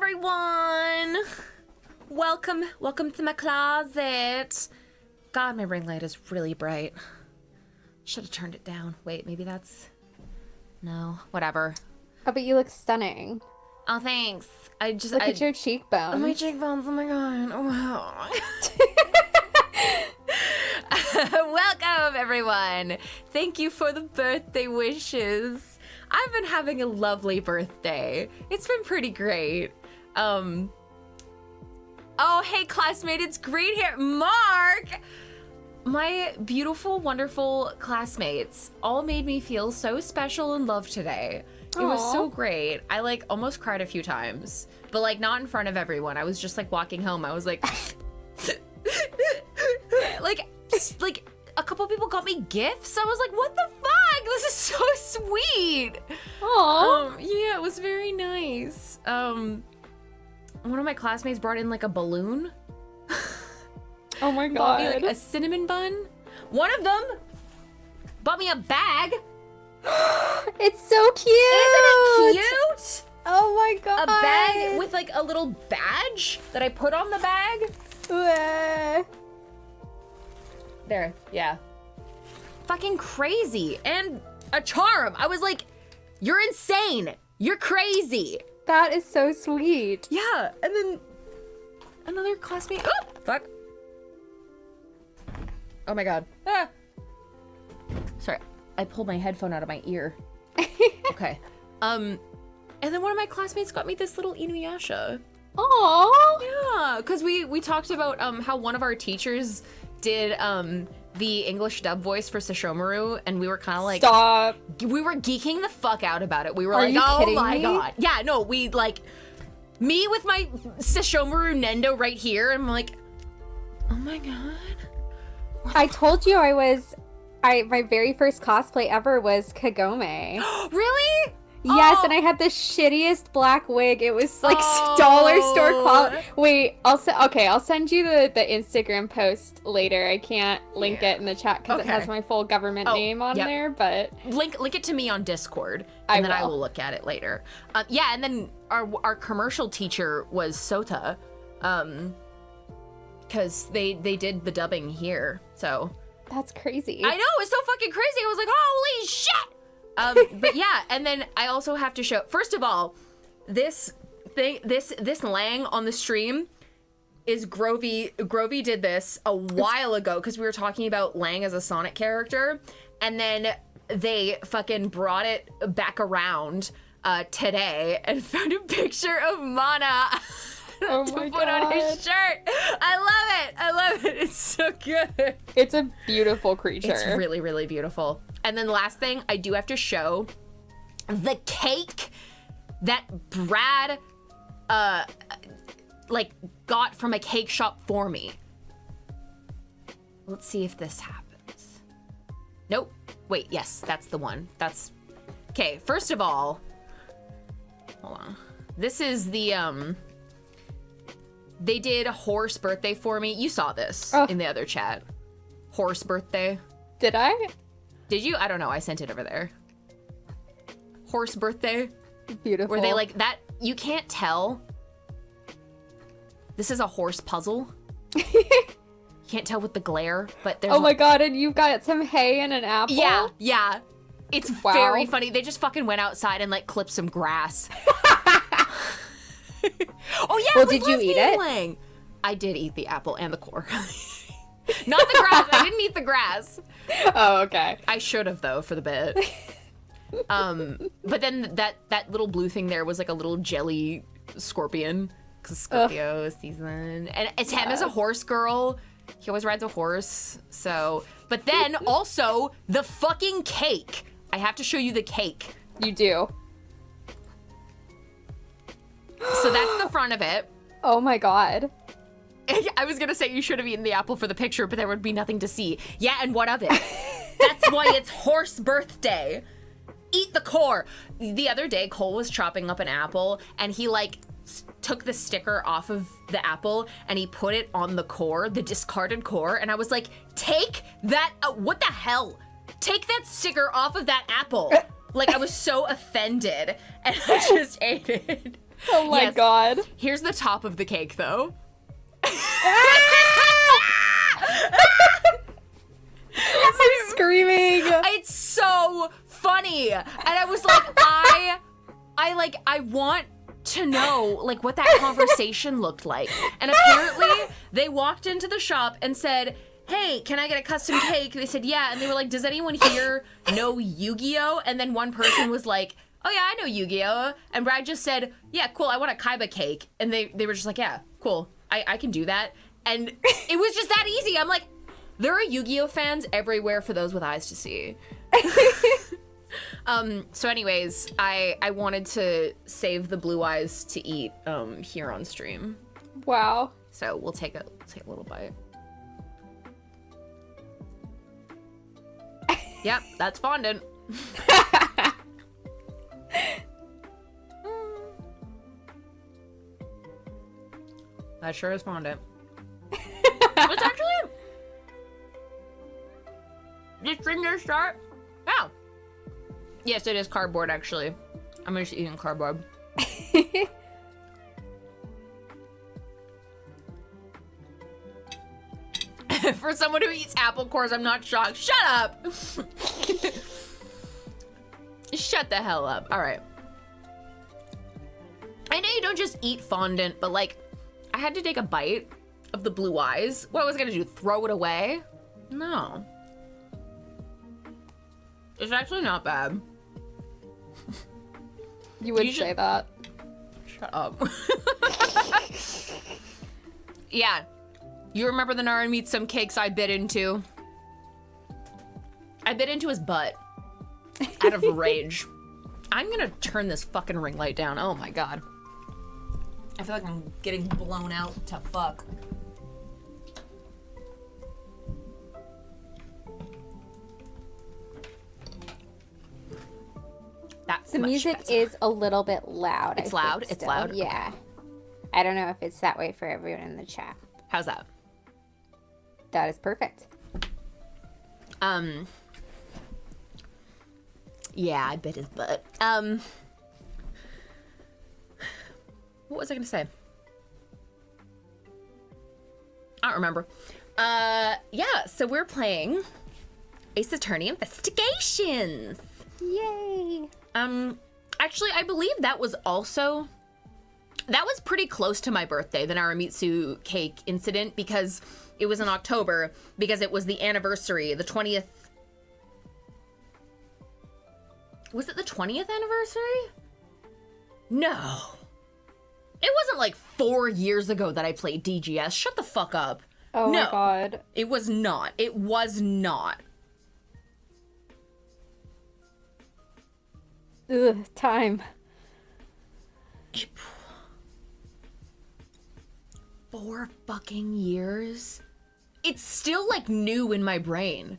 everyone. Welcome to my closet. God, my ring light is really bright. Should have turned it down. Wait, maybe that's... No, whatever. Oh, but you look stunning. Oh, thanks. Look at your cheekbones. Oh, my cheekbones, oh my god. Oh, wow. Welcome, everyone. Thank you for the birthday wishes. I've been having a lovely birthday. It's been pretty great. Oh, hey, classmate, it's great here. Mark! My beautiful, wonderful classmates all made me feel so special and loved today. It was so great. I, almost cried a few times. But, not in front of everyone. I was just, walking home. I was like... like, a couple people got me gifts. I was like, what the fuck? This is so sweet. Aww. Yeah, it was very nice. One of my classmates brought in, a balloon. Oh my god. Bought me, a cinnamon bun. One of them bought me a bag. It's so cute. Isn't it cute? Oh my god. A bag with, a little badge that I put on the bag. There, yeah. Fucking crazy. And a charm. I was like, you're insane. You're crazy. That is so sweet. Yeah, and then another classmate. Oh, fuck. Oh my god. Ah. Sorry, I pulled my headphone out of my ear. Okay. And then one of my classmates got me this little Inuyasha. Aww. Yeah, because we talked about how one of our teachers did the English dub voice for Sesshomaru, and we were kind of like, stop. We were geeking the fuck out about it. We were Are like, you oh kidding my me? god. Yeah, no, we me with my Sesshomaru Nendo right here, and I'm like, oh my god. I told you my very first cosplay ever was Kagome. Really? Yes, Oh. and I had the shittiest black wig. It was Oh. dollar store quality. Wait, I'll send you the Instagram post later. I can't link it in the chat because it Okay. has my full government name on yep. there, but Link it to me on Discord, I and then I will. will look at it later. Yeah, and then our commercial teacher was Sota, because they did the dubbing here, so. that's crazy. I know, it's so fucking crazy. I was like, holy shit! But yeah, and then I also have to show, first of all, this Lang on the stream is Grovey. Grovey did this a while ago because we were talking about Lang as a Sonic character, and then they fucking brought it back around today and found a picture of Mana Oh to my put on his God. shirt. I love it. It's so good. It's a beautiful creature. It's really, really beautiful. And then the last thing, I do have to show the cake that Brad, got from a cake shop for me. Let's see if this happens. Nope. Wait, yes, that's the one. Okay, first of all, hold on. This is the, they did a horse birthday for me. You saw this in the other chat. Horse birthday. Did I? Did you? I don't know. I sent it over there. Horse birthday. Beautiful. Where they that. You can't tell. This is a horse puzzle. You can't tell with the glare, but there's. Oh my god, and you've got some hay and an apple? Yeah. It's Wow. very funny. They just fucking went outside and clipped some grass. Oh yeah. Well, it was did you eat lesbian it? Lang. I did eat the apple and the core. Not the grass. I didn't eat the grass. Oh, okay. I should have though for the bit. But then that little blue thing there was a little jelly scorpion because Scorpio season, and it's him as a horse girl. He always rides a horse. So, but then also the fucking cake. I have to show you the cake. You do. So that's the front of it. Oh my god. I was gonna say you should have eaten the apple for the picture, but there would be nothing to see. Yeah, and what of it? That's why it's horse birthday. Eat the core. The other day, Cole was chopping up an apple, and he took the sticker off of the apple, and he put it on the core, the discarded core, and I was like, take that, what the hell? Take that sticker off of that apple. I was so offended, and I just ate it. Oh my god. Here's the top of the cake, though. I'm screaming. It's so funny. And I was like, I want to know, like, what that conversation looked like. And apparently, they walked into the shop and said, hey, can I get a custom cake? They said, yeah. And they were like, does anyone here know Yu-Gi-Oh? And then one person was like, oh yeah, I know Yu-Gi-Oh. And Brad just said, yeah, cool, I want a Kaiba cake. And they were just like, yeah, cool, I can do that. And it was just that easy. I'm like, there are Yu-Gi-Oh fans everywhere for those with eyes to see. So anyways, I wanted to save the blue eyes to eat here on stream. Wow. So we'll take a little bite. Yep, that's fondant. That sure is fondant. It's actually... Did Stringer start? Oh. Yes, it is cardboard, actually. I'm just eating cardboard. For someone who eats apple cores, I'm not shocked. Shut up! Shut the hell up. All right. I know you don't just eat fondant, but like, I had to take a bite of the blue eyes. What was I gonna do, throw it away? No. It's actually not bad. You would say that. Shut up. Yeah. You remember the Nara meets some cakes I bit into? I bit into his butt. Out of rage. I'm gonna turn this fucking ring light down. Oh my god. I feel like I'm getting blown out to fuck. That's the music better. is a little bit loud. It's loud? It's still. loud? Yeah. Okay. I don't know if it's that way for everyone in the chat. How's that? That is perfect. Yeah, I bit his butt. What was I gonna say? I don't remember. Yeah, so we're playing Ace Attorney Investigations. Yay. Actually, I believe that was pretty close to my birthday, the Naramitsu cake incident, because it was in October, because it was the anniversary, the 20th. Was it the 20th anniversary? No. It wasn't like 4 years ago that I played DGS. Shut the fuck up. Oh no, my god. It was not. It was not. Ugh, time. 4 fucking years? It's still like new in my brain.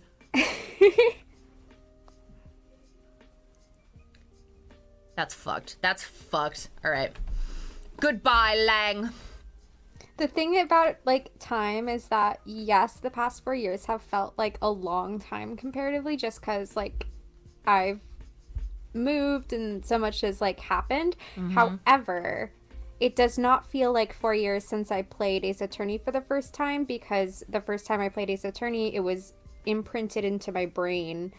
That's fucked. That's fucked. All right. Goodbye, Lang. The thing about, like, time is that, yes, the past 4 years have felt like a long time comparatively, just because, like, I've moved and so much has, like, happened. Mm-hmm. However, it does not feel like 4 years since I played Ace Attorney for the first time, because the first time I played Ace Attorney, it was imprinted into my brain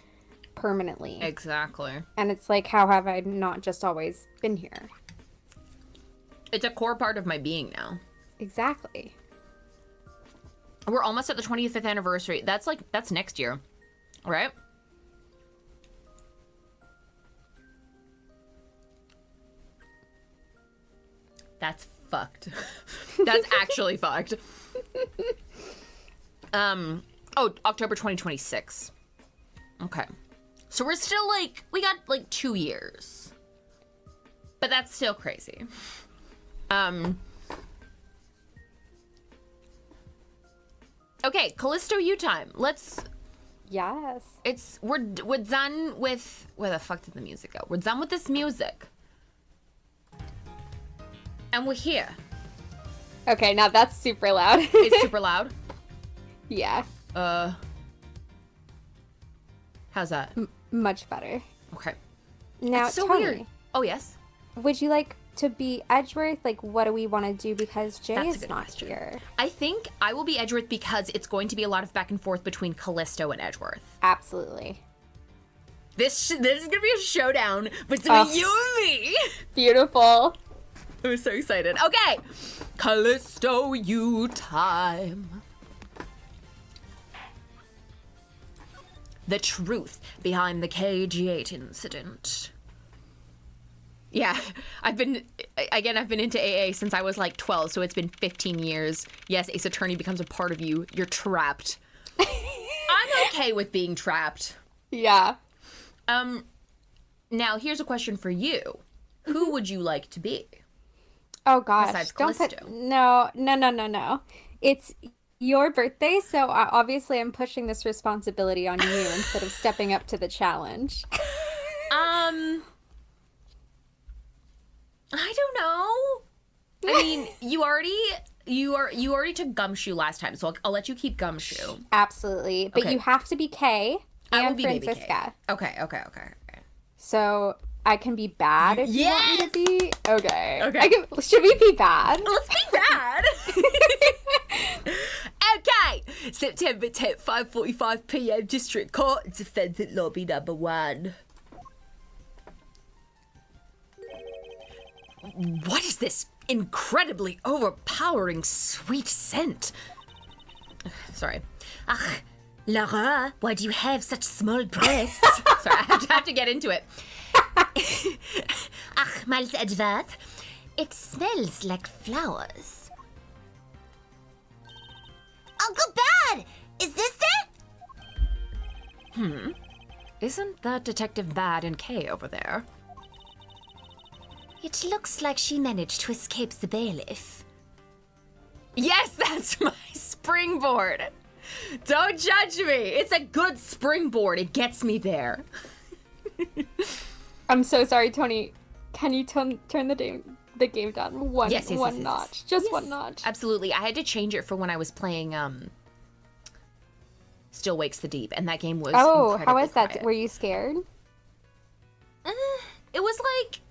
permanently. Exactly. And it's like, how have I not just always been here? It's a core part of my being now. Exactly. We're almost at the 25th anniversary. That's next year, right? That's fucked. That's actually fucked. October 2026. Okay. So we're still like, we got like 2 years. But that's still crazy. Okay, Callisto U time. Let's... Yes. We're done with... Where the fuck did the music go? We're done with this music. And we're here. Okay, now that's super loud. It's super loud? Yeah. How's that? Much better. Okay. Now, it's so Tony, weird. Oh, yes? would you like to be Edgeworth, like, what do we want to do because Jay That's a is good not question. here? I think I will be Edgeworth because it's going to be a lot of back and forth between Callisto and Edgeworth. Absolutely. This is going to be a showdown between you and me. Beautiful. I'm so excited. Okay. Callisto, you time. The truth behind the KG8 incident. Yeah, I've been into AA since I was like 12, so it's been 15 years. Yes, Ace Attorney becomes a part of you. You're trapped. I'm okay with being trapped. Yeah. Now here's a question for you. Who would you like to be? Oh gosh. Besides Don't Callisto. put no. It's your birthday, so obviously I'm pushing this responsibility on you instead of stepping up to the challenge. I don't know. I mean, you already took Gumshoe last time, so I'll let you keep Gumshoe. Absolutely. But Okay. you have to be Kay I will and be Baby Francisca. K. Okay. So I can be bad if you want me to be. Okay. Okay. Should we be bad? Let's be bad. Okay. September 10th, 5:45 p.m. District Court, Defendant Lobby number 1. What is this incredibly overpowering sweet scent? Sorry. Ach, Laura, why do you have such small breasts? Sorry, I have to get into it. Ach, Miles Edgeworth, it smells like flowers. Uncle Bad! Is this it? Isn't that Detective Bad and Kay over there? It looks like she managed to escape the bailiff. Yes, that's my springboard. Don't judge me. It's a good springboard. It gets me there. I'm so sorry, Tony. Can you turn the game down one Yes. notch? Just one notch. Absolutely. I had to change it for when I was playing Still Wakes the Deep, and that game was Oh, how incredibly was that? quiet. Were you scared? It was like,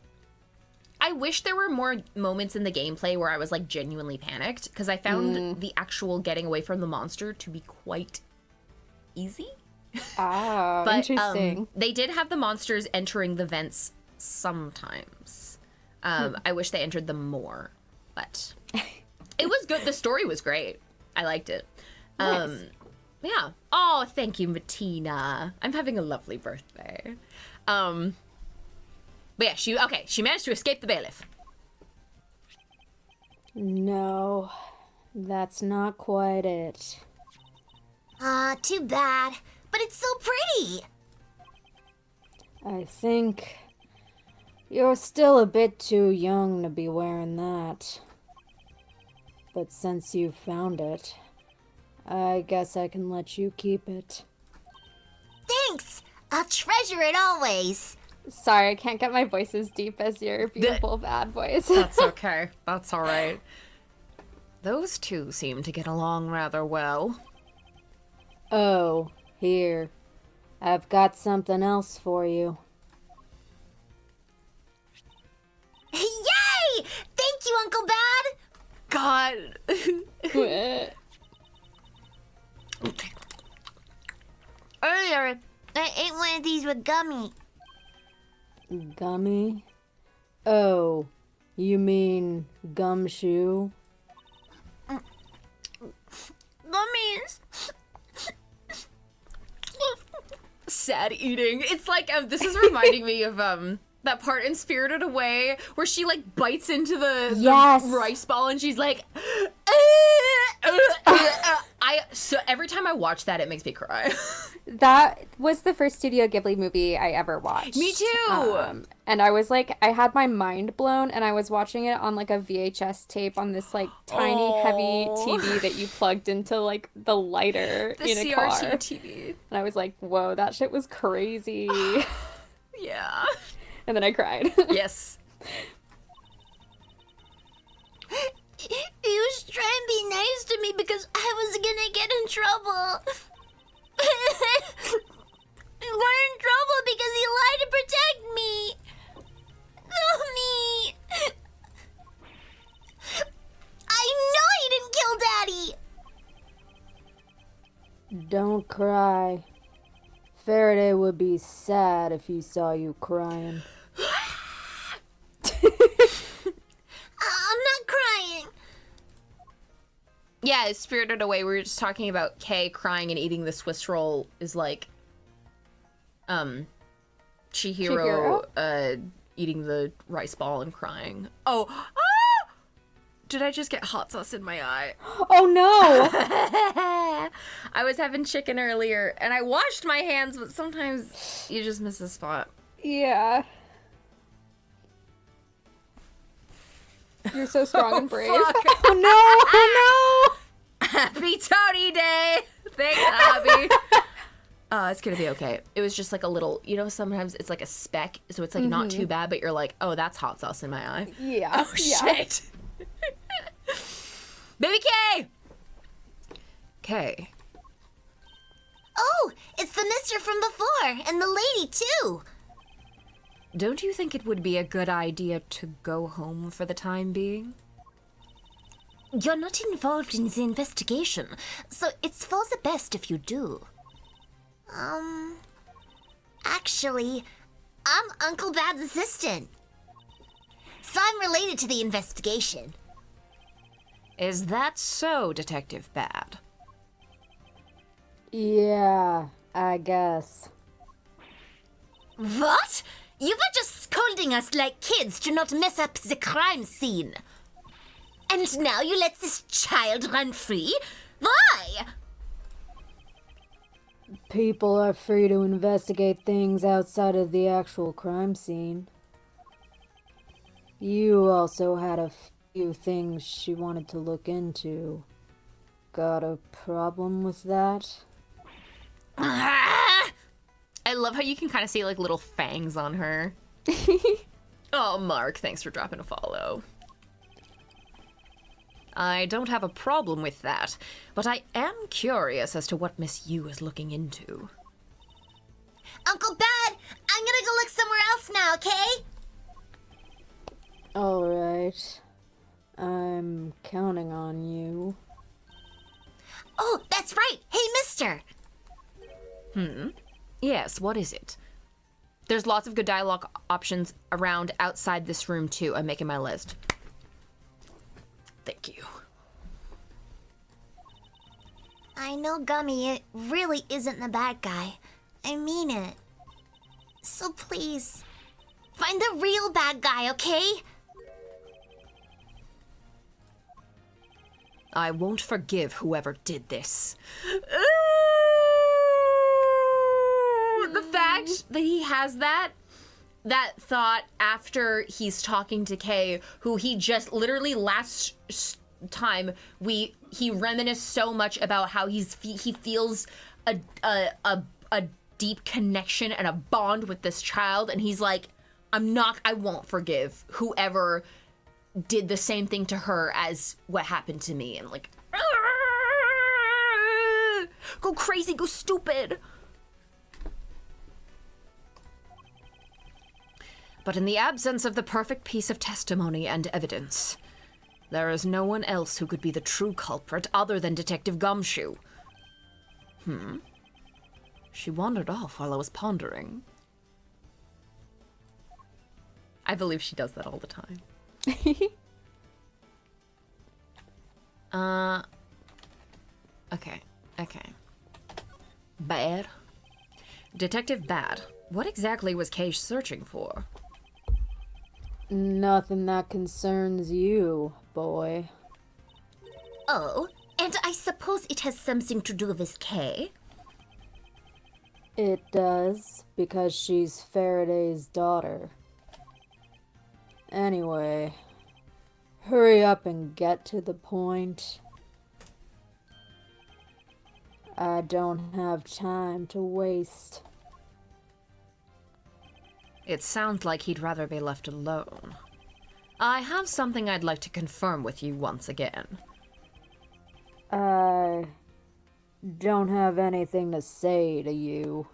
I wish there were more moments in the gameplay where I was like genuinely panicked, because I found the actual getting away from the monster to be quite easy. Oh, But interesting. they did have the monsters entering the vents sometimes. I wish they entered them more, but it was good. The story was great. I liked it. Nice. Yeah. Oh, thank you, Martina. I'm having a lovely birthday. But yeah, she managed to escape the bailiff. No, that's not quite it. Too bad. But it's so pretty. I think you're still a bit too young to be wearing that. But since you found it, I guess I can let you keep it. Thanks. I'll treasure it always. Sorry, I can't get my voice as deep as your beautiful bad voice. That's okay. That's all right. Those two seem to get along rather well. Oh, here. I've got something else for you. Yay! Thank you, Uncle Bad. God. Earlier, I ate one of these with gummy. Gummy? Oh, you mean gumshoe? Gummies. Sad eating. It's like, this is reminding me of that part in Spirited Away where she like bites into the Yes. rice ball and she's like, so every time I watch that, it makes me cry. That was the first Studio Ghibli movie I ever watched. Me too. And I was like, I had my mind blown, and I was watching it on like a VHS tape on this like tiny, heavy TV that you plugged into like the lighter The in a CRT car. TV. And I was like, whoa, that shit was crazy. Yeah. And then I cried. Yes. He was trying to be nice to me because I was gonna get in trouble. I got in trouble because he lied to protect me. Oh, me. cry. Faraday would be sad if he saw you crying. I'm not crying. Yeah, Spirited Away, we were just talking about Kay crying and eating the Swiss roll is like, Chihiro, eating the rice ball and crying. Oh, ah! Did I just get hot sauce in my eye? Oh no! I was having chicken earlier, and I washed my hands, but sometimes you just miss a spot. Yeah. You're so strong and brave. Fuck. Oh no! Happy Tony Day! Thanks, Abby. It's gonna be okay. It was just like a little, sometimes it's like a speck, so it's like not too bad, but you're like, oh, that's hot sauce in my eye. Yeah. Oh, shit. Baby K! K. Oh, it's the mister from before, and the lady, too. Don't you think it would be a good idea to go home for the time being? You're not involved in the investigation, so it's for the best if you do. Actually, I'm Uncle Bad's assistant. So I'm related to the investigation. Is that so, Detective Bad? Yeah, I guess. What? You were just scolding us like kids to not mess up the crime scene. And now you let this child run free? Why? People are free to investigate things outside of the actual crime scene. You also had a few things she wanted to look into. Got a problem with that? I love how you can kind of see like little fangs on her. Oh, Mark, thanks for dropping a follow. I don't have a problem with that, but I am curious as to what Miss Yu is looking into. Uncle Bad, I'm gonna go look somewhere else now, okay? Alright. I'm counting on you. Oh, that's right. Hey, mister. Yes, what is it? There's lots of good dialogue options around outside this room, too. I'm making my list. Thank you. I know Gummy, it really isn't the bad guy. I mean it. So please, find the real bad guy, okay? I won't forgive whoever did this. The fact that he has that thought after he's talking to Kay, who he just literally last time he reminisced so much about how he feels a deep connection and a bond with this child, and he's like, I won't forgive whoever did the same thing to her as what happened to me, and like, go crazy, go stupid. But in the absence of the perfect piece of testimony and evidence, there is no one else who could be the true culprit other than Detective Gumshoe. She wandered off while I was pondering. I believe she does that all the time. Okay. Bad. Detective Bad, what exactly was Cage searching for? Nothing that concerns you, boy. Oh, and I suppose it has something to do with Kay? It does, because she's Faraday's daughter. Anyway, hurry up and get to the point. I don't have time to waste. It sounds like he'd rather be left alone. I have something I'd like to confirm with you once again. I don't have anything to say to you.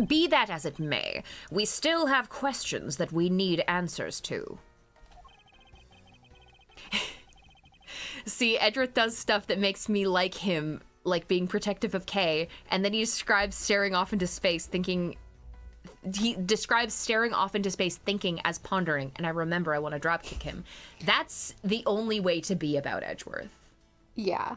Be that as it may, we still have questions that we need answers to. See, Edgeworth does stuff that makes me like him, like being protective of Kay, and then he describes staring off into space thinking... He describes staring off into space thinking as pondering, and I remember I want to dropkick him. That's the only way to be about Edgeworth. Yeah.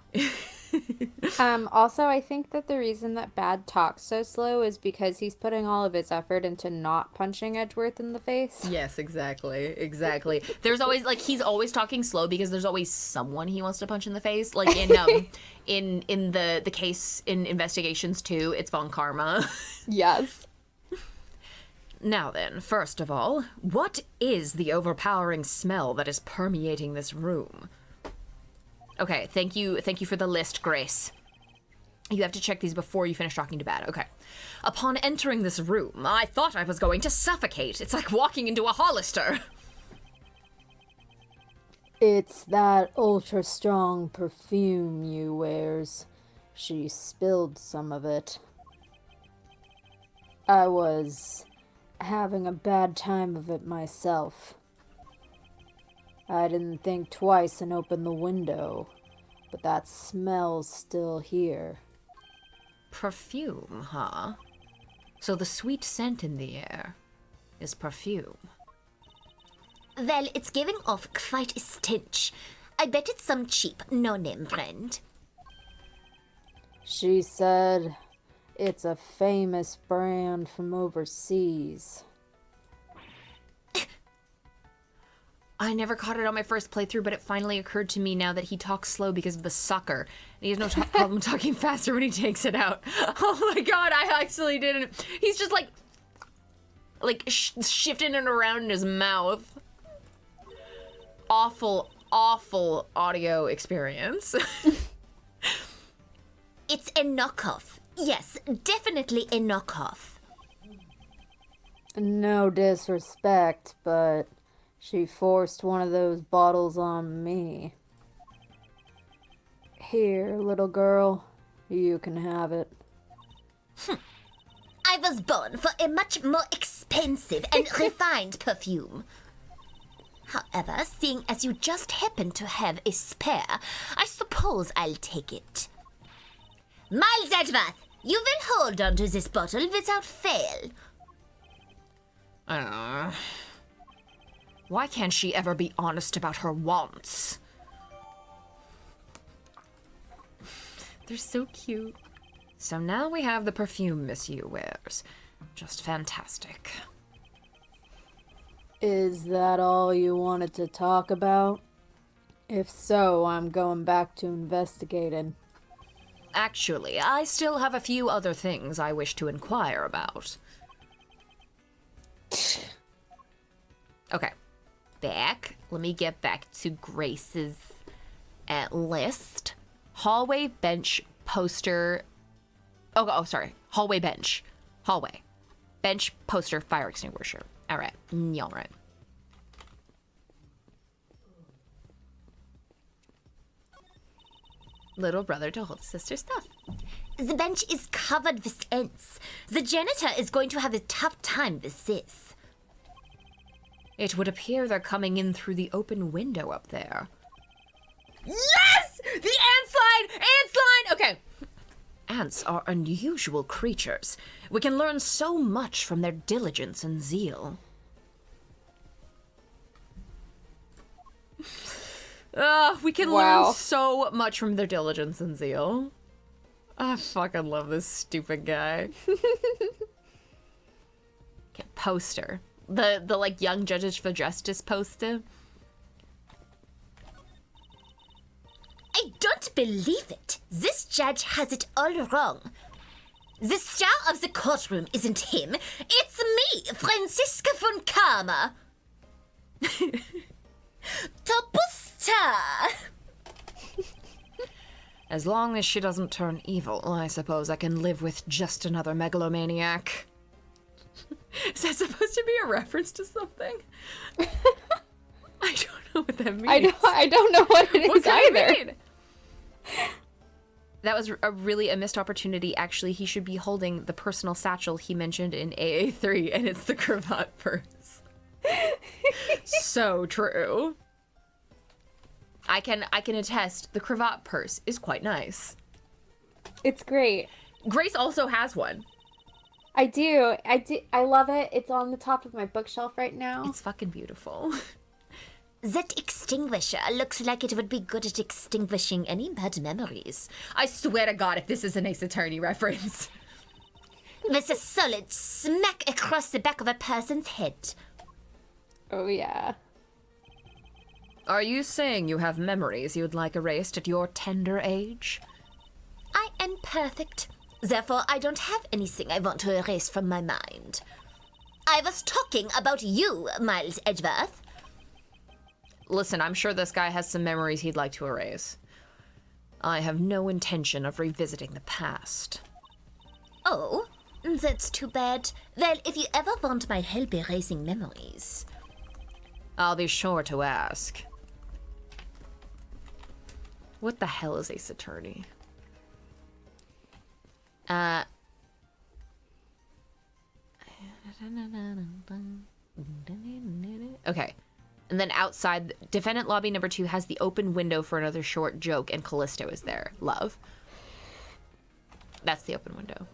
Also, I think that the reason that Bad talks so slow is because he's putting all of his effort into not punching Edgeworth in the face. Yes, exactly. There's always, like, he's always talking slow because there's always someone he wants to punch in the face. Like in the case in Investigations 2, it's Von Karma. Yes. Now then, first of all, what is the overpowering smell that is permeating this room? Okay, thank you for the list, Grace. You have to check these before you finish talking to Bad. Okay. Upon entering this room, I thought I was going to suffocate. It's like walking into a Hollister. It's that ultra-strong perfume you wears. She spilled some of it. I was having a bad time of it myself. I didn't think twice and opened the window, but that smell's still here. Perfume, huh? So the sweet scent in the air is perfume. Well, it's giving off quite a stench. I bet it's some cheap, no-name brand. She said it's a famous brand from overseas. I never caught it on my first playthrough, but it finally occurred to me now that he talks slow because of the sucker. And he has no problem talking faster when he takes it out. Oh my god, I actually didn't. He's just shifting it around in his mouth. Awful audio experience. It's a knockoff. Yes, definitely a knockoff. No disrespect, but she forced one of those bottles on me. Here, little girl, you can have it. I was born for a much more expensive and refined perfume. However, seeing as you just happen to have a spare, I suppose I'll take it. Miles Edgeworth, you will hold on to this bottle without fail. Why can't she ever be honest about her wants? They're so cute. So now we have the perfume Miss Yu wears. Just fantastic. Is that all you wanted to talk about? If so, I'm going back to investigating. Actually, I still have a few other things I wish to inquire about. Okay. Let me get back to Grace's list. Hallway, bench, poster. Oh, sorry. Hallway, bench. Hallway. Bench, poster, fire extinguisher. All right. All right. Little brother to hold sister stuff. The bench is covered with ants. The janitor is going to have a tough time with this. It would appear they're coming in through the open window up there. Yes! The ant slide! Ant slide! Okay. Ants are unusual creatures. We can learn so much from their diligence and zeal. We can learn so much from their diligence and zeal. I fucking love this stupid guy. Okay, poster. The like Young Judges for Justice poster. I don't believe it. This judge has it all wrong. The star of the courtroom isn't him. It's me, Franziska von Karma. Topu star. As long as she doesn't turn evil, I suppose I can live with just another megalomaniac. Is that supposed to be a reference to something? I don't know what that means. I don't know what it is either. That was a missed opportunity. Actually, he should be holding the personal satchel he mentioned in AA3, and it's the cravat purse. So true. I can attest the cravat purse is quite nice. It's great. Grace also has one. I do. I love it. It's on the top of my bookshelf right now. It's fucking beautiful. That extinguisher looks like it would be good at extinguishing any bad memories. I swear to God, if this is an Ace Attorney reference. With a solid smack across the back of a person's head. Oh, yeah. Are you saying you have memories you'd like erased at your tender age? I am perfect. Therefore, I don't have anything I want to erase from my mind. I was talking about you, Miles Edgeworth. Listen, I'm sure this guy has some memories he'd like to erase. I have no intention of revisiting the past. Oh, that's too bad. Well, if you ever want my help erasing memories... I'll be sure to ask. What the hell is Ace Attorney? Okay. And then outside, defendant lobby number 2 has the open window for another short joke, and Callisto is there. Love. That's the open window.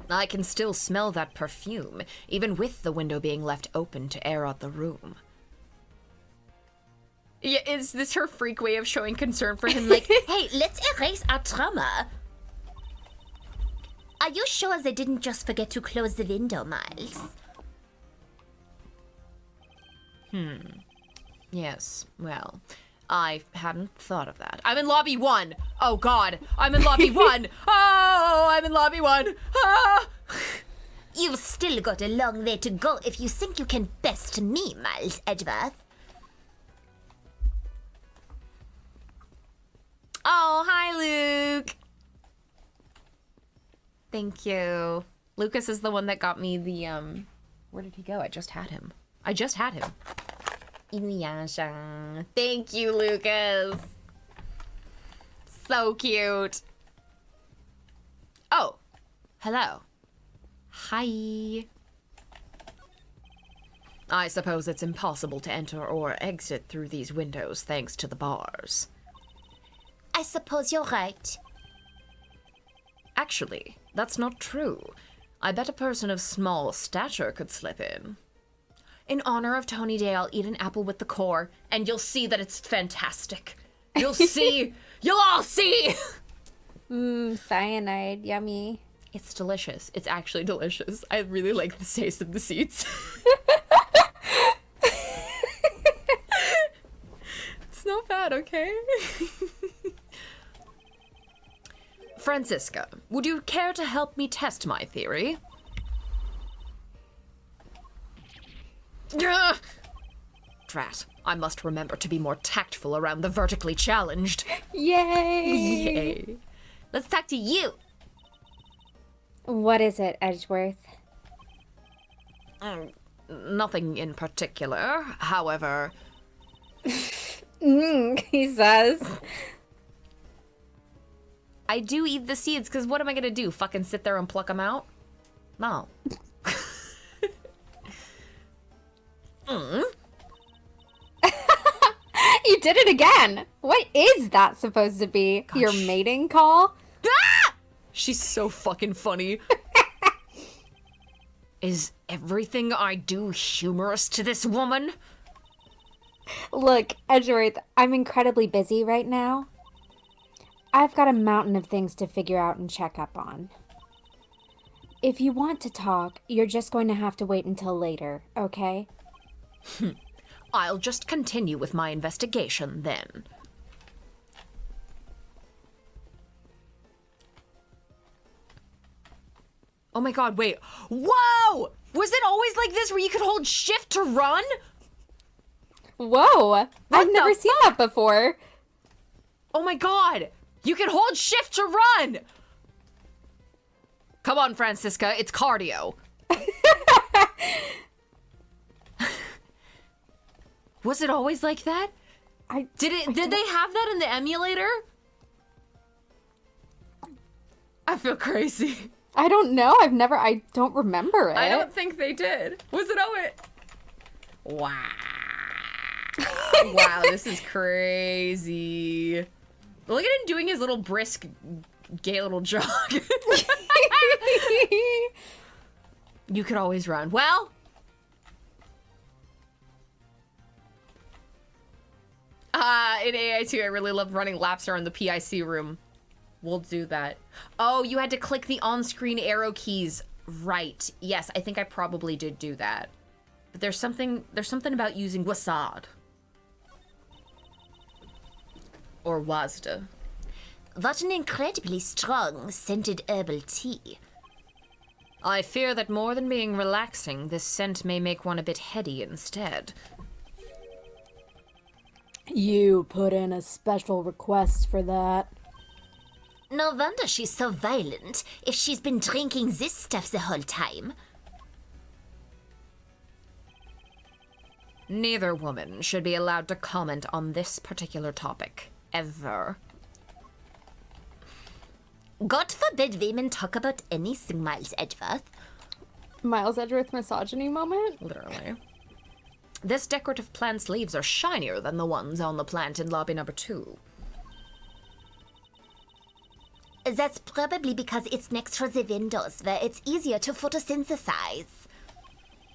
I can still smell that perfume, even with the window being left open to air out the room. Yeah, is this her freak way of showing concern for him? Like, Hey, let's erase our trauma. Are you sure they didn't just forget to close the window, Miles? yes, well, I hadn't thought of that. I'm in lobby 1. Oh, God. I'm in lobby 1. Oh, I'm in lobby 1. Ah! You've still got a long way to go if you think you can best me, Miles Edgeworth. Oh, hi, Luke. Thank you. Lucas is the one that got me the, where did he go? I just had him. Inuyasha. Thank you, Lucas. So cute. Oh, hello. Hi. I suppose it's impossible to enter or exit through these windows thanks to the bars. I suppose you're right. Actually, that's not true. I bet a person of small stature could slip in. In honor of Tony Day, I'll eat an apple with the core, and you'll see that it's fantastic. You'll see. You'll all see! Cyanide. Yummy. It's delicious. It's actually delicious. I really like the taste of the seeds. It's not bad, okay? Francisca, would you care to help me test my theory? Ugh! Drat, I must remember to be more tactful around the vertically challenged. Yay! Yay. Let's talk to you. What is it, Edgeworth? Nothing in particular. However, He says. I do eat the seeds, because what am I going to do? Fucking sit there and pluck them out? No. You did it again. What is that supposed to be? Gosh. Your mating call? Ah! She's so fucking funny. Is everything I do humorous to this woman? Look, Edgeworth, I'm incredibly busy right now. I've got a mountain of things to figure out and check up on. If you want to talk, you're just going to have to wait until later, okay? I'll just continue with my investigation then. Oh my god, wait. Whoa! Was it always like this where you could hold shift to run? Whoa! I've the never seen that before. Oh my god! You can hold shift to run! Come on, Francisca, it's cardio. Was it always like that? Did they have that in the emulator? I feel crazy. I don't know. I don't remember it. I don't think they did. Was it always... Wow. Wow, this is crazy. Look at him doing his little brisk, gay little jog. You could always run. Well, in AI2, I really love running laps around the PIC room. We'll do that. Oh, you had to click the on-screen arrow keys. Right. Yes, I think I probably did do that. But there's something about using wasad. Or wasd. What an incredibly strong scented herbal tea. I fear that more than being relaxing, this scent may make one a bit heady instead. You put in a special request for that. No wonder she's so violent if she's been drinking this stuff the whole time. Neither woman should be allowed to comment on this particular topic. Ever. God forbid women talk about anything, Miles Edgeworth. Miles Edgeworth misogyny moment? Literally. This decorative plant's leaves are shinier than the ones on the plant in lobby number 2. That's probably because it's next to the windows, where it's easier to photosynthesize.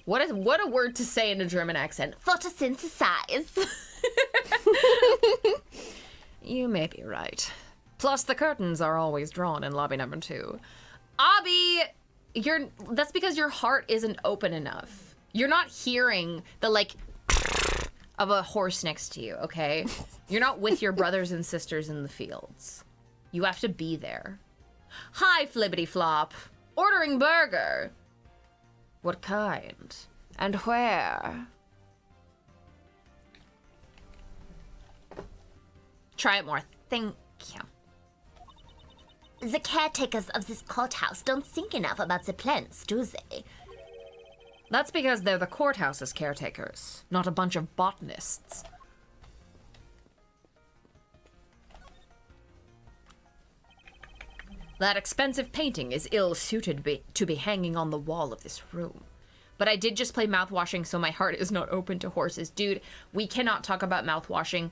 What a word to say in a German accent. Photosynthesize. You may be right. Plus, the curtains are always drawn in lobby number 2. Abby, that's because your heart isn't open enough. You're not hearing the, like, of a horse next to you, okay? You're not with your brothers and sisters in the fields. You have to be there. Hi, Flippity Flop. Ordering burger. What kind? And where? Try it more. Thank you. The caretakers of this courthouse don't think enough about the plants, do they? That's because they're the courthouse's caretakers, not a bunch of botanists. That expensive painting is ill-suited to be hanging on the wall of this room. But I did just play mouthwashing, so my heart is not open to horses. Dude, we cannot talk about mouthwashing.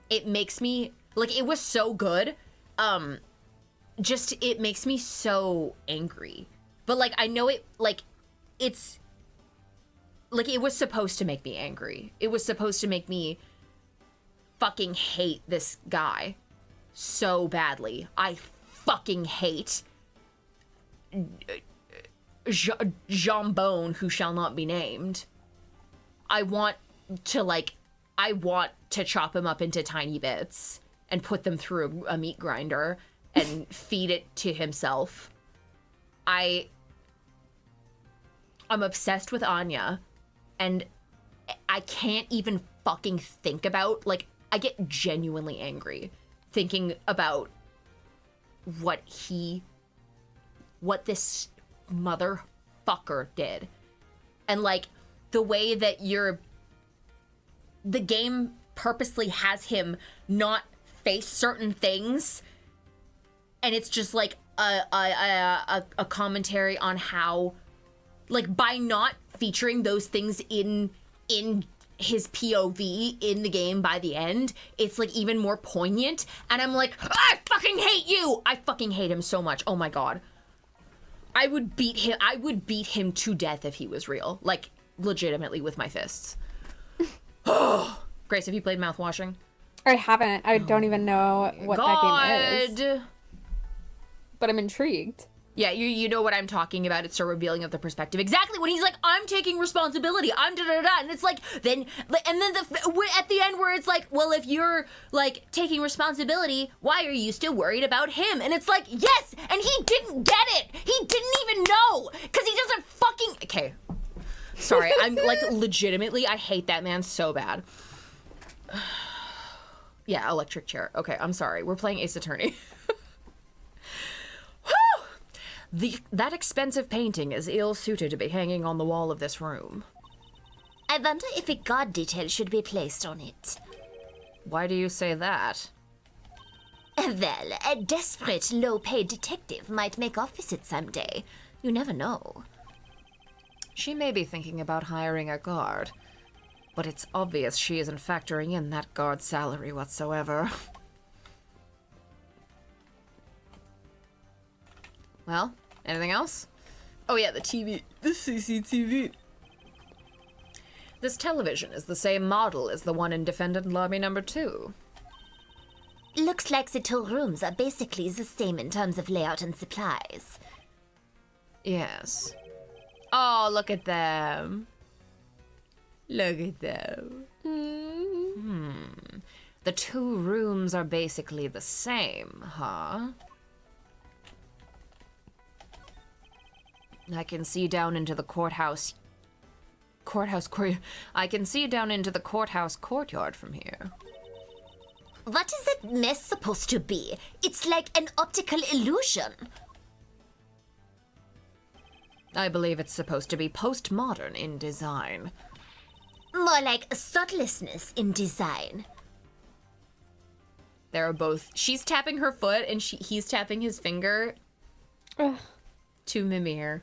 It makes me... Like, it was so good. It makes me so angry. But, like, I know it... Like, it's... Like, it was supposed to make me angry. It was supposed to make me fucking hate this guy so badly. I fucking hate Jambone, who shall not be named. I want to chop him up into tiny bits and put them through a meat grinder and feed it to himself. I'm obsessed with Anya, and I can't even fucking think about, like, I get genuinely angry thinking about what this motherfucker did. And, like, the way that the game purposely has him not face certain things, and it's just, like, a commentary on how, like, by not featuring those things in his POV in the game by the end, it's, like, even more poignant. And I'm like, I fucking hate you! I fucking hate him so much. Oh my god. I would beat him to death if he was real. Like, legitimately with my fists. Grace, have you played Mouthwashing? I haven't. I don't even know what that game is. But I'm intrigued. Yeah, you know what I'm talking about. It's so revealing of the perspective. Exactly, when he's like, I'm taking responsibility, I'm da-da-da, and it's like, at the end where it's like, well, if you're, like, taking responsibility, why are you still worried about him? And it's like, yes, and he didn't get it! He didn't even know! Because he doesn't fucking... Okay. Sorry, I'm, like, legitimately, I hate that man so bad. Yeah, electric chair. Okay, I'm sorry. We're playing Ace Attorney. That expensive painting is ill-suited to be hanging on the wall of this room. I wonder if a guard detail should be placed on it. Why do you say that? Well, a desperate, low-paid detective might make off with it someday. You never know. She may be thinking about hiring a guard. But it's obvious she isn't factoring in that guard's salary whatsoever. Well, anything else? Oh yeah, the TV. The CCTV. This television is the same model as the one in defendant lobby number 2. Looks like the 2 rooms are basically the same in terms of layout and supplies. Yes. Oh, look at them. Look at them. The 2 rooms are basically the same, huh? I can see down into the courthouse I can see down into the courthouse courtyard from here. What is that mess supposed to be? It's like an optical illusion. I believe it's supposed to be postmodern in design. More like thoughtlessness in design. They're both. She's tapping her foot and he's tapping his finger to Mimir.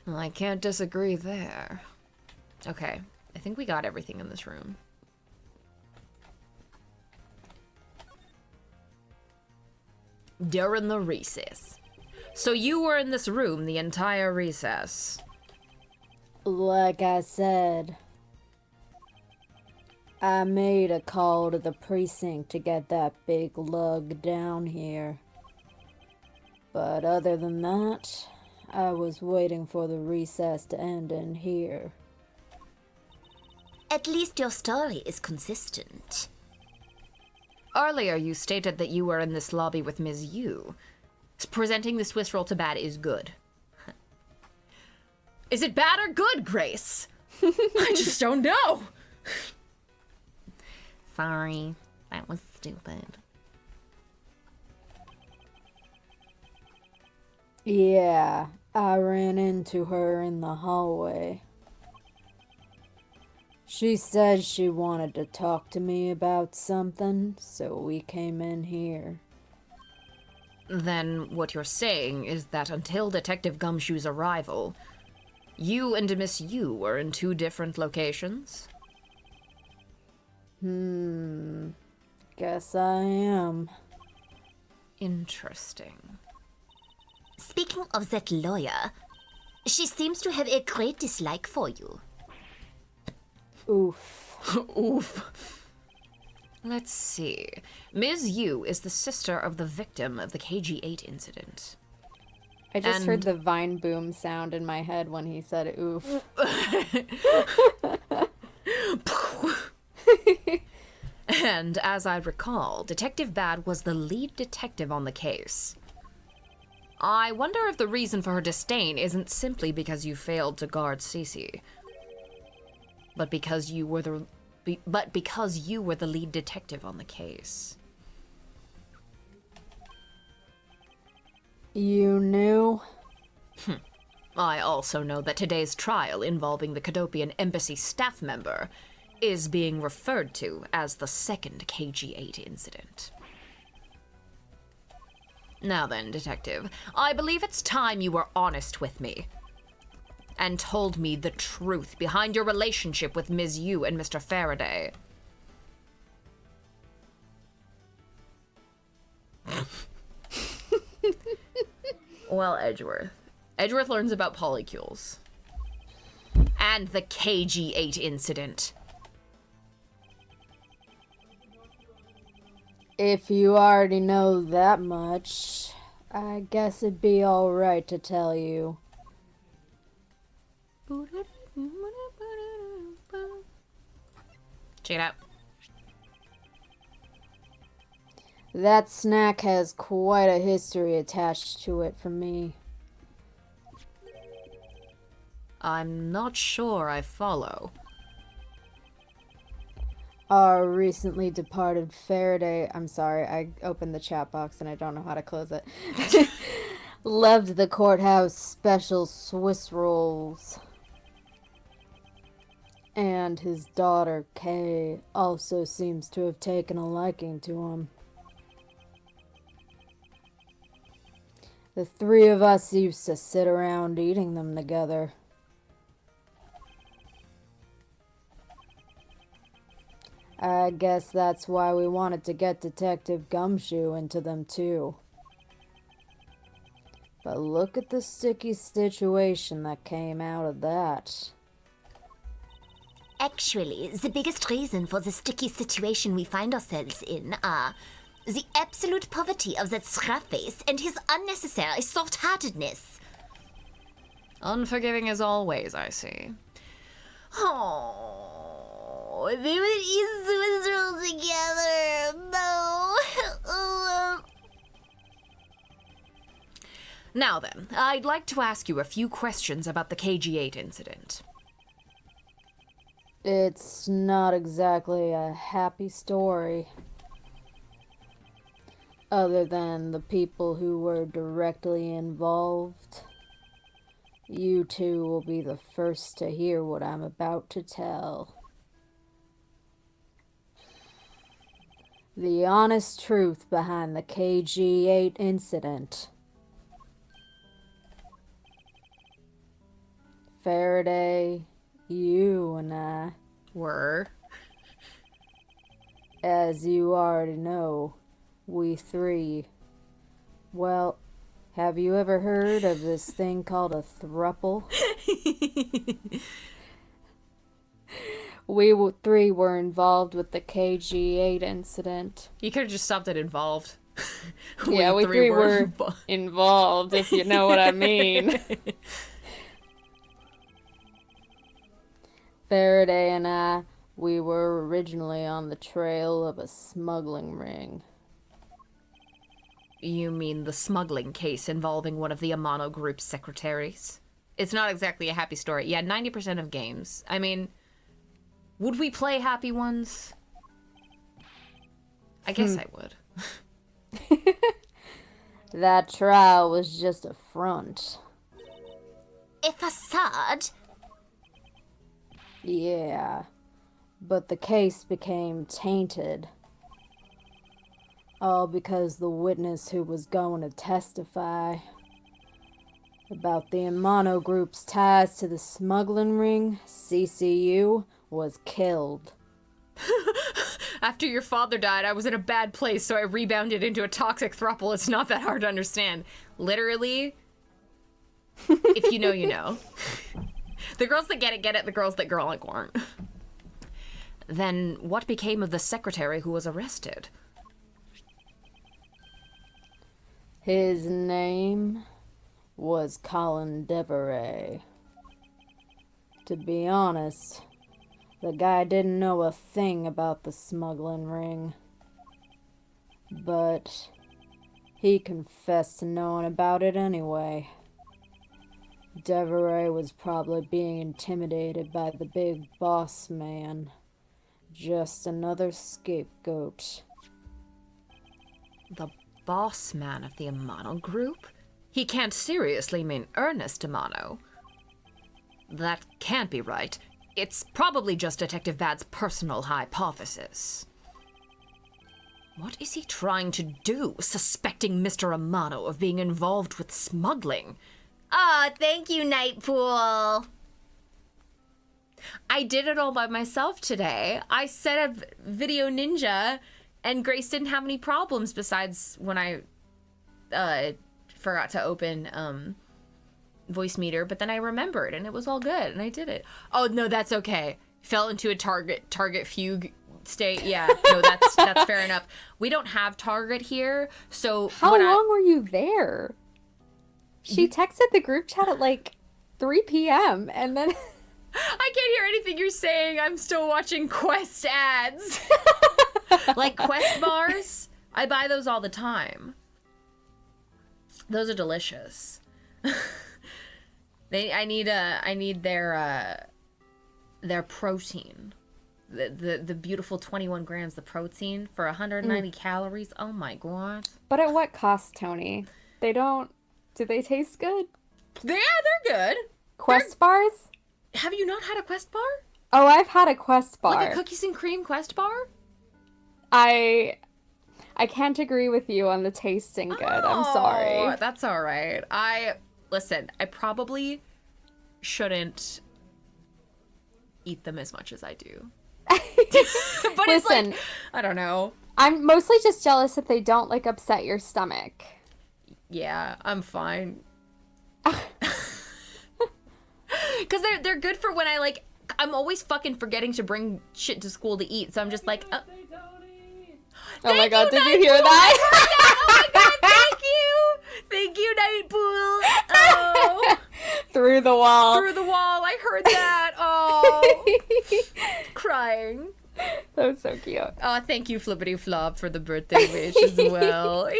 Well, I can't disagree there. Okay, I think we got everything in this room. During the recess. So you were in this room the entire recess. Like I said, I made a call to the precinct to get that big lug down here. But other than that, I was waiting for the recess to end in here. At least your story is consistent. Earlier you stated that you were in this lobby with Ms. Yu. Presenting the Swiss roll to bad is good. Is it bad or good, Grace? I just don't know. Sorry, that was stupid. Yeah, I ran into her in the hallway. She said she wanted to talk to me about something, so we came in here. Then what you're saying is that until Detective Gumshoe's arrival, you and Miss Yu were in 2 different locations? Guess I am. Interesting. Speaking of that lawyer, she seems to have a great dislike for you. Oof. Oof. Let's see. Ms. Yu is the sister of the victim of the KG-8 incident. I just And- heard the vine boom sound in my head when he said oof. And as I recall, Detective Bad was the lead detective on the case. I wonder if the reason for her disdain isn't simply because you failed to guard Cece, but because you were the lead detective on the case. You knew? I also know that today's trial involving the Cadopian Embassy staff member is being referred to as the second KG-8 incident. Now then, Detective, I believe it's time you were honest with me and told me the truth behind your relationship with Ms. Yu and Mr. Faraday. Well, Edgeworth learns about polycules. And the KG-8 incident. If you already know that much, I guess it'd be alright to tell you. Check it out. That snack has quite a history attached to it for me. I'm not sure I follow. Our recently departed Faraday, I'm sorry, I opened the chat box and I don't know how to close it. Loved the courthouse special Swiss rolls. And his daughter, Kay, also seems to have taken a liking to him. The 3 of us used to sit around eating them together. I guess that's why we wanted to get Detective Gumshoe into them too. But look at the sticky situation that came out of that. Actually, the biggest reason for the sticky situation we find ourselves in are the absolute poverty of that scrapface and his unnecessary soft-heartedness. Unforgiving as always, I see. Oh, they would eat Swiss roll together. No. Now then, I'd like to ask you a few questions about the KG-8 incident. It's not exactly a happy story. Other than the people who were directly involved. You two will be the first to hear what I'm about to tell. The honest truth behind the KG-8 incident. Faraday, you and I, Were. as you already know, we three. Well, have you ever heard of this thing called a thruple? We three were involved with the KG-8 incident. You could have just stopped at involved. Yeah, we three were involved, if you know what I mean. Faraday and I, we were originally on the trail of a smuggling ring. You mean the smuggling case involving one of the Amano Group's secretaries? It's not exactly a happy story. Yeah, 90% of games. I mean, would we play happy ones? I guess I would. That trial was just a front. A facade? Yeah, but the case became tainted. All because the witness who was going to testify about the Amano Group's ties to the smuggling ring, CCU, was killed. After your father died, I was in a bad place, so I rebounded into a toxic throuple. It's not that hard to understand. Literally, if you know, you know. The girls that get it, the girls that girl like weren't. Then what became of the secretary who was arrested? His name was Colin Deveray. To be honest, the guy didn't know a thing about the smuggling ring. But he confessed to knowing about it anyway. Deveray was probably being intimidated by the big boss man. Just another scapegoat. The boss man of the Amano Group? He can't seriously mean Ernest Amano. That can't be right. It's probably just Detective Bad's personal hypothesis. What is he trying to do, suspecting Mr. Amano of being involved with smuggling? Oh, thank you, Nightpool. I did it all by myself today. I set up Video Ninja, and Grace didn't have any problems besides when I forgot to open Voice Meter, but then I remembered, and it was all good, and I did it. Oh, no, that's okay. Fell into a target fugue state. Yeah, no, that's fair enough. We don't have target here, so How long were you there? She texted the group chat at like 3 p.m. and then... I can't hear anything you're saying. I'm still watching Quest ads. Like Quest bars, I buy those all the time. Those are delicious. I need their protein. The beautiful 21 grams of protein for 190 calories. Oh my god. But at what cost, Tony? Do they taste good? Yeah, they're good. Quest bars? Have you not had a Quest bar? Oh, I've had a Quest bar. Like a cookies and cream Quest bar? I can't agree with you on the tasting good. I'm sorry. That's all right. Listen, I probably shouldn't eat them as much as I do. But it's Listen, like, I don't know. I'm mostly just jealous that they don't like upset your stomach. Yeah, I'm fine. Because they're good for when I'm always fucking forgetting to bring shit to school to eat, so I'm just like, Oh my god, did you hear that? oh my god, thank you, Nightpool. Oh, Through the wall. through the wall, I heard that. Oh, crying. That was so cute. Oh, thank you, Flippity Flop, for the birthday wish as well.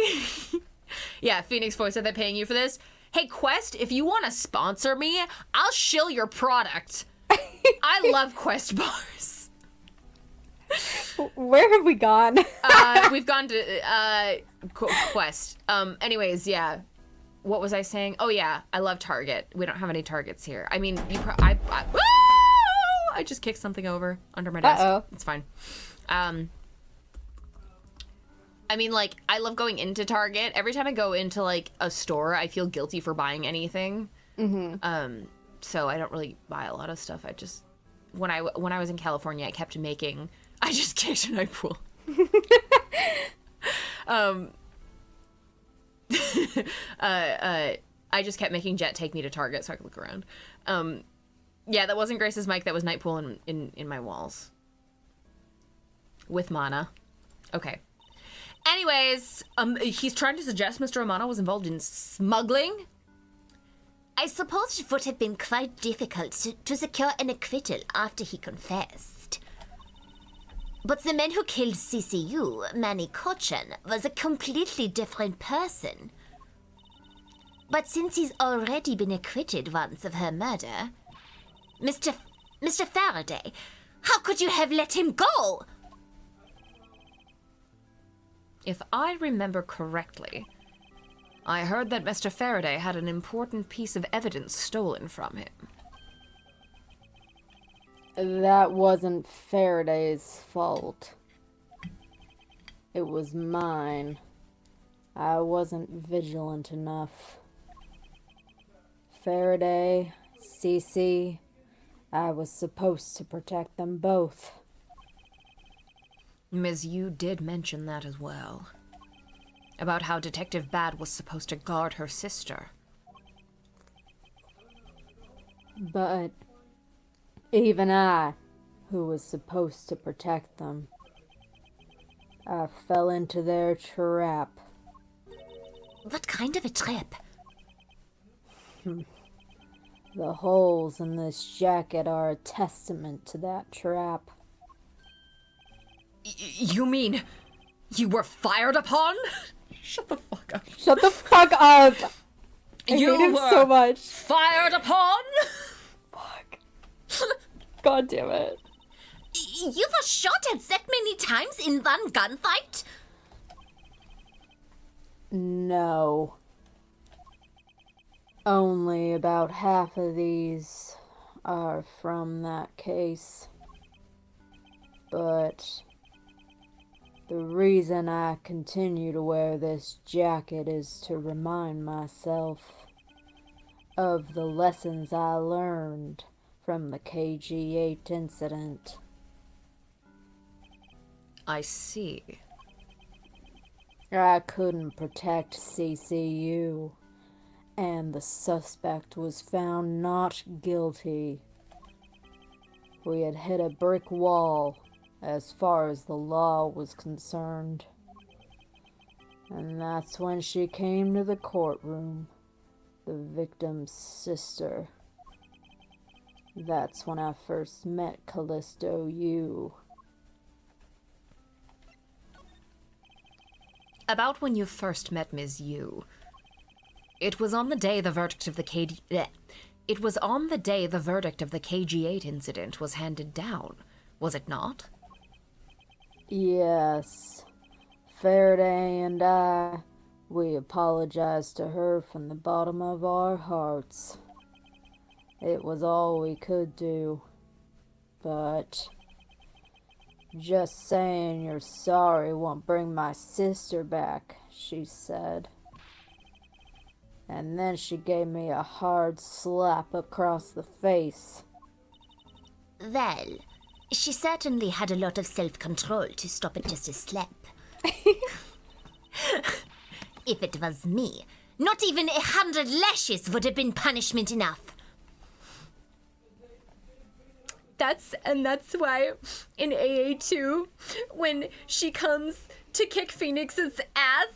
Yeah, Phoenix Voice, are they paying you for this? Hey, Quest, if you want to sponsor me, I'll shill your product. I love Quest bars. Where have we gone? We've gone to Quest. Anyways, yeah. What was I saying? Oh yeah, I love Target. We don't have any Targets here. I mean, I just kicked something over under my desk. Uh-oh. It's fine. I mean, like, I love going into Target. Every time I go into like a store, I feel guilty for buying anything. Mm-hmm. So I don't really buy a lot of stuff. I just when I was in California, I kept making. I just kicked a Nightpool. I just kept making Jet take me to Target so I could look around. Yeah, that wasn't Grace's mic. That was Nightpool in my walls. With Mana. Okay. Anyways, he's trying to suggest Mr. Amano was involved in smuggling. I suppose it would have been quite difficult to secure an acquittal after he confessed. But the man who killed CCU, Manny Cochin, was a completely different person. But since he's already been acquitted once of her murder, Mr. Faraday, how could you have let him go? If I remember correctly, I heard that Mr. Faraday had an important piece of evidence stolen from him. That wasn't Faraday's fault. It was mine. I wasn't vigilant enough. Faraday, Cece, I was supposed to protect them both. Ms. Yu did mention that as well. About how Detective Bad was supposed to guard her sister. But even I, who was supposed to protect them, I fell into their trap. What kind of a trap? The holes in this jacket are a testament to that trap. You mean you were fired upon? Shut the fuck up. Shut the fuck up! I You hate him were so much. fired upon? Fuck. God damn it. You were shot at that many times in one gunfight? No. Only about half of these are from that case. But the reason I continue to wear this jacket is to remind myself of the lessons I learned from the KG8 incident. I see. I couldn't protect CCU, and the suspect was found not guilty. We had hit a brick wall as far as the law was concerned. And that's when she came to the courtroom, the victim's sister. That's when I first met Callisto Yu. About when you first met Ms. Yu. It was on the day the verdict of the It was on the day the verdict of the KG8 incident was handed down, was it not? Yes. Faraday and we apologized to her from the bottom of our hearts. It was all we could do. But just saying you're sorry won't bring my sister back, she said. And then she gave me a hard slap across the face. Well, She certainly had a lot of self-control to stop it just a slap. If it was me, not even 100 lashes would have been punishment enough. That's why in AA2, when she comes to kick Phoenix's ass,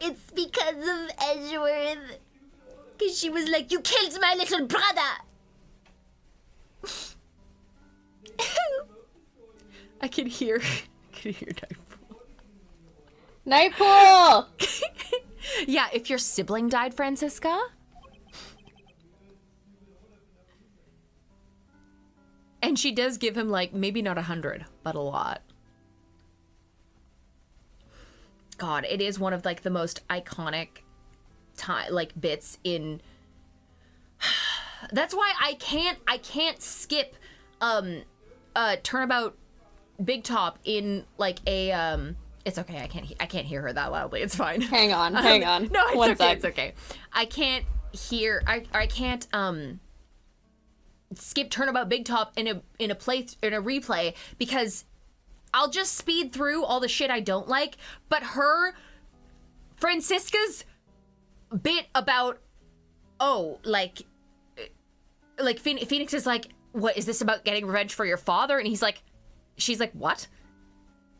It's because of Edgeworth. Because she was like, you killed my little brother! I can hear Nightpool. Nightpool! Yeah, if your sibling died, Francisca. And she does give him, like, maybe not 100, but a lot. God, it is one of, like, the most iconic bits in... That's why I can't skip Turnabout Big Top in, like, a, It's okay, I can't hear her that loudly, it's fine. Hang on. No, it's One okay, sec. it's okay. I can't skip Turnabout Big Top in a replay because I'll just speed through all the shit I don't like, but Francisca's bit about Phoenix is like, what is this about getting revenge for your father? And she's like, what?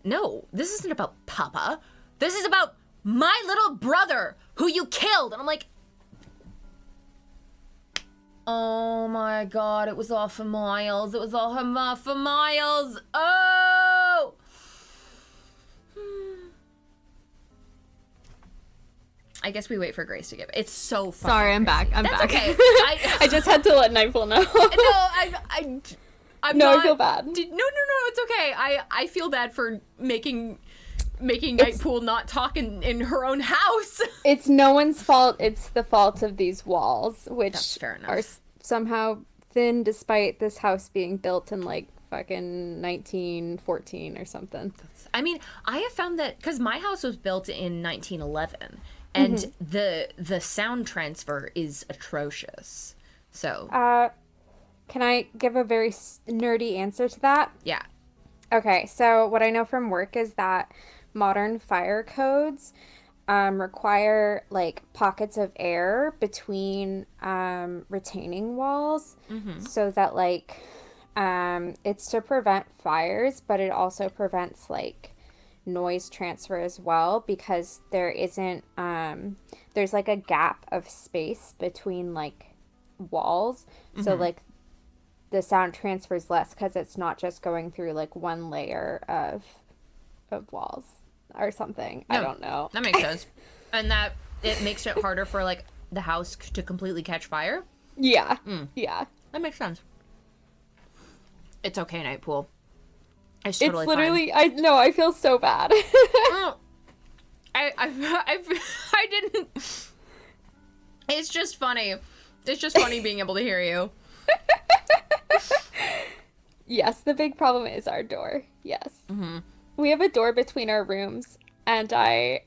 No, this isn't about Papa. This is about my little brother who you killed. And I'm like, oh my God, it was all for Miles. It was all for Miles. Oh! I guess we wait for Grace to give it. It's so fucking Sorry, I'm crazy. back. I'm That's back. okay. I just had to let Nightpool know. I'm No, not, I feel bad. No, it's okay. I feel bad for making Nightpool not talk in her own house. It's no one's fault. It's the fault of these walls, which That's fair enough. are somehow thin despite this house being built in like fucking 1914 or something. I mean, I have found that because my house was built in 1911, and the sound transfer is atrocious. So Can I give a very nerdy answer to that? yeah. Okay, so what I know from work is that modern fire codes require like pockets of air between retaining walls, so that like it's to prevent fires, but it also prevents like noise transfer as well, because there isn't there's like a gap of space between like walls, so like the sound transfers less because it's not just going through like one layer of walls or something. I don't know. That makes sense. And that it makes it harder for like the house to completely catch fire. Yeah. Yeah. That makes sense. It's okay, Nightpool. It's totally It's literally I know, I feel so bad. fine. I didn't. It's just funny. It's just funny being able to hear you. Yes, the big problem is our door. Yes. We have a door between our rooms, and I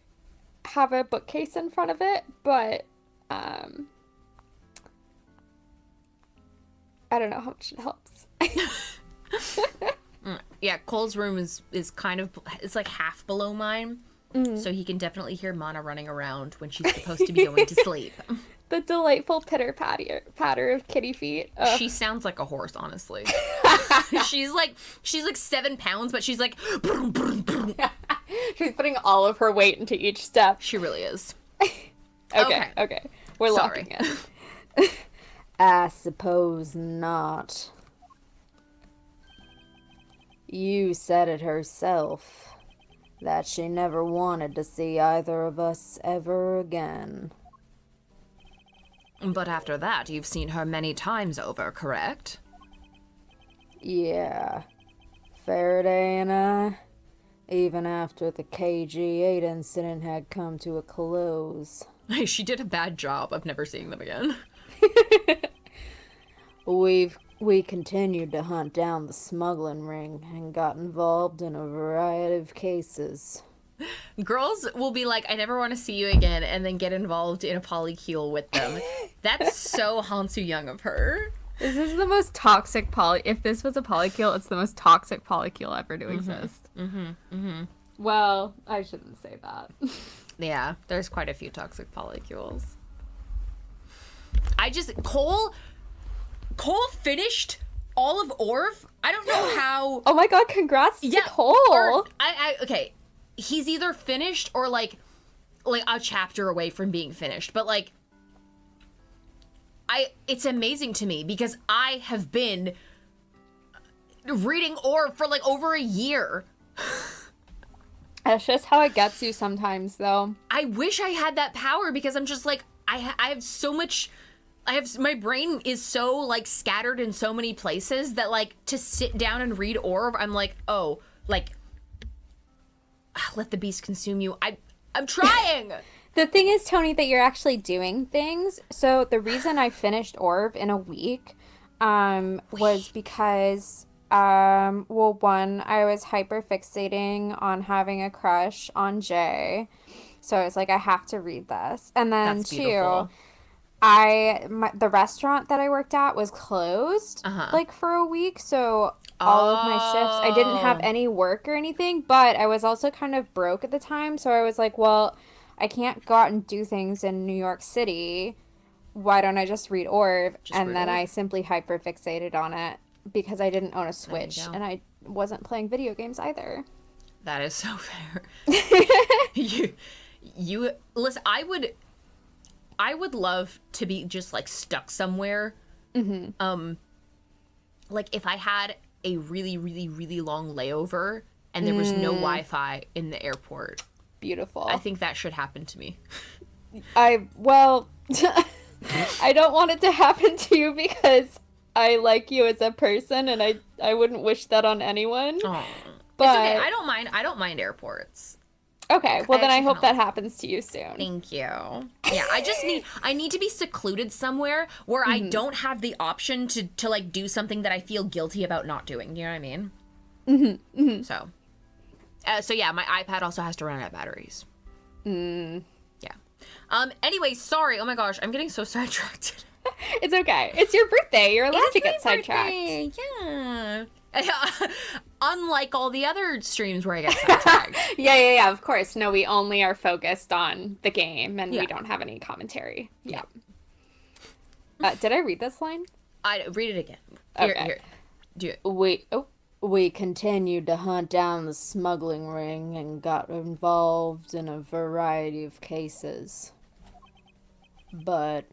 have a bookcase in front of it, but I don't know how much it helps. Yeah, Cole's room is kind of, it's like half below mine, so he can definitely hear Mana running around when she's supposed to be going to sleep. The delightful patter of kitty feet. Ugh. She sounds like a horse, honestly. she's like 7 pounds, but she's like, brum, brum, brum. She's putting all of her weight into each step. She really is. Okay. We're Sorry. locking in. I suppose not. You said it herself, that she never wanted to see either of us ever again. But after that, you've seen her many times over, correct? Yeah. Faraday and I, even after the KG8 incident had come to a close. She did a bad job of never seeing them again. We continued to hunt down the smuggling ring and got involved in a variety of cases. Girls will be like, I never want to see you again, and then get involved in a polycule with them. That's so Han Soo Young of her. This is the most toxic if this was a polycule, it's the most toxic polycule ever to exist. Well, I shouldn't say that. Yeah, there's quite a few toxic polycules. Cole finished all of Orv. I don't know how. Oh my god, congrats to Cole. Okay, he's either finished or like a chapter away from being finished, but like it's amazing to me because I have been reading Orv for like over a year. That's just how it gets you sometimes, though. I wish I had that power because I'm just like, I have so much, my brain is so like scattered in so many places that like to sit down and read Orv, I'm like, oh, like, let the beast consume you. I'm trying. The thing is, Tony, that you're actually doing things. So the reason I finished Orv in a week was because, well, one, I was hyper fixating on having a crush on Jay. So I was like, I have to read this. And then That's two, beautiful. the restaurant that I worked at was closed like for a week. So all of my shifts, I didn't have any work or anything, but I was also kind of broke at the time. So I was like, well, I can't go out and do things in New York City. Why don't I just read Orv? And then I simply hyper fixated on it because I didn't own a Switch and I wasn't playing video games either. That is so fair. you listen, I would love to be just like stuck somewhere. Like if I had a really, really, really long layover and there was no Wi-Fi in the airport. Beautiful. I think that should happen to me. I don't want it to happen to you because I like you as a person and I wouldn't wish that on anyone. Aww. But it's okay. I don't mind airports. Okay, well then I hope help. that happens to you soon. Thank you. Yeah, I need to be secluded somewhere where I don't have the option to like do something that I feel guilty about not doing. You know what I mean? So yeah, my iPad also has to run out of batteries. Yeah. Anyway, sorry. Oh my gosh, I'm getting so sidetracked. It's okay. It's your birthday. You're allowed to get sidetracked. Yeah. Unlike all the other streams where I get sidetracked. Yeah, of course. No, we only are focused on the game and we don't have any commentary. Yeah. Did I read this line? I read it again. Okay. Here. Do it. We continued to hunt down the smuggling ring and got involved in a variety of cases. But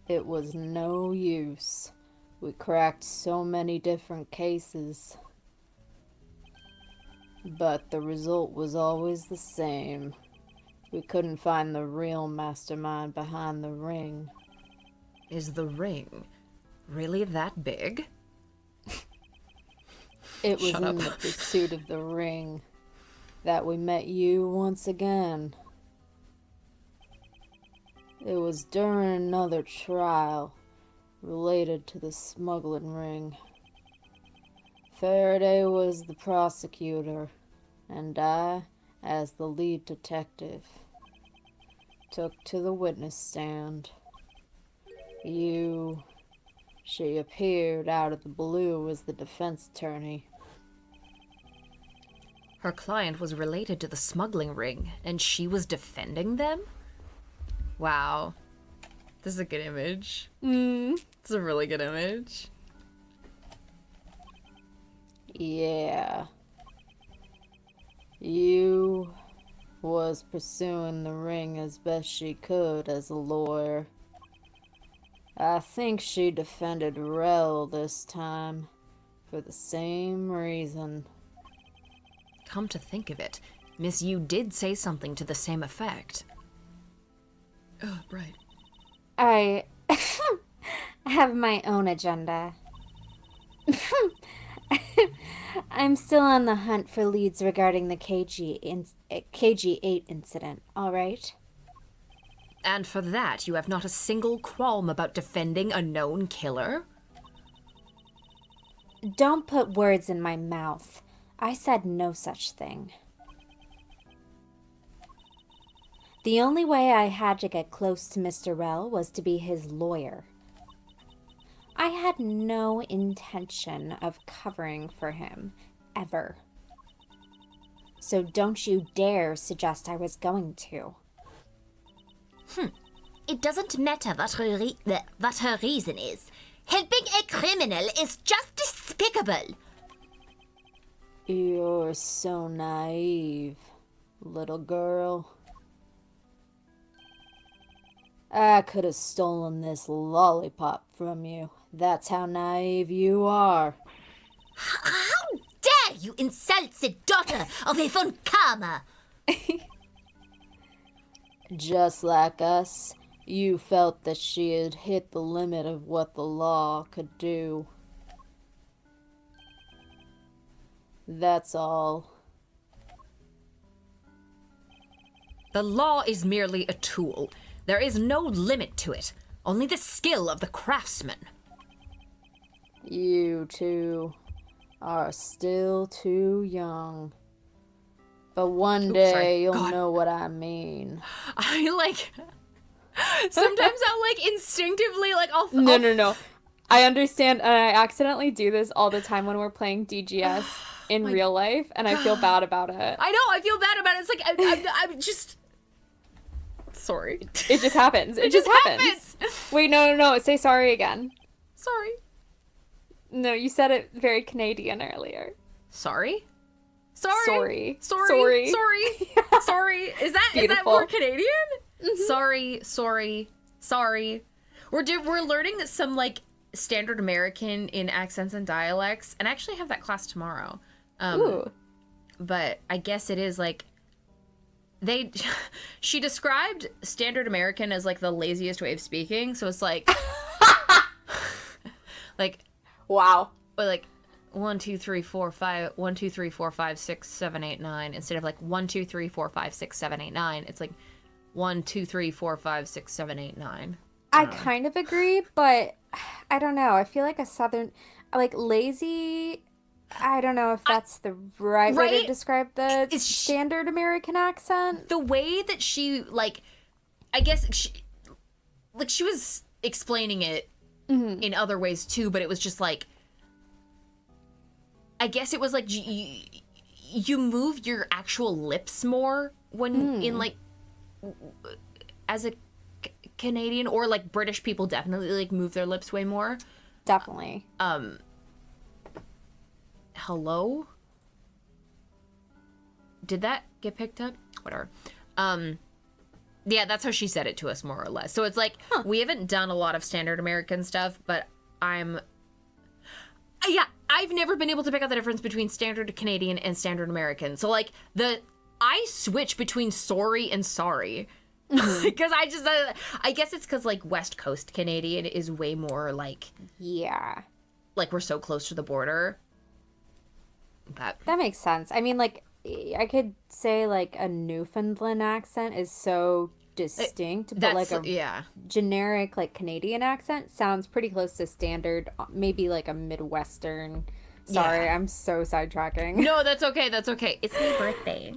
it was no use. We cracked so many different cases. But the result was always the same. We couldn't find the real mastermind behind the ring. Is the ring really that big? It was Shut in up. the pursuit of the ring that we met you once again. It was during another trial related to the smuggling ring. Faraday was the prosecutor, and I, as the lead detective, took to the witness stand. She appeared out of the blue as the defense attorney. Her client was related to the smuggling ring, and she was defending them? Wow. This is a good image. It's a really good image. Yeah. You was pursuing the ring as best she could as a lawyer. I think she defended Rel this time for the same reason. Come to think of it, Miss Yu did say something to the same effect. Oh, right. I have my own agenda. I'm still on the hunt for leads regarding the KG8 incident, all right? And for that, you have not a single qualm about defending a known killer? Don't put words in my mouth. I said no such thing. The only way I had to get close to Mr. Rell was to be his lawyer. I had no intention of covering for him, ever. So don't you dare suggest I was going to. It doesn't matter what her reason is. Helping a criminal is just despicable. You're so naive, little girl. I could have stolen this lollipop from you. That's how naive you are. How dare you insult the daughter of a von Karma? Just like us, you felt that she had hit the limit of what the law could do. That's all. The law is merely a tool. There is no limit to it, only the skill of the craftsman. You two are still too young. But one day sorry. you'll God. know what I mean. Sometimes I'll instinctively I'll No. I understand, and I accidentally do this all the time when we're playing DGS in real life, and I feel bad about it. I know, I feel bad about it. It's I'm just sorry. It just happens. It just happens. Wait, no. Say sorry again. Sorry. No, you said it very Canadian earlier. Sorry? Sorry. Sorry. Yeah. Sorry. Is that Beautiful. more Canadian? Mm-hmm. Sorry. We're learning some standard American in accents and dialects, and I actually have that class tomorrow. Ooh. But I guess it is she described standard American as the laziest way of speaking, so it's Wow. 1 2 3 4 5 1 2 3 4 5 6 7 8 9 instead of 1 2 3 4 5 6 7 8 9. It's 1 2 3 4 5 6 7 8 9. I kind of agree, but I don't know. I feel like a southern, lazy. I don't know if that's the right way Right? to describe the It's standard American accent. The way that she I guess she was explaining it in other ways too, but it was just I guess it was you move your actual lips more when in as a Canadian, or British people definitely move their lips way more. Definitely. Hello? Did that get picked up? Whatever. Yeah, that's how she said it to us, more or less. So it's we haven't done a lot of standard American stuff, but I've never been able to pick out the difference between standard Canadian and standard American. So I switch between sorry and sorry. Because I guess it's because West Coast Canadian is way more Yeah. we're so close to the border. That makes sense. I mean, I could say a Newfoundland accent is so distinct, but yeah. generic Canadian accent sounds pretty close to standard, maybe a Midwestern. Sorry, Yeah. I'm so sidetracking. No, that's okay. It's my birthday.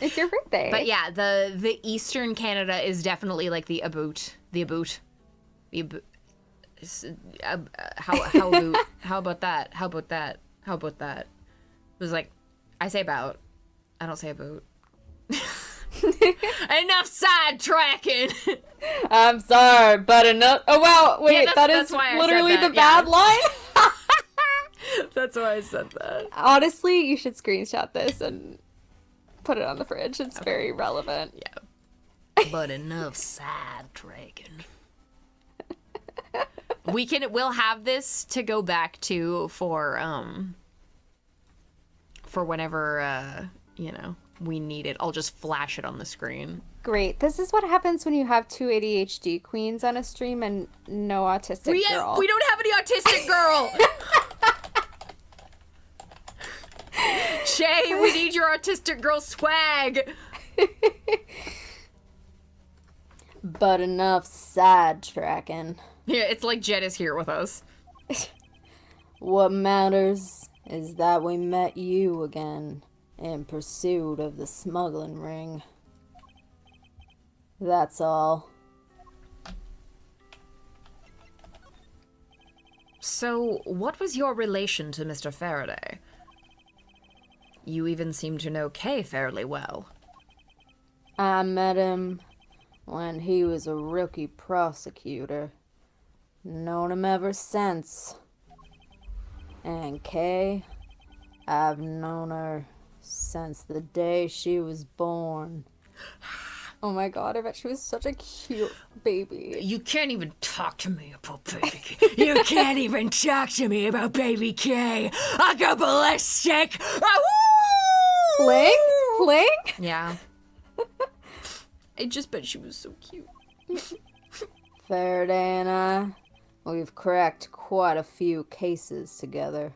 It's your birthday. But yeah, the Eastern Canada is definitely the aboot. How about that? It was I say about. I don't say about. Enough sidetracking. I'm sorry, but enough. Oh wow, wait, Yeah, that that's is why I literally said the that, bad line. That's why I said that. Honestly, you should screenshot this and put it on the fridge. It's very relevant. Yeah. But enough sidetracking. We'll have this to go back to for whenever we need it. I'll just flash it on the screen. Great. This is what happens when you have two ADHD queens on a stream and no autistic girl. We don't have any autistic girl. Shay, we need your autistic girl swag. But enough sidetracking. Yeah, it's Jet is here with us. What matters is that we met you again in pursuit of the smuggling ring. That's all. So, what was your relation to Mr. Faraday? You even seem to know Kay fairly well. I met him when he was a rookie prosecutor. Known him ever since. And Kay, I've known her since the day she was born. Oh my god, I bet she was such a cute baby. You can't even talk to me about baby Kay. You can't even talk to me about baby Kay. I go ballistic. Fling? Fling? Yeah. I just bet she was so cute. Faraday and I, we've cracked quite a few cases together.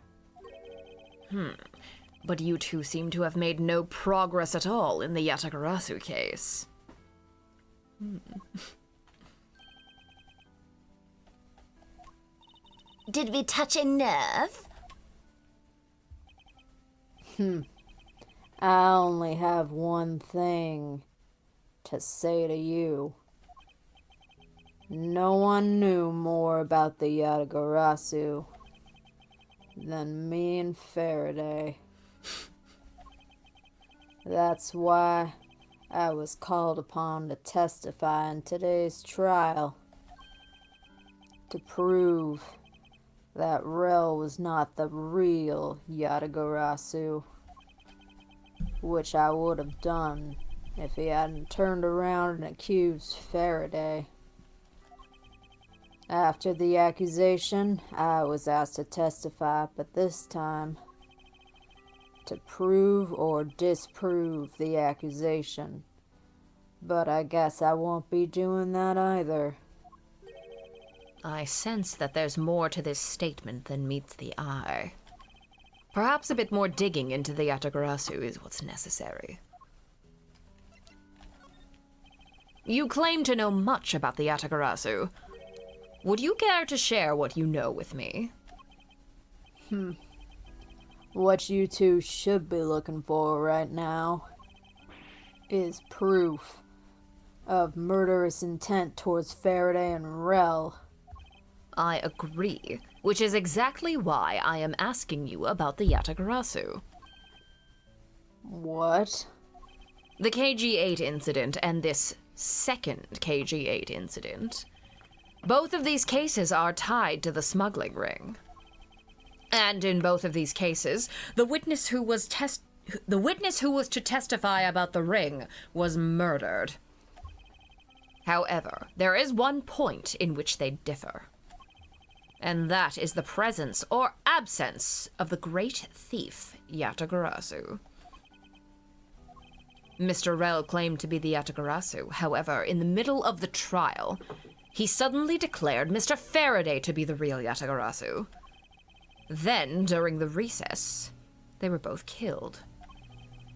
But you two seem to have made no progress at all in the Yatagarasu case. Did we touch a nerve? I only have one thing to say to you. No one knew more about the Yatagarasu than me and Faraday. That's why I was called upon to testify in today's trial. To prove that Rel was not the real Yatagarasu. Which I would have done if he hadn't turned around and accused Faraday. After the accusation, I was asked to testify, but this time to prove or disprove the accusation. But I guess I won't be doing that either. I sense that there's more to this statement than meets the eye. Perhaps a bit more digging into the Yatagarasu is what's necessary. You claim to know much about the Yatagarasu. Would you care to share what you know with me? What you two should be looking for right now is proof of murderous intent towards Faraday and Rel. I agree, which is exactly why I am asking you about the Yatagarasu. What? The KG-8 incident and this second KG-8 incident. Both of these cases are tied to the smuggling ring. And in both of these cases, the witness who was to testify about the ring was murdered. However, there is one point in which they differ. And that is the presence or absence of the great thief, Yatagarasu. Mr. Rel claimed to be the Yatagarasu. However, in the middle of the trial, he suddenly declared Mr. Faraday to be the real Yatagarasu. Then, during the recess, they were both killed.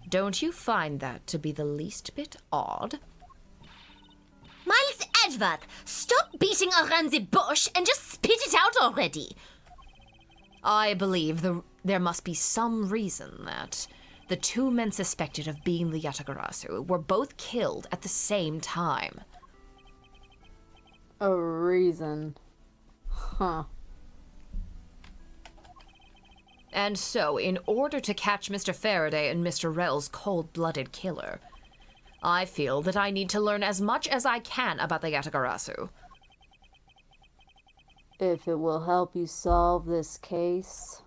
Don't you find that to be the least bit odd? Miles Edgeworth, stop beating around the bush and just spit it out already. I believe there must be some reason that the two men suspected of being the Yatagarasu were both killed at the same time. A reason. Huh. And so, in order to catch Mr. Faraday and Mr. Rel's cold-blooded killer, I feel that I need to learn as much as I can about the Yatagarasu. If it will help you solve this case,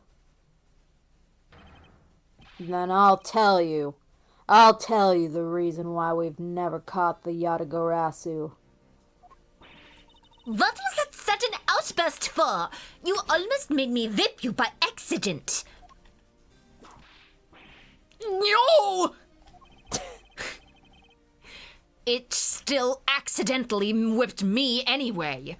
then I'll tell you. I'll tell you the reason why we've never caught the Yatagarasu. What was that sudden outburst for? You almost made me whip you by accident. No! It still accidentally whipped me anyway.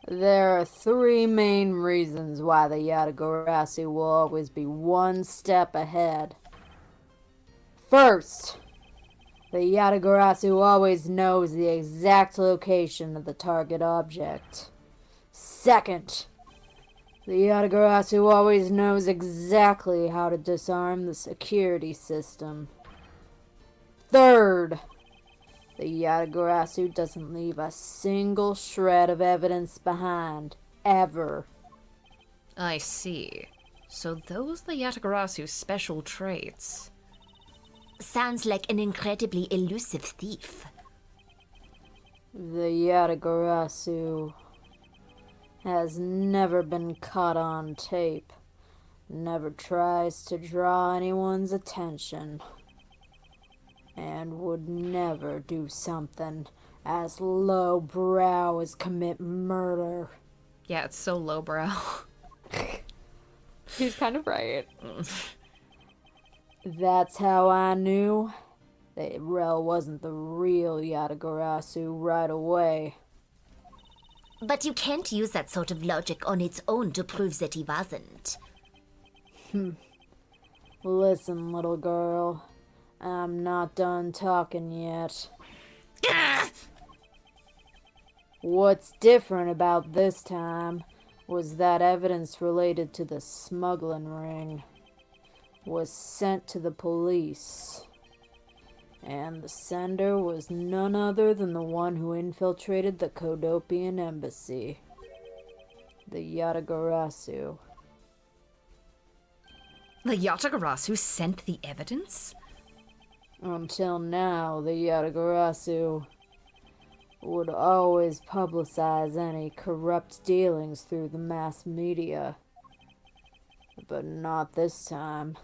There are three main reasons why the Yatagarasu will always be one step ahead. First, the Yatagarasu always knows the exact location of the target object. Second, the Yatagarasu always knows exactly how to disarm the security system. Third, the Yatagarasu doesn't leave a single shred of evidence behind, ever. I see. So those the Yatagarasu's special traits. Sounds like an incredibly elusive thief. The Yatagarasu has never been caught on tape. Never tries to draw anyone's attention. And would never do something as lowbrow as commit murder. Yeah, it's so lowbrow. He's kind of right. That's how I knew that Rel wasn't the real Yatagarasu right away. But you can't use that sort of logic on its own to prove that he wasn't. Listen, little girl, I'm not done talking yet. What's different about this time was that evidence related to the smuggling ring was sent to the police. And the sender was none other than the one who infiltrated the Kodopian embassy. The Yatagarasu. The Yatagarasu sent the evidence? Until now, the Yatagarasu would always publicize any corrupt dealings through the mass media. But not this time.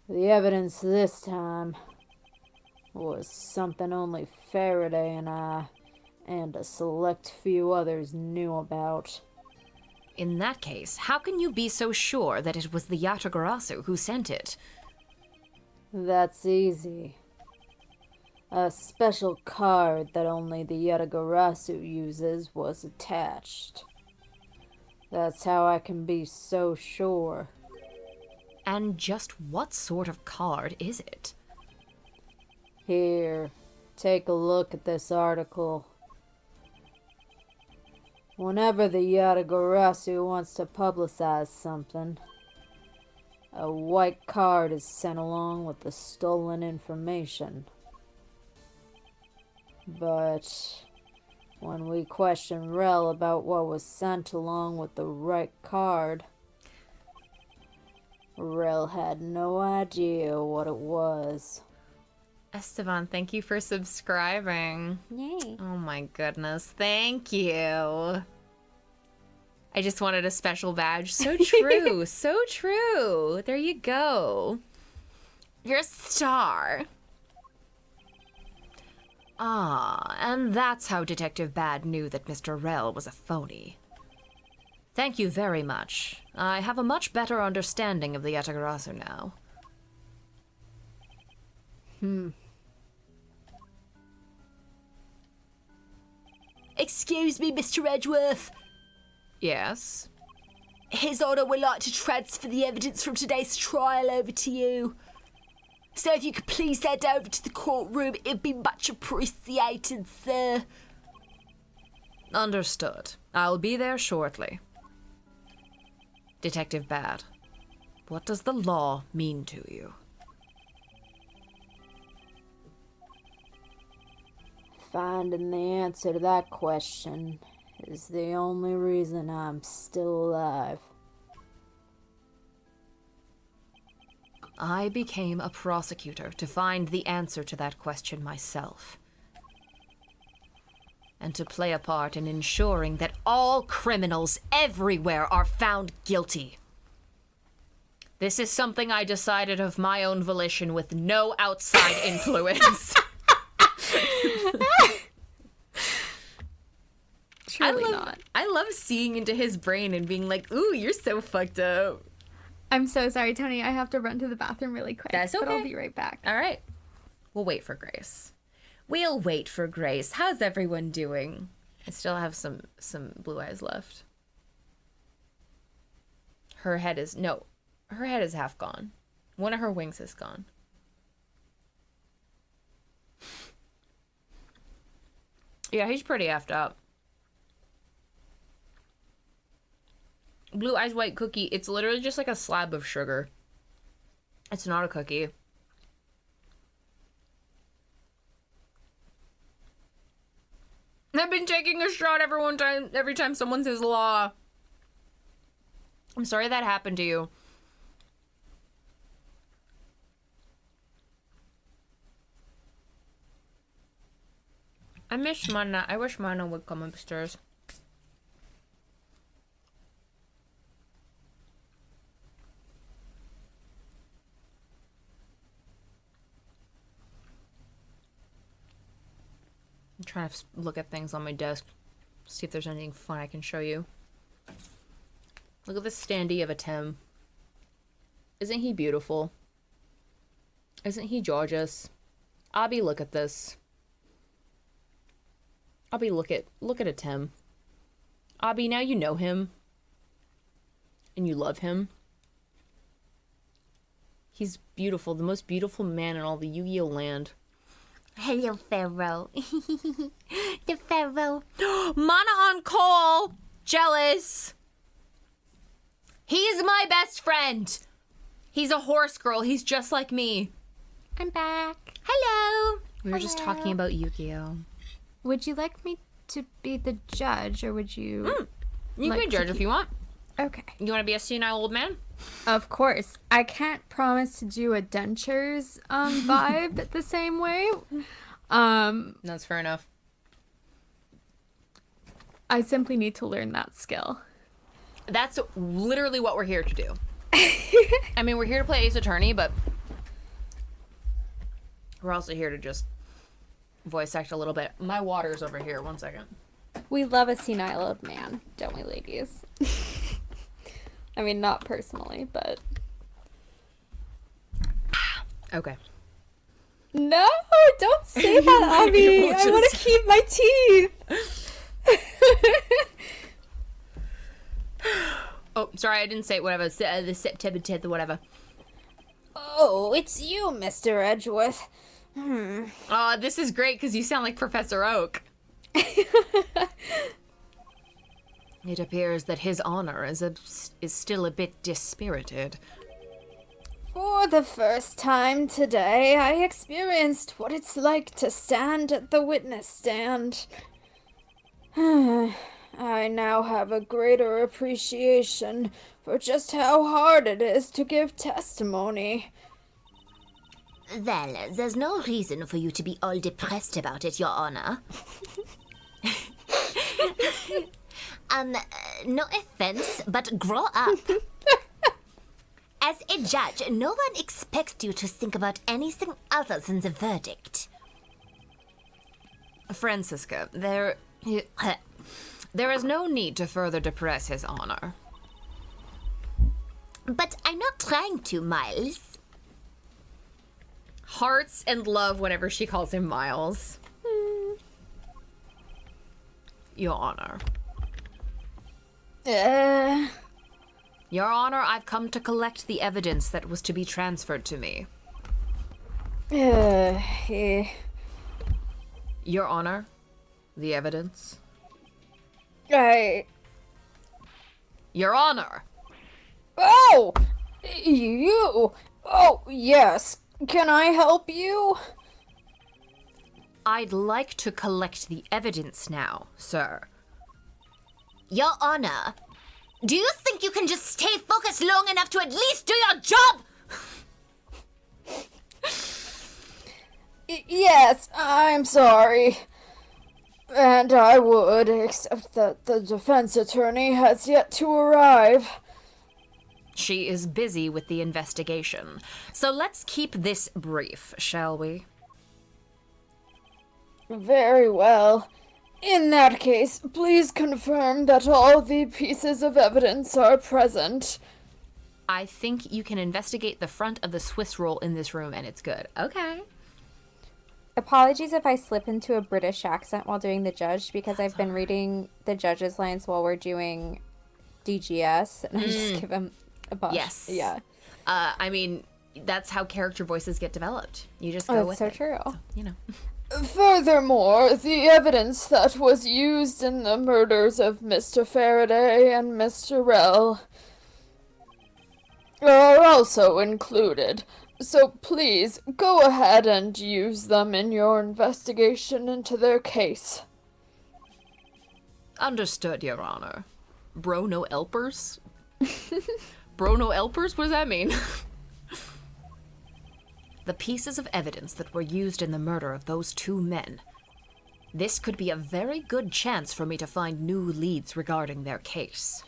The evidence this time was something only Faraday and I, and a select few others knew about. In that case, how can you be so sure that it was the Yatagarasu who sent it? That's easy. A special card that only the Yatagarasu uses was attached. That's how I can be so sure. And just what sort of card is it? Here, take a look at this article. Whenever the Yatagarasu wants to publicize something, a white card is sent along with the stolen information. But when we questioned Rel about what was sent along with the right card, Rel had no idea what it was. Esteban, thank you for subscribing. Yay. Oh my goodness, thank you. I just wanted a special badge. So true, so true. There you go. You're a star. Ah, and that's how Detective Bad knew that Mr. Rel was a phony. Thank you very much. I have a much better understanding of the Yatagarasu now. Excuse me, Mr. Edgeworth. Yes? His Honour would like to transfer the evidence from today's trial over to you. So if you could please head over to the courtroom, it'd be much appreciated, sir. Understood. I'll be there shortly. Detective Bad, what does the law mean to you? Finding the answer to that question is the only reason I'm still alive. I became a prosecutor to find the answer to that question myself. And to play a part in ensuring that all criminals everywhere are found guilty. This is something I decided of my own volition with no outside influence. Truly not. I love seeing into his brain and being like, ooh, you're so fucked up. I'm so sorry, Tony. I have to run to the bathroom really quick. That's But I'll okay. be right back. All right. We'll wait for Grace. We'll wait for Grace. How's everyone doing? I still have some blue eyes left. Her head is half gone. One of her wings is gone. Yeah, he's pretty effed up. Blue eyes white cookie. It's literally just like a slab of sugar. It's not a cookie. I've been taking a shot every time someone says law. I'm sorry that happened to you. I miss Mana. I wish Mana would come upstairs. I'm trying to look at things on my desk. See if there's anything fun I can show you. Look at this standee of a Tim. Isn't he beautiful? Isn't he gorgeous? Abby, look at this. Abby, look at a Tim. Abby, now you know him. And you love him. He's beautiful. The most beautiful man in all the Yu-Gi-Oh land. Hello, Pharaoh. The Pharaoh. Mana on call! Jealous! He's my best friend! He's a horse girl. He's just like me. I'm back. Hello. We were just talking about Yu-Gi-Oh! Would you like me to be the judge, or would you... You can be judge if you want. Okay. You want to be a senile old man? Of course. I can't promise to do a dentures vibe the same way. That's fair enough. I simply need to learn that skill. That's literally what we're here to do. I mean, we're here to play Ace Attorney, but we're also here to just voice act a little bit. My water's over here. 1 second. We love a senile old man, don't we, ladies? I mean, not personally, but... Okay. No, don't say that, Abby. I want to keep my teeth. Oh, sorry, I didn't say whatever. The September 10th or whatever. Oh, it's you, Mr. Edgeworth. This is great because you sound like Professor Oak. It appears that his honor is still a bit dispirited. For the first time today, I experienced what it's like to stand at the witness stand. I now have a greater appreciation for just how hard it is to give testimony. Well, there's no reason for you to be all depressed about it, Your Honor. No offense, but grow up. As a judge, no one expects you to think about anything other than the verdict. Francisca, there is no need to further depress his honor. But I'm not trying to, Miles. Hearts and love whenever she calls him Miles. Your honor. Your honor, I've come to collect the evidence that was to be transferred to me. Your honor, the evidence. Your honor! Oh! You! Oh, yes. Can I help you? I'd like to collect the evidence now, sir. Your Honor, do you think you can just stay focused long enough to at least do your job? Yes, I'm sorry. And I would, except that the defense attorney has yet to arrive. She is busy with the investigation. So let's keep this brief, shall we? Very well. In that case, please confirm that all the pieces of evidence are present. I think you can investigate the front of the Swiss roll in this room and it's good. Okay. Apologies if I slip into a British accent while doing the judge, because I've been reading the judge's lines while we're doing DGS, and I just give him a bunch. Yes. Yeah. I mean, that's how character voices get developed. You just go Oh, with so it. true. So, you know. Furthermore, the evidence that was used in the murders of Mr. Faraday and Mr. Rell are also included. So please, go ahead and use them in your investigation into their case. Understood, Your Honor. Bro, no elpers? Brono Elpers? What does that mean? The pieces of evidence that were used in the murder of those two men. This could be a very good chance for me to find new leads regarding their case.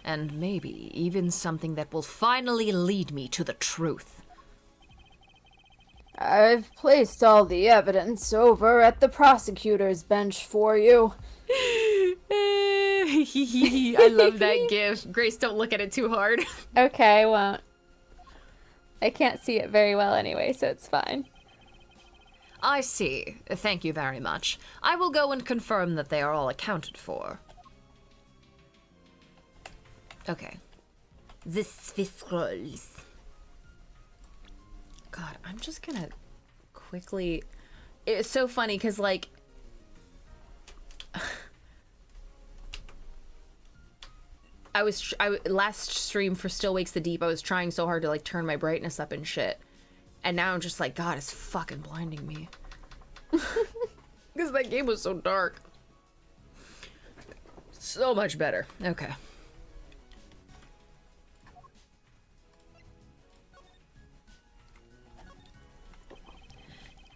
And maybe even something that will finally lead me to the truth. I've placed all the evidence over at the prosecutor's bench for you. I love that gif. Grace, don't look at it too hard. Okay, I won't. I can't see it very well anyway, so it's fine. I see. Thank you very much. I will go and confirm that they are all accounted for. Okay. The Swiss rolls. God, I'm just gonna quickly... It's so funny, because, like... last stream for Still Wakes the Deep, I was trying so hard to, like, turn my brightness up and shit. And now I'm just like, God, it's fucking blinding me. Because that game was so dark. So much better. Okay.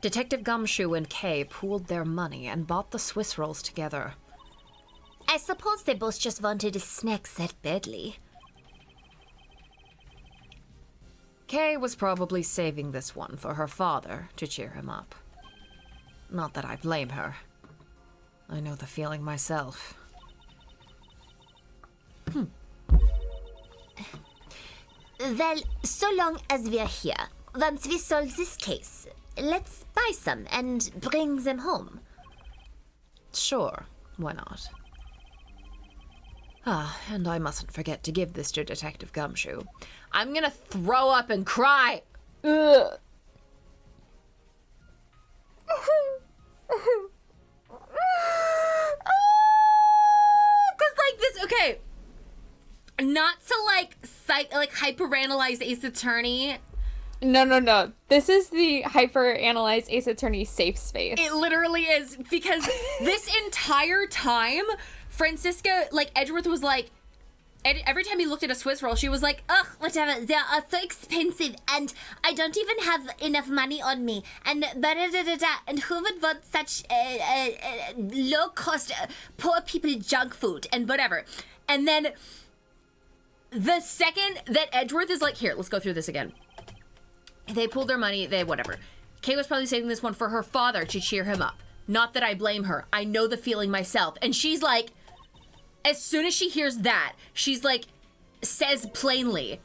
Detective Gumshoe and Kay pooled their money and bought the Swiss rolls together. I suppose they both just wanted a snack that badly. Kay was probably saving this one for her father to cheer him up. Not that I blame her. I know the feeling myself. Well, so long as we're here, once we solve this case, let's buy some and bring them home. Sure, why not? Ah, and I mustn't forget to give this to Detective Gumshoe. I'm gonna throw up and cry! Ugh. Cause like this, okay. Not to like hyperanalyze Ace Attorney. No. This is the hyper-analyzed Ace Attorney safe space. It literally is, because this entire time, Francisca, like, Edgeworth was like, every time he looked at a Swiss roll, she was like, Ugh, whatever, they are so expensive and I don't even have enough money on me. And da-da-da-da-da, and who would want such low-cost, poor people junk food and whatever. And then the second that Edgeworth is like, here, let's go through this again. They pulled their money, whatever. Kay was probably saving this one for her father to cheer him up. Not that I blame her. I know the feeling myself. And she's like, as soon as she hears that, she's like, says plainly,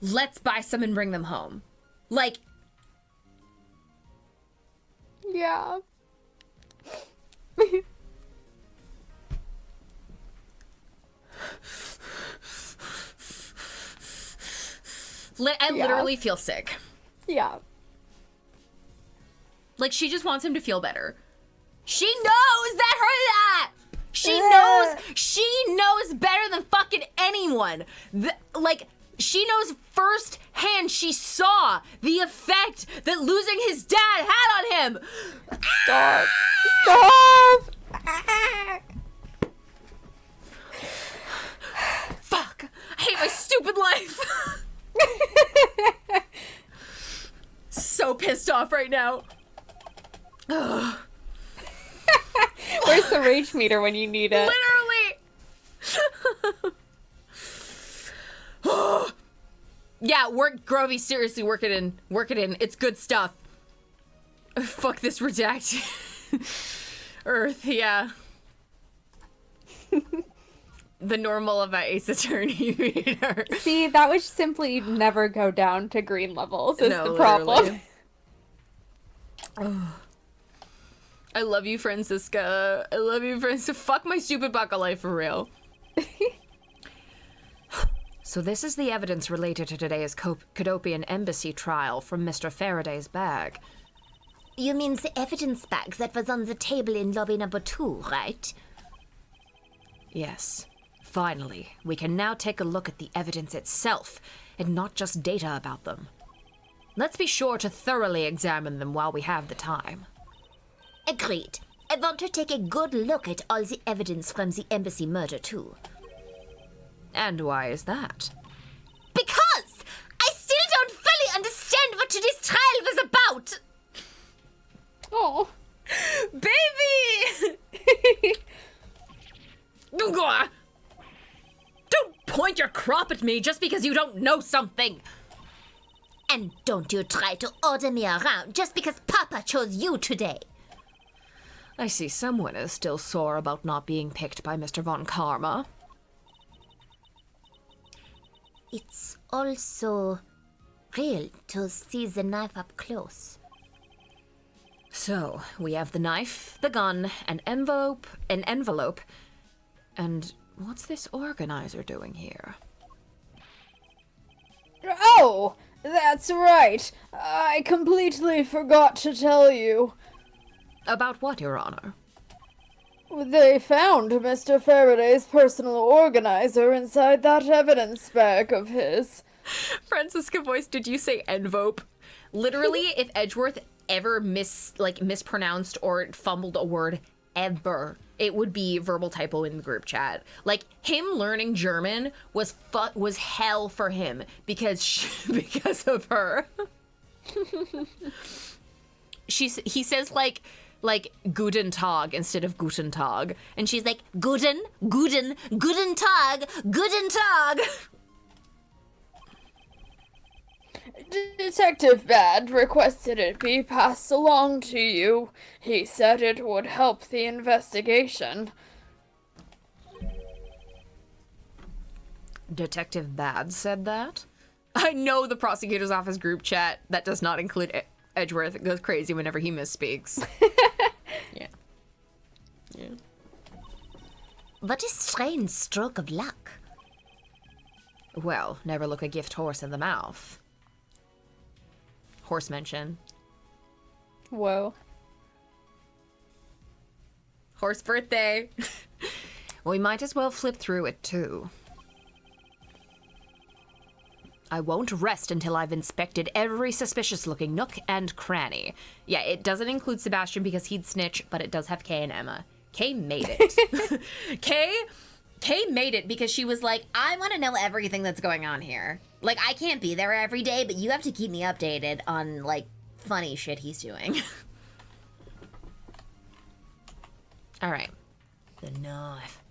let's buy some and bring them home. Like, Yeah. I literally feel sick. Yeah. Like, she just wants him to feel better. She knows that she knows better than fucking anyone. She knows firsthand, she saw the effect that losing his dad had on him. Stop. Fuck. I hate my stupid life. So pissed off right now. Ugh. Where's the rage meter when you need it? Literally. Yeah, Grovey, seriously, work it in. It's good stuff. Fuck this redacted. Earth, yeah. The normal of an Ace Attorney meter. See, that would simply never go down to green levels is No, the problem. I love you, Francisca. I love you, Francisca. Fuck my stupid buckle life for real. So this is the evidence related to today's Cadopian embassy trial from Mr. Faraday's bag. You mean the evidence bag that was on the table in lobby number 2, right? Yes. Finally, we can now take a look at the evidence itself, and not just data about them. Let's be sure to thoroughly examine them while we have the time. Agreed. I want to take a good look at all the evidence from the embassy murder, too. And why is that? Because I still don't fully understand what today's trial was about. Oh. Baby! Don't point your crop at me just because you don't know something. And don't you try to order me around just because Papa chose you today. I see someone is still sore about not being picked by Mr. Von Karma. It's also real to see the knife up close. So, we have the knife, the gun, an envelope, and what's this organizer doing here? Oh, that's right. I completely forgot to tell you. About what, Your Honor? They found Mr. Faraday's personal organizer inside that evidence bag of his. Francisca voice, did you say envelope? Literally, if Edgeworth ever mispronounced or fumbled a word ever, it would be verbal typo in the group chat. Like, him learning German was hell for him because of her. He says like Guten Tag instead of Guten Tag, and she's like Guten Tag. Detective Bad requested it be passed along to you. He said it would help the investigation. Detective Bad said that? I know the prosecutor's office group chat that does not include Edgeworth. It goes crazy whenever he misspeaks. Yeah. What a strange stroke of luck. Well, never look a gift horse in the mouth. Horse mention. Whoa. Horse birthday. We might as well flip through it too. I won't rest until I've inspected every suspicious-looking nook and cranny. Yeah, it doesn't include Sebastian because he'd snitch, but it does have Kay and Emma. Kay made it. Kay made it because she was like, I want to know everything that's going on here. Like, I can't be there every day, but you have to keep me updated on, like, funny shit he's doing. All right. The knife.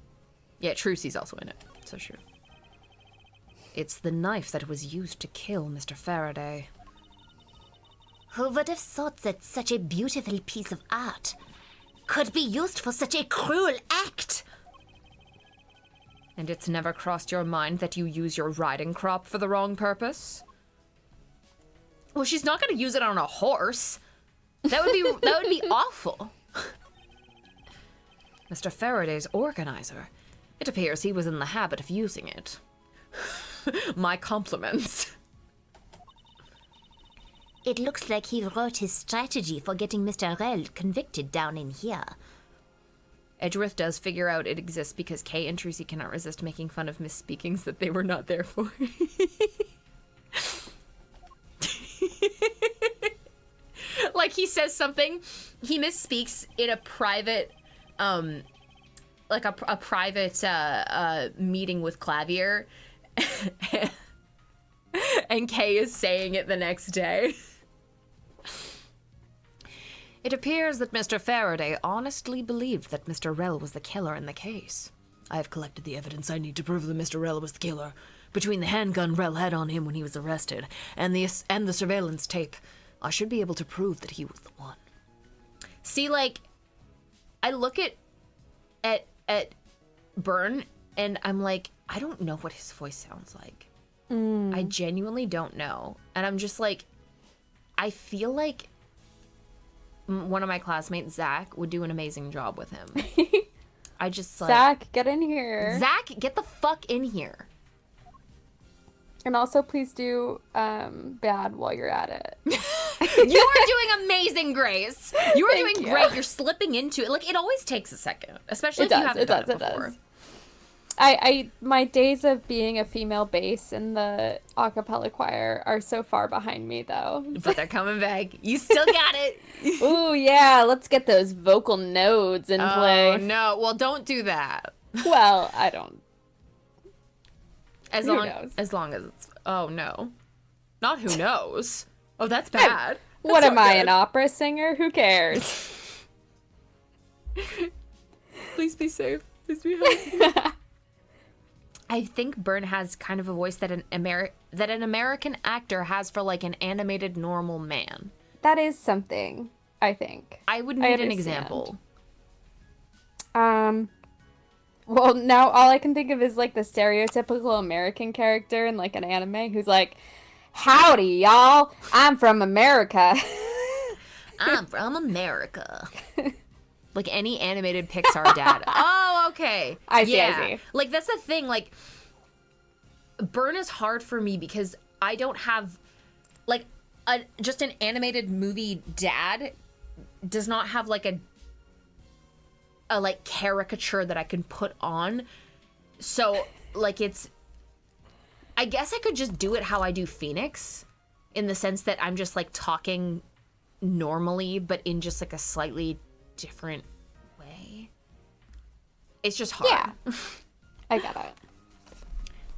Yeah, Trucy's also in it, so sure. It's the knife that was used to kill Mr. Faraday. Who would have thought that such a beautiful piece of art could be used for such a cruel act? And it's never crossed your mind that you use your riding crop for the wrong purpose? Well, she's not going to use it on a horse. That would be awful. Mr. Faraday's organizer. It appears he was in the habit of using it. My compliments. It looks like he wrote his strategy for getting Mr. Rel convicted down in here. Edgeworth does figure out it exists because Kay and Trucy cannot resist making fun of misspeakings that they were not there for. Like, he says something, he misspeaks in a private, like a private meeting with Clavier, and Kay is saying it the next day. It appears that Mr. Faraday honestly believed that Mr. Rel was the killer in the case. I have collected the evidence I need to prove that Mr. Rel was the killer. Between the handgun Rel had on him when he was arrested and the surveillance tape, I should be able to prove that he was the one. See, like, I look at Byrne and I'm like, I don't know what his voice sounds like. I genuinely don't know. And I'm just like, I feel like one of my classmates, Zach, would do an amazing job with him. I just like... Zach, get in here. Zach, get the fuck in here. And also, please do Bad while you're at it. You are doing amazing, Grace. You are Thank doing you. great. You're slipping into it. Like, it always takes a second. Especially if you haven't done it before. I my days of being a female bass in the a cappella choir are so far behind me, though. But they're coming back. You still got it. Ooh, yeah, let's get those vocal nodes in play. Oh, no. Well, don't do that. Well, I don't. As Who long knows? as long as it's oh no. Not who knows. Oh, that's bad. What That's am not I, good. an opera singer? Who cares? Please be safe. Please be healthy. I think Byrne has kind of a voice that an American actor has for like an animated normal man. That is something, I think. I would I need an understand. example. Well, now all I can think of is like the stereotypical American character in like an anime who's like, "Howdy, y'all. I'm from America." I'm from America. Like any animated Pixar dad. Oh, okay. I see, I Yeah. see. Like that's the thing. Like Burn is hard for me because I don't have like just an animated movie dad does not have like a like caricature that I can put on. So like it's I guess I could just do it how I do Phoenix in the sense that I'm just like talking normally but in just like a slightly different way. It's just hard. Yeah. I get it.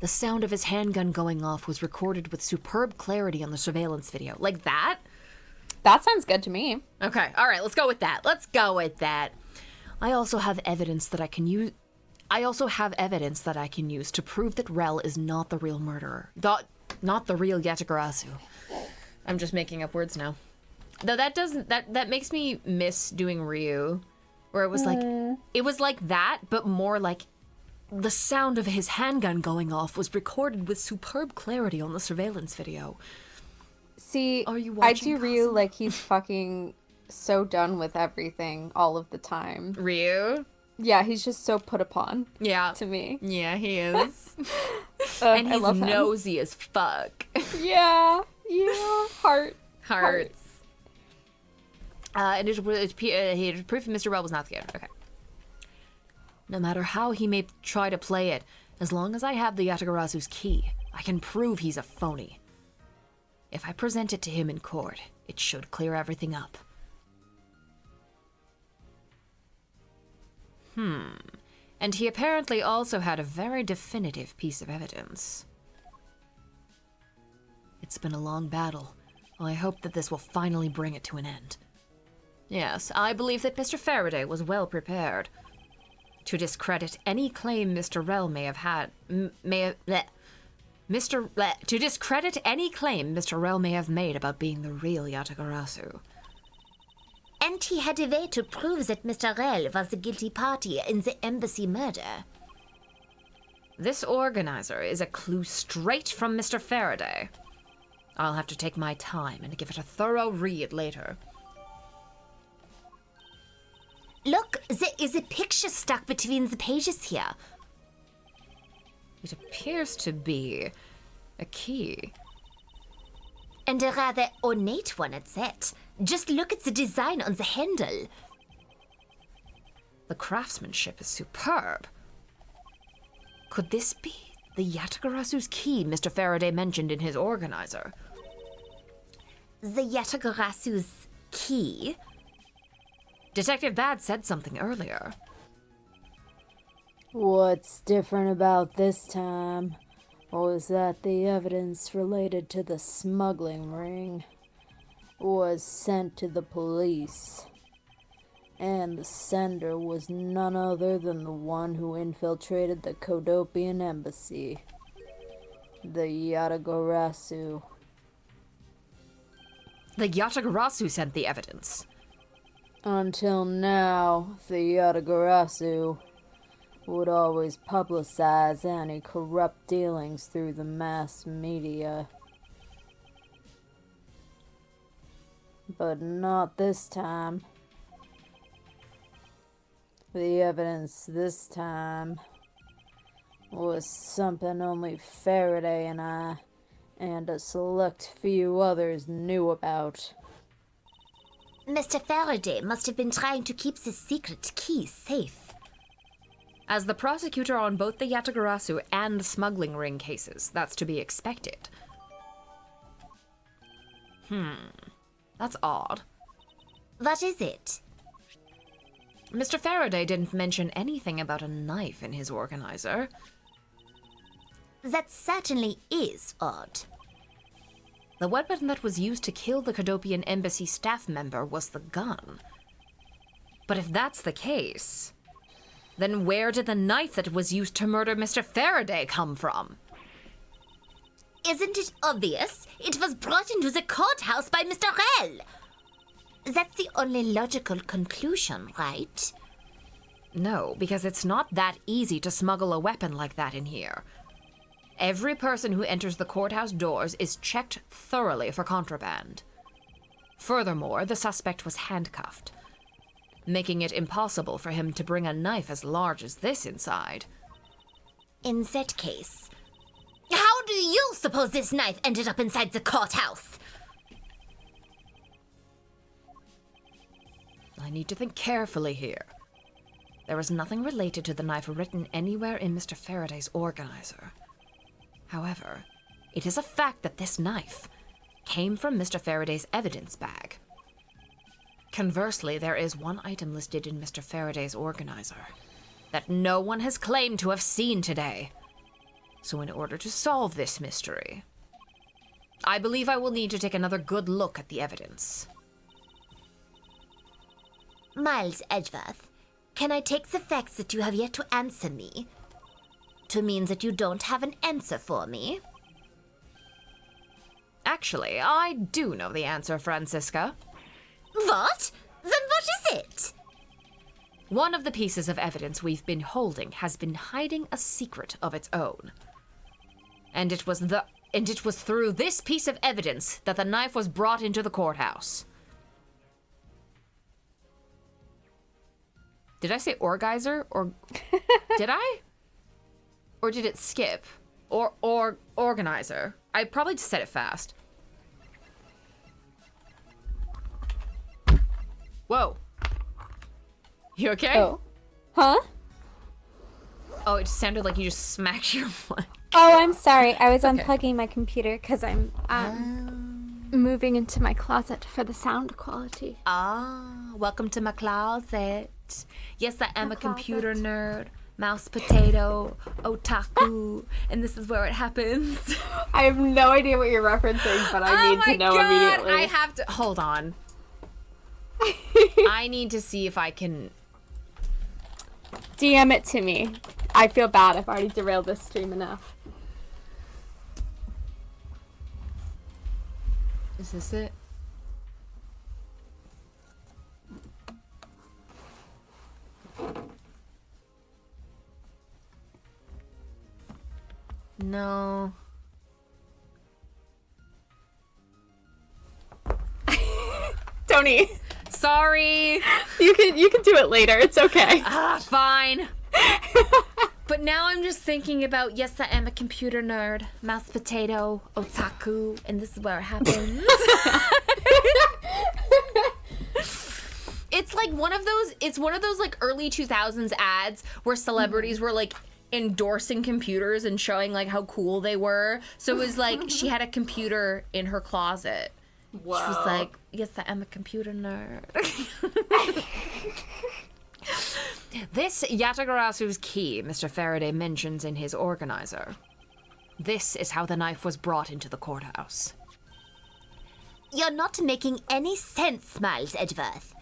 The sound of his handgun going off was recorded with superb clarity on the surveillance video. Like that? That sounds good to me. Okay, all right, let's go with that. Let's go with that. I also have evidence that I can use to prove that Rel is not the real murderer. Not the real Yatagarasu. I'm just making up words now. Though that makes me miss doing Ryu, where it was like that, but more like the sound of his handgun going off was recorded with superb clarity on the surveillance video. See, Are you I watching do Ryu Cosmo? like he's fucking so done with everything all of the time. Ryu? Yeah, he's just so put upon Yeah. to me. Yeah, he is. And And I he's love him. nosy as fuck. Yeah, heart. Hearts. And he had proof Mr. Rel was not scared. Okay. No matter how he may try to play it, as long as I have the Yatagarasu's key, I can prove he's a phony. If I present it to him in court, it should clear everything up. And he apparently also had a very definitive piece of evidence. It's been a long battle. Well, I hope that this will finally bring it to an end. Yes, I believe that Mr. Faraday was well prepared to discredit any claim Mr. Rel may have had. To discredit any claim Mr. Rel may have made about being the real Yatagarasu. And he had a way to prove that Mr. Rel was the guilty party in the embassy murder. This organizer is a clue straight from Mr. Faraday. I'll have to take my time and give it a thorough read later. Look, there is a picture stuck between the pages here. It appears to be a key. And a rather ornate one at that. Just look at the design on the handle. The craftsmanship is superb. Could this be the Yatagarasu's key Mr. Faraday mentioned in his organizer? The Yatagarasu's key? Detective Bad said something earlier. What's different about this time was that the evidence related to the smuggling ring was sent to the police, and the sender was none other than the one who infiltrated the Kodopian embassy, the Yatagarasu. The Yatagarasu sent the evidence. Until now, the Yatagarasu would always publicize any corrupt dealings through the mass media. But not this time. The evidence this time was something only Faraday and I, and a select few others, knew about. Mr. Faraday must have been trying to keep the secret key safe. As the prosecutor on both the Yatagarasu and the smuggling ring cases, that's to be expected. That's odd. What is it? Mr. Faraday didn't mention anything about a knife in his organizer. That certainly is odd. The weapon that was used to kill the Cadopian embassy staff member was the gun. But if that's the case, then where did the knife that was used to murder Mr. Faraday come from? Isn't it obvious? It was brought into the courthouse by Mr. Rell. That's the only logical conclusion, right? No, because it's not that easy to smuggle a weapon like that in here. Every person who enters the courthouse doors is checked thoroughly for contraband. Furthermore, the suspect was handcuffed, making it impossible for him to bring a knife as large as this inside. In that case, how do you suppose this knife ended up inside the courthouse? I need to think carefully here. There is nothing related to the knife written anywhere in Mr. Faraday's organizer. However, it is a fact that this knife came from Mr. Faraday's evidence bag. Conversely, there is one item listed in Mr. Faraday's organizer that no one has claimed to have seen today. So in order to solve this mystery, I believe I will need to take another good look at the evidence. Miles Edgeworth, can I take the facts that you have yet to answer me to mean that you don't have an answer for me? Actually, I do know the answer, Francisca. What? Then what is it? One of the pieces of evidence we've been holding has been hiding a secret of its own. And it was through this piece of evidence that the knife was brought into the courthouse. Did I say orgizer or did I? Or did it skip? Or organizer? I probably just said it fast. Whoa. You okay? Oh. Huh? Oh, it sounded like you just smacked your mic. Oh, I'm sorry. I was unplugging my computer because I'm moving into my closet for the sound quality. Ah, welcome to my closet. Yes, I am a computer nerd, mouse potato, otaku, and this is where it happens. I have no idea what you're referencing, but I need to know immediately. I have to hold on. I need to see if I can DM it to me. I feel bad. I've already derailed this stream enough. Is this it? No. Tony, Sorry. you can do it later. It's okay. Fine. But now I'm just thinking about, yes, I am a computer nerd, mouse potato, otaku, and this is where it happens. It's like one of those like early 2000s ads where celebrities were like endorsing computers and showing like how cool they were. So it was like she had a computer in her closet. Whoa. She was like, yes, I am a computer nerd. This Yatagarasu's key Mr. Faraday mentions in his organizer. This is how the knife was brought into the courthouse. You're not making any sense, Miles Edgeworth.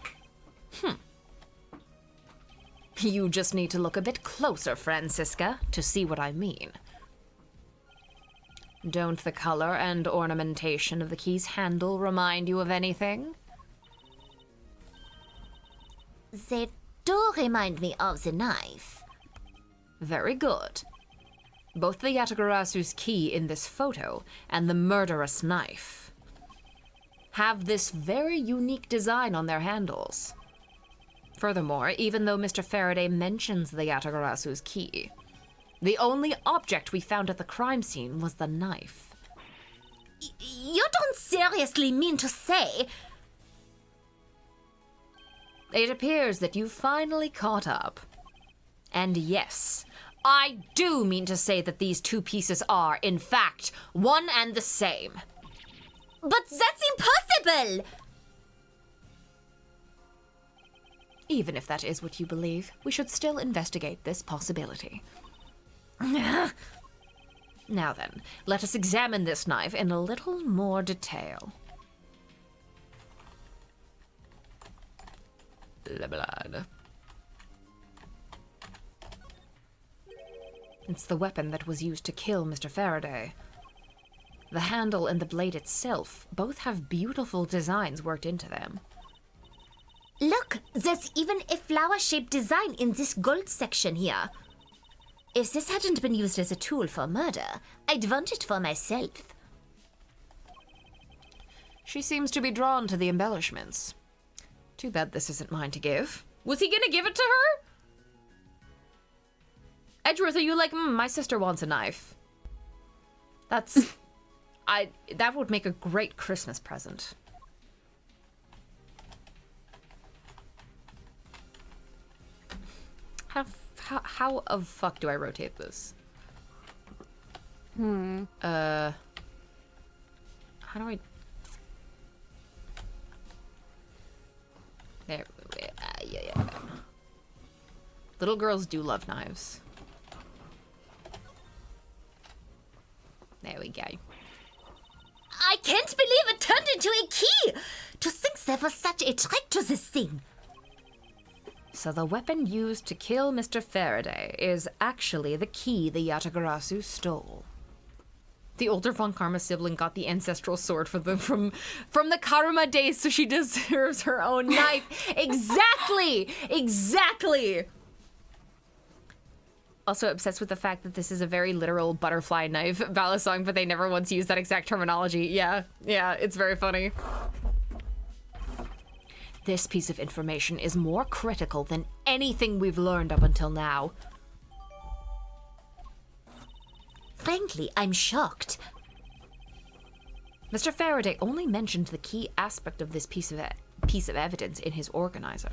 You just need to look a bit closer, Francisca, to see what I mean. Don't the color and ornamentation of the key's handle remind you of anything? They do remind me of the knife. Very good. Both the Yatagarasu's key in this photo and the murderous knife have this very unique design on their handles. Furthermore, even though Mr. Faraday mentions the Yatagarasu's key, the only object we found at the crime scene was the knife. You don't seriously mean to say... It appears that you've finally caught up. And yes, I do mean to say that these two pieces are, in fact, one and the same. But that's impossible! Even if that is what you believe, we should still investigate this possibility. Now then, let us examine this knife in a little more detail. Blah, blah. It's the weapon that was used to kill Mr. Faraday. The handle and the blade itself both have beautiful designs worked into them. Look, there's even a flower-shaped design in this gold section here. If this hadn't been used as a tool for murder, I'd want it for myself. She seems to be drawn to the embellishments. Too bad this isn't mine to give. Was he gonna give it to her? Edgeworth, are you like, my sister wants a knife? That's... that would make a great Christmas present. How of fuck do I rotate this? How do I... There. Yeah. Little girls do love knives. There we go. I can't believe it turned into a key! To think there was such a trick to this thing. So the weapon used to kill Mr. Faraday is actually the key the Yatagarasu stole. The older Von Karma sibling got the ancestral sword from the Karuma days, so she deserves her own knife. Exactly! Also obsessed with the fact that this is a very literal butterfly knife ballad song, but they never once used that exact terminology. Yeah, it's very funny. This piece of information is more critical than anything we've learned up until now. Frankly, I'm shocked. Mr. Faraday only mentioned the key aspect of this piece of evidence in his organizer.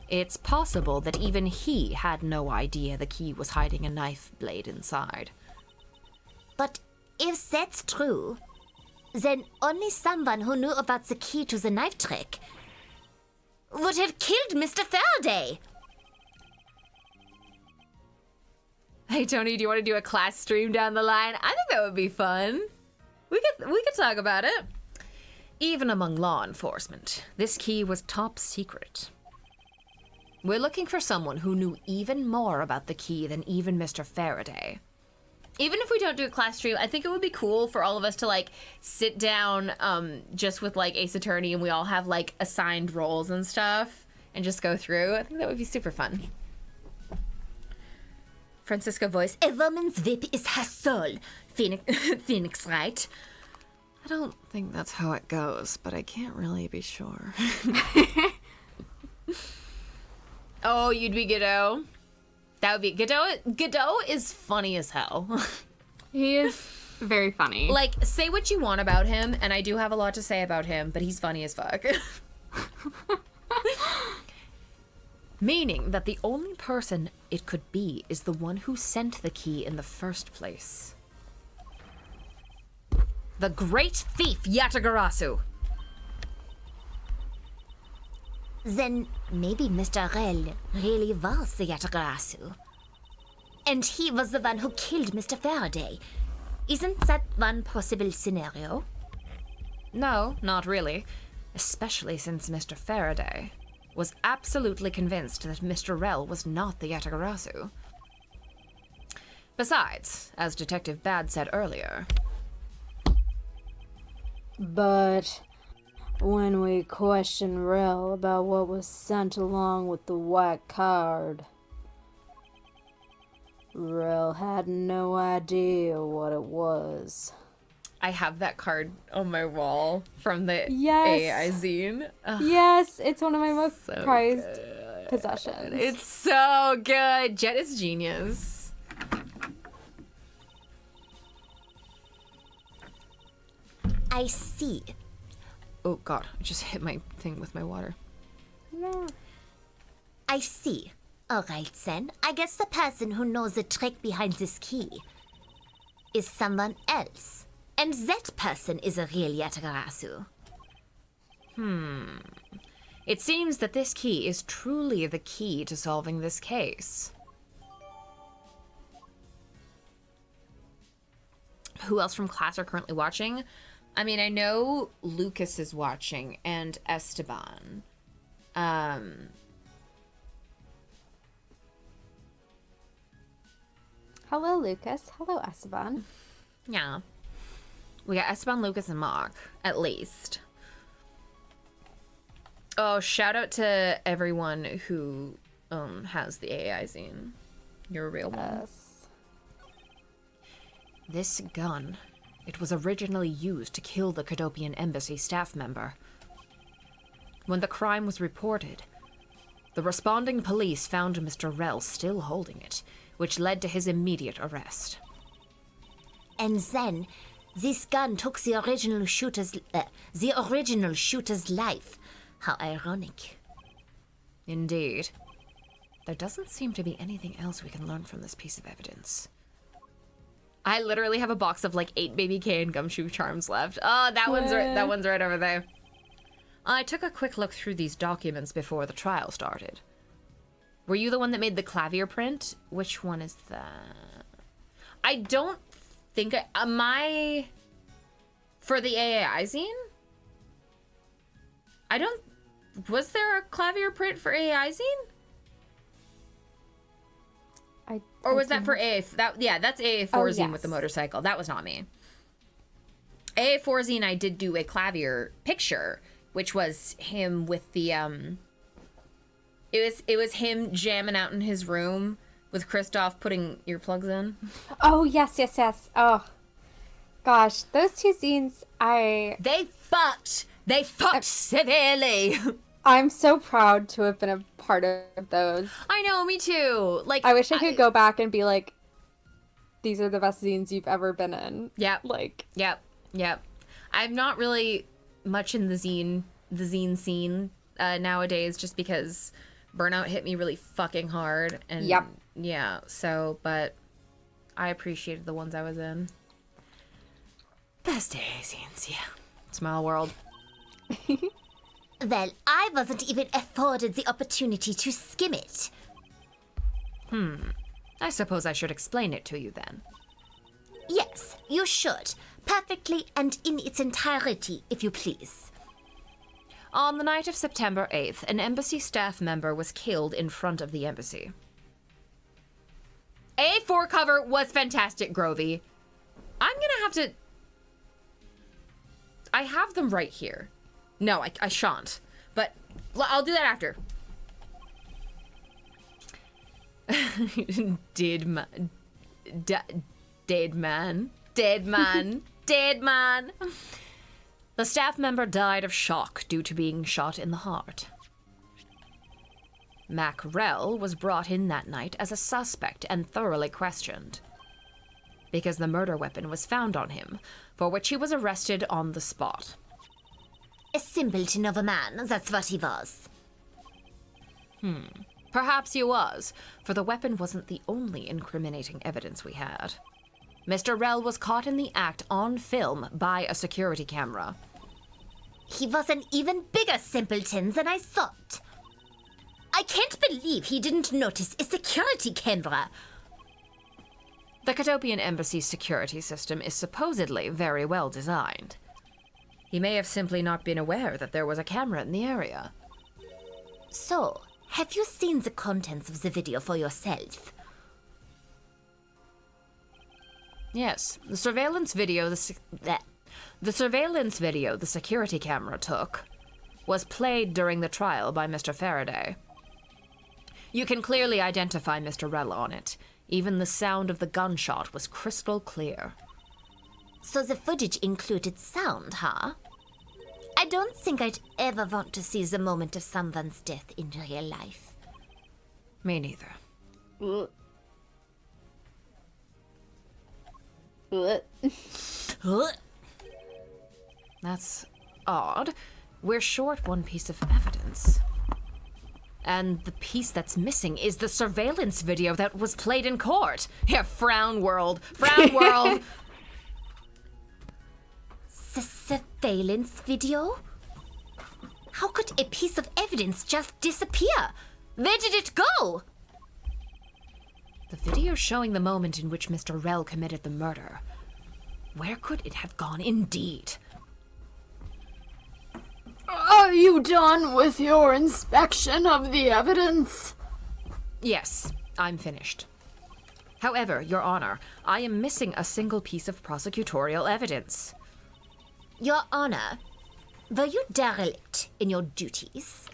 It's possible that even he had no idea the key was hiding a knife blade inside. But if that's true, then only someone who knew about the key to the knife trick would have killed Mr. Faraday. Hey Tony, do you want to do a class stream down the line? I think that would be fun. We could talk about it. Even among law enforcement, this key was top secret. We're looking for someone who knew even more about the key than even Mr. Faraday. Even if we don't do a class stream, I think it would be cool for all of us to like sit down just with like Ace Attorney and we all have like assigned roles and stuff and just go through. I think that would be super fun. Francisco voice. A woman's whip is her soul. Phoenix, right? I don't think that's how it goes, but I can't really be sure. Oh, you'd be Godot? That would be... Godot is funny as hell. He is very funny. Like, say what you want about him, and I do have a lot to say about him, but he's funny as fuck. Meaning that the only person it could be is the one who sent the key in the first place. The great thief, Yatagarasu! Then maybe Mr. Rel really was the Yatagarasu. And he was the one who killed Mr. Faraday. Isn't that one possible scenario? No, not really. Especially since Mr. Faraday was absolutely convinced that Mr. Rel was not the Yatagarasu. Besides, as Detective Bad said earlier... But when we questioned Rel about what was sent along with the white card, Rel had no idea what it was. I have that card on my wall from the Yes. AAI zine. Ugh, Yes, it's one of my most so prized good. possessions. It's so good. Jet is genius. I see. Oh god, I just hit my thing with my water. No. I see. Alright then, I guess the person who knows the trick behind this key is someone else. And that person is a real Yatagarasu. It seems that this key is truly the key to solving this case. who else from class are currently watching. I mean, I know Lucas is watching and Esteban. Hello, Lucas. Hello, Esteban. Yeah. We got Esteban, Lucas, and Mark, at least. Oh, shout out to everyone who has the AAI zine. You're a real one. Yes. This gun, it was originally used to kill the Cadopian embassy staff member. When the crime was reported, the responding police found Mr. Rell still holding it, which led to his immediate arrest. And then, this gun took the original shooter's life. How ironic. Indeed. There doesn't seem to be anything else we can learn from this piece of evidence. I literally have a box of like 8 baby K and gumshoe charms left. Oh, that one's right over there. I took a quick look through these documents before the trial started. Were you the one that made the clavier print? Which one is that? I don't think am I for the AAI zine? I don't. Was there a clavier print for AAI zine? Or was that for AA? That's AA4 zine yes. with the motorcycle. That was not me. AA4 zine, I did do a clavier picture, which was him with the It was him jamming out in his room with Kristoff putting earplugs in. Oh, yes. Oh, gosh. Those two scenes, They fucked severely. I'm so proud to have been a part of those. I know, me too. Like, I wish I could go back and be like, these are the best scenes you've ever been in. Yep. Like. Yep. I'm not really much in the zine scene nowadays, just because burnout hit me really fucking hard. And yep. Yeah, so, but I appreciated the ones I was in. Best AA scenes, yeah. Small world. Well, I wasn't even afforded the opportunity to skim it. I suppose I should explain it to you then. Yes, you should. Perfectly and in its entirety, if you please. On the night of September 8th, an embassy staff member was killed in front of the embassy. A4 cover was fantastic, Grovey. I'm gonna have to... I have them right here. No, I shan't. But I'll do that after. Dead man. The staff member died of shock due to being shot in the heart. Mac Rell was brought in that night as a suspect and thoroughly questioned, because the murder weapon was found on him, for which he was arrested on the spot. A simpleton of a man, that's what he was. Perhaps he was, for the weapon wasn't the only incriminating evidence we had. Mr. Rell was caught in the act on film by a security camera. He was an even bigger simpleton than I thought. I can't believe he didn't notice a security camera. The Cadopian Embassy's security system is supposedly very well designed. He may have simply not been aware that there was a camera in the area. So, have you seen the contents of the video for yourself? Yes, the surveillance video the security camera took was played during the trial by Mr. Faraday. You can clearly identify Mr. Rell on it. Even the sound of the gunshot was crystal clear. So the footage included sound, huh? I don't think I'd ever want to see the moment of someone's death in real life. Me neither. That's odd. We're short one piece of evidence. And the piece that's missing is the surveillance video that was played in court. Yeah, frown world. Frown world. The surveillance video? How could a piece of evidence just disappear? Where did it go? The video showing the moment in which Mr. Rell committed the murder Where could it have gone indeed? Are you done with your inspection of the evidence? Yes, I'm finished. However, Your Honor, I am missing a single piece of prosecutorial evidence. Your Honor, were you derelict in your duties?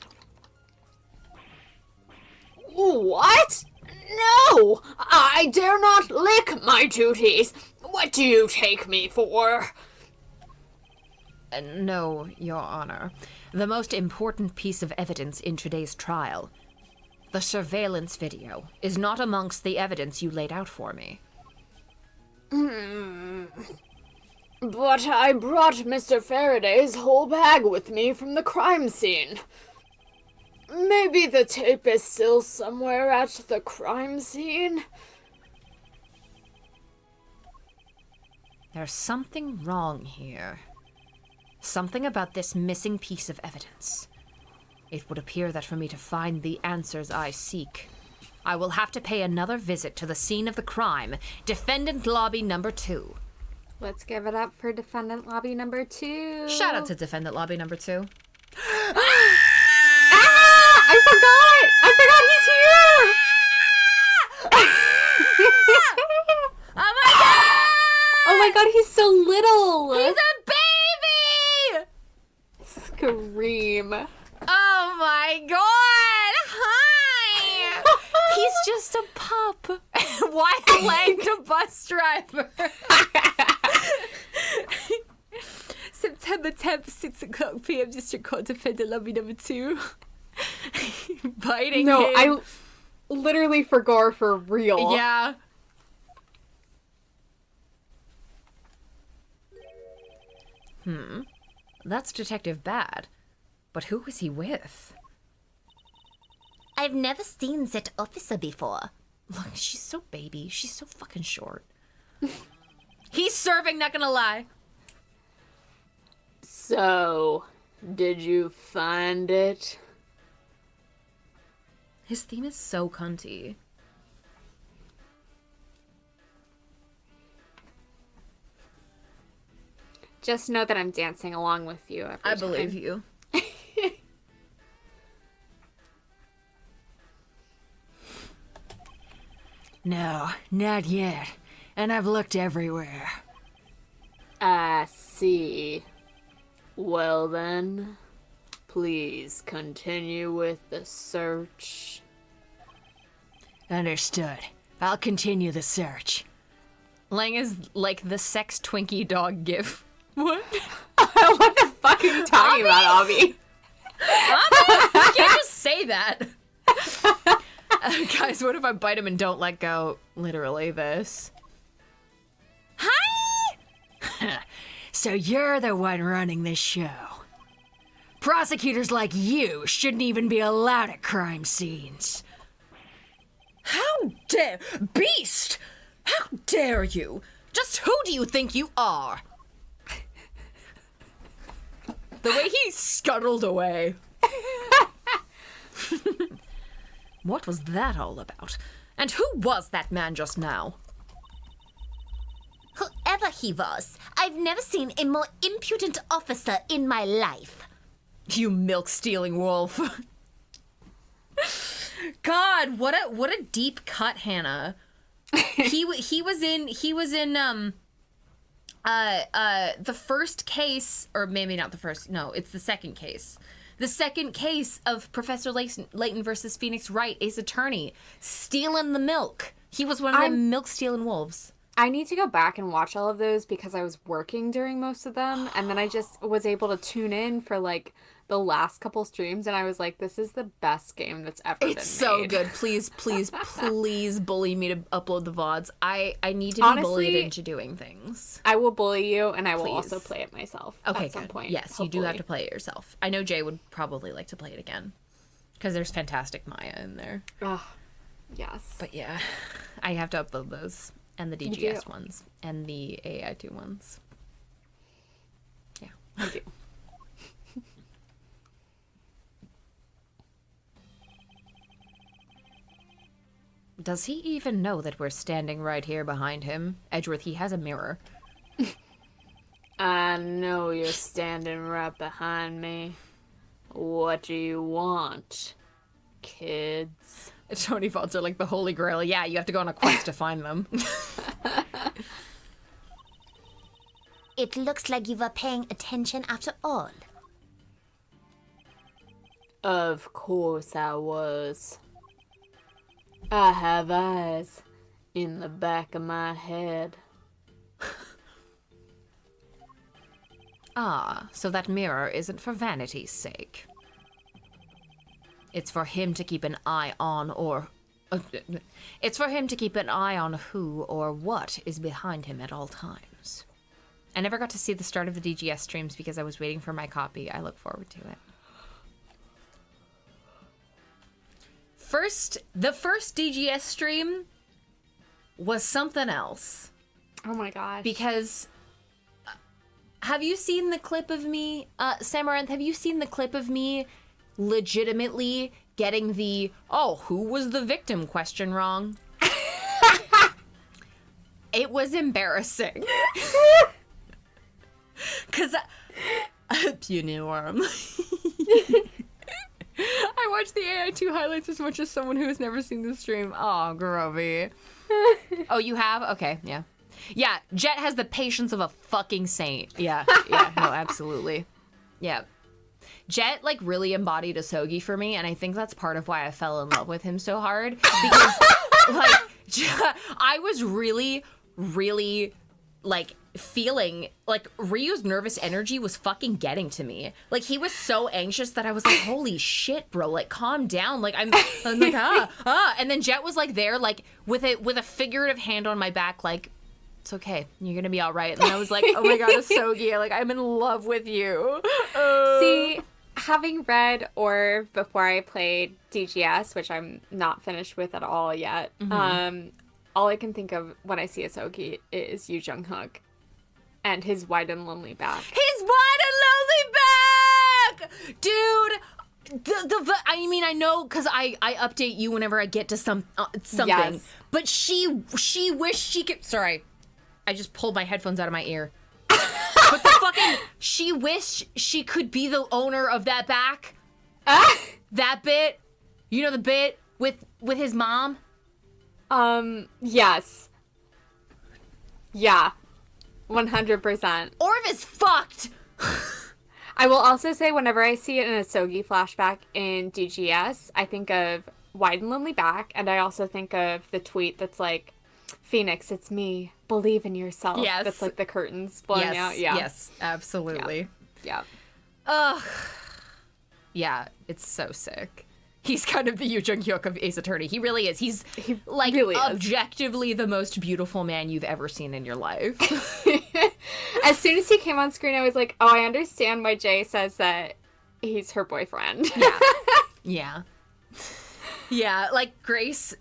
What? No! I dare not lick my duties. What do you take me for? No, Your Honor. The most important piece of evidence in today's trial, the surveillance video, is not amongst the evidence you laid out for me. But I brought Mr. Faraday's whole bag with me from the crime scene. Maybe the tape is still somewhere at the crime scene? There's something wrong here. Something about this missing piece of evidence. It would appear that for me to find the answers I seek, I will have to pay another visit to the scene of the crime, Defendant Lobby number 2. Let's give it up for defendant lobby number 2. Shout out to Defendant Lobby number 2. I forgot he's here! Oh my god! Oh my god, he's so little! He's a baby! Scream. Oh my god! Hi! He's just a pup. Wide-legged bus driver. September 10th, 6 o'clock p.m. District Court, Defendant Lobby number 2. Biting No, him. I literally forgot for real. Yeah. That's Detective Bad. But who was he with? I've never seen that officer before. Look, she's so baby. She's so fucking short. He's serving, not gonna lie. So, did you find it? His theme is so cunty. Just know that I'm dancing along with you every I time. believe you. No, not yet. And I've looked everywhere. I see. Well then, please continue with the search. Understood. I'll continue the search. Lang is like the sex Twinkie dog gif. What? What the fuck are you talking about, Abby? You can't just say that. Guys, what if I bite him and don't let go? Literally this. Hi! So you're the one running this show. Prosecutors like you shouldn't even be allowed at crime scenes. How dare... Beast! How dare you? Just who do you think you are? The way he scuttled away. What was that all about? And who was that man just now? Whoever he was, I've never seen a more impudent officer in my life. You milk-stealing wolf. God, what a deep cut, Hannah. He was in the first case, or maybe not the first. No, it's the second case. The second case of Professor Layton versus Phoenix Wright, Ace Attorney, stealing the milk. He was one of the milk-stealing wolves. I need to go back and watch all of those because I was working during most of them, and then I just was able to tune in for like the last couple streams, and I was like, this is the best game that's ever been made. It's so good. Please, please, please bully me to upload the VODs. I need to be bullied into doing things. I will bully you, and I will Please. also play it myself Okay, at some good. point. Yes, hopefully. you do have to play it yourself. I know Jay would probably like to play it again because there's Fantastic Maya in there. Ugh, yes. But yeah, I have to upload those and the You DGS do. ones and the AAI2 ones. Yeah. I do. Does he even know that we're standing right here behind him? Edgeworth, he has a mirror. I know you're standing right behind me. What do you want, kids? Tony thoughts are like the Holy Grail. Yeah, you have to go on a quest to find them. It looks like you were paying attention after all. Of course I was. I have eyes in the back of my head. Ah, so that mirror isn't for vanity's sake. It's for him to keep an eye on it's for him to keep an eye on who or what is behind him at all times. I never got to see the start of the DGS streams because I was waiting for my copy. I look forward to it. The first DGS stream was something else. Oh my gosh. Because have you seen the clip of me, Samaranth, have you seen the clip of me legitimately getting the, who was the victim question wrong? It was embarrassing. Because puny worm. I watched the AI2 highlights as much as someone who has never seen the stream. Oh, Groovy. Oh, you have? Okay, yeah. Yeah, Jet has the patience of a fucking saint. Yeah, no, absolutely. Yeah. Jet, like, really embodied Asogi for me, and I think that's part of why I fell in love with him so hard. Because, like, I was really, like, feeling, like, Ryu's nervous energy was fucking getting to me. Like, he was so anxious that I was like, holy shit, bro, like, calm down. Like, I'm like, and then Jet was, like, there, like, with a figurative hand on my back, like, it's okay, you're gonna be all right. And then I was like, oh my god, Asogi, like, I'm in love with you. See, having read Orv before I played DGS, which I'm not finished with at all yet, all I can think of when I see Asogi is Yu Jung-hook and his wide and lonely back. His wide and lonely back! Dude, I mean, I know because I update you whenever I get to something. Yes. But she wished she could. Sorry, I just pulled my headphones out of my ear. But the fucking, she wished she could be the owner of that back. That bit, you know, the bit with his mom. Yes. Yeah. 100%. Orv is fucked. I will also say whenever I see it in a Asogi flashback in DGS, I think of Wide and Lonely Back, and I also think of the tweet that's like, Phoenix, it's me. Believe in yourself. Yes. That's like the curtains blowing out. Yeah. Yes, absolutely. Yeah. Ugh. Yeah, it's so sick. He's kind of the Yu Jung-hyuk of Ace Attorney. He really is. He's like really is. Objectively the most beautiful man you've ever seen in your life. As soon as he came on screen, I was like, oh, I understand why Jay says that he's her boyfriend. Yeah. Yeah. Yeah, like Grace,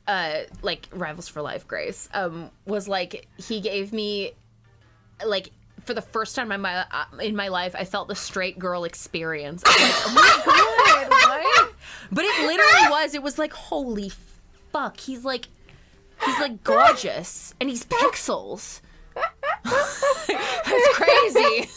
like Rivals for Life Grace, was like, he gave me, like, for the first time in my life, I felt the straight girl experience. I was like, oh my god, what? But it literally was. It was like, holy fuck. He's like gorgeous, and he's pixels. That's crazy.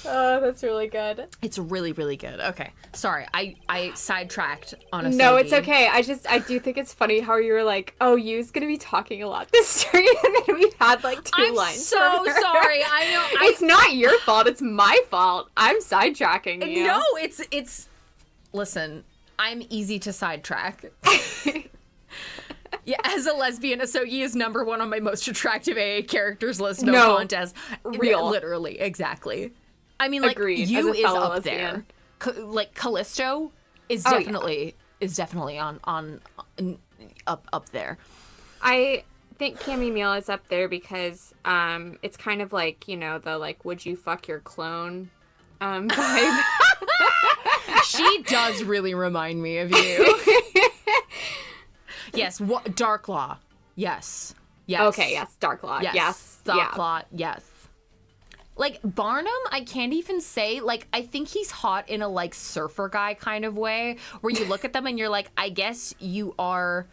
Oh, that's really good. It's really, really good. Okay, sorry, I sidetracked on a. No, it's okay. I do think it's funny how you were like, "Oh, Yu's gonna be talking a lot this stream," and then we had like 2 lines. I'm so sorry. I know. It's not your fault. It's my fault. I'm sidetracking you. No, it's. Listen, I'm easy to sidetrack. Yeah, as a lesbian, Asogi is #1 on my most attractive AA characters list. No contest. Real. Literally, exactly. I mean, like, Agreed, you as a is fellow up lesbian. there. Like, Callisto is Oh, definitely on up there. I think Cammy Meal is up there because it's kind of like, you know, the like, would you fuck your clone vibe. She does really remind me of you. Yes, Dark Law. Yes. Yes. Okay, yes, Dark Law. Yes. Dark Law, yes. Like, Barnum, I can't even say, like, I think he's hot in a, like, surfer guy kind of way, where you look at them and you're like, I guess you are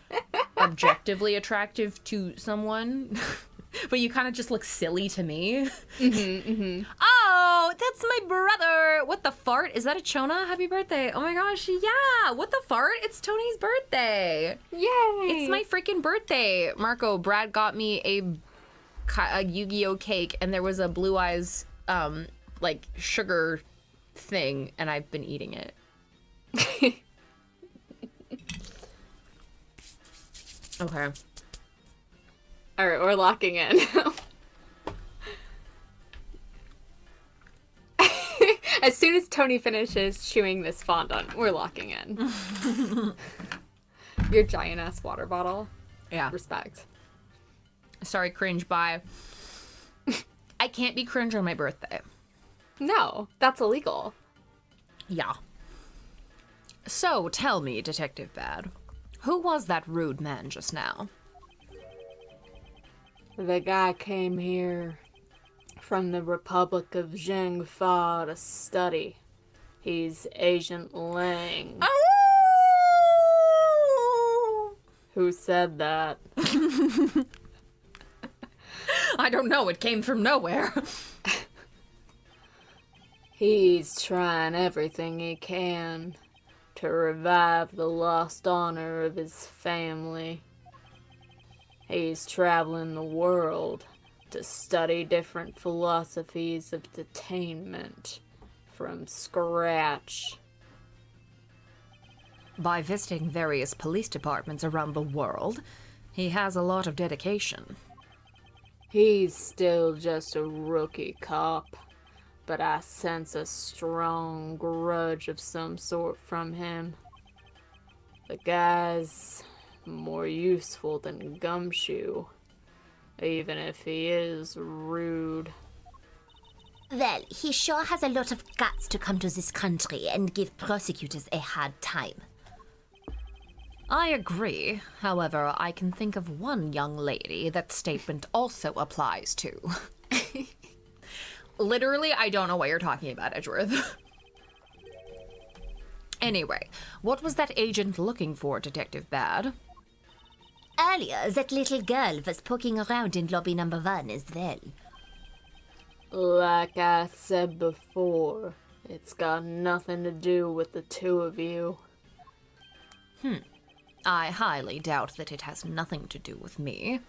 objectively attractive to someone. But you kind of just look silly to me. Oh, that's my brother. What the fart? Is that a Chona? Happy birthday. Oh my gosh, yeah. What the fart? It's Tony's birthday. Yay! It's my freaking birthday. Marco, Brad got me a Yu-Gi-Oh cake, and there was a Blue Eyes, like, sugar thing, and I've been eating it. Okay. All right, we're locking in. As soon as Tony finishes chewing this fondant, we're locking in. Your giant ass water bottle. Yeah. Respect. Sorry, cringe, bye. I can't be cringe on my birthday. No, that's illegal. Yeah. So, tell me, Detective Bad, who was that rude man just now? The guy came here from the Republic of Zhengfa to study. He's Agent Lang. Oh! Who said that? I don't know, it came from nowhere. He's trying everything he can to revive the lost honor of his family. He's traveling the world to study different philosophies of detainment from scratch. By visiting various police departments around the world, he has a lot of dedication. He's still just a rookie cop, but I sense a strong grudge of some sort from him. The guy's more useful than Gumshoe, even if he is rude. Well, he sure has a lot of guts to come to this country and give prosecutors a hard time. I agree. However, I can think of one young lady that statement also applies to. Literally, I don't know what you're talking about, Edgeworth. Anyway, what was that agent looking for, Detective Bad? Earlier, that little girl was poking around in lobby number 1 as well. Like I said before, it's got nothing to do with the two of you. I highly doubt that it has nothing to do with me.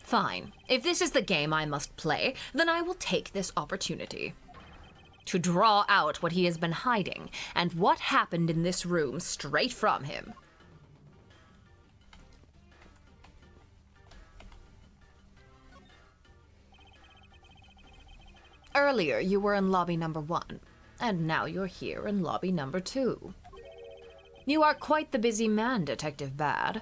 Fine. If this is the game I must play, then I will take this opportunity to draw out what he has been hiding and what happened in this room straight from him. Earlier, you were in lobby number 1, and now you're here in lobby number 2. You are quite the busy man, Detective Bad.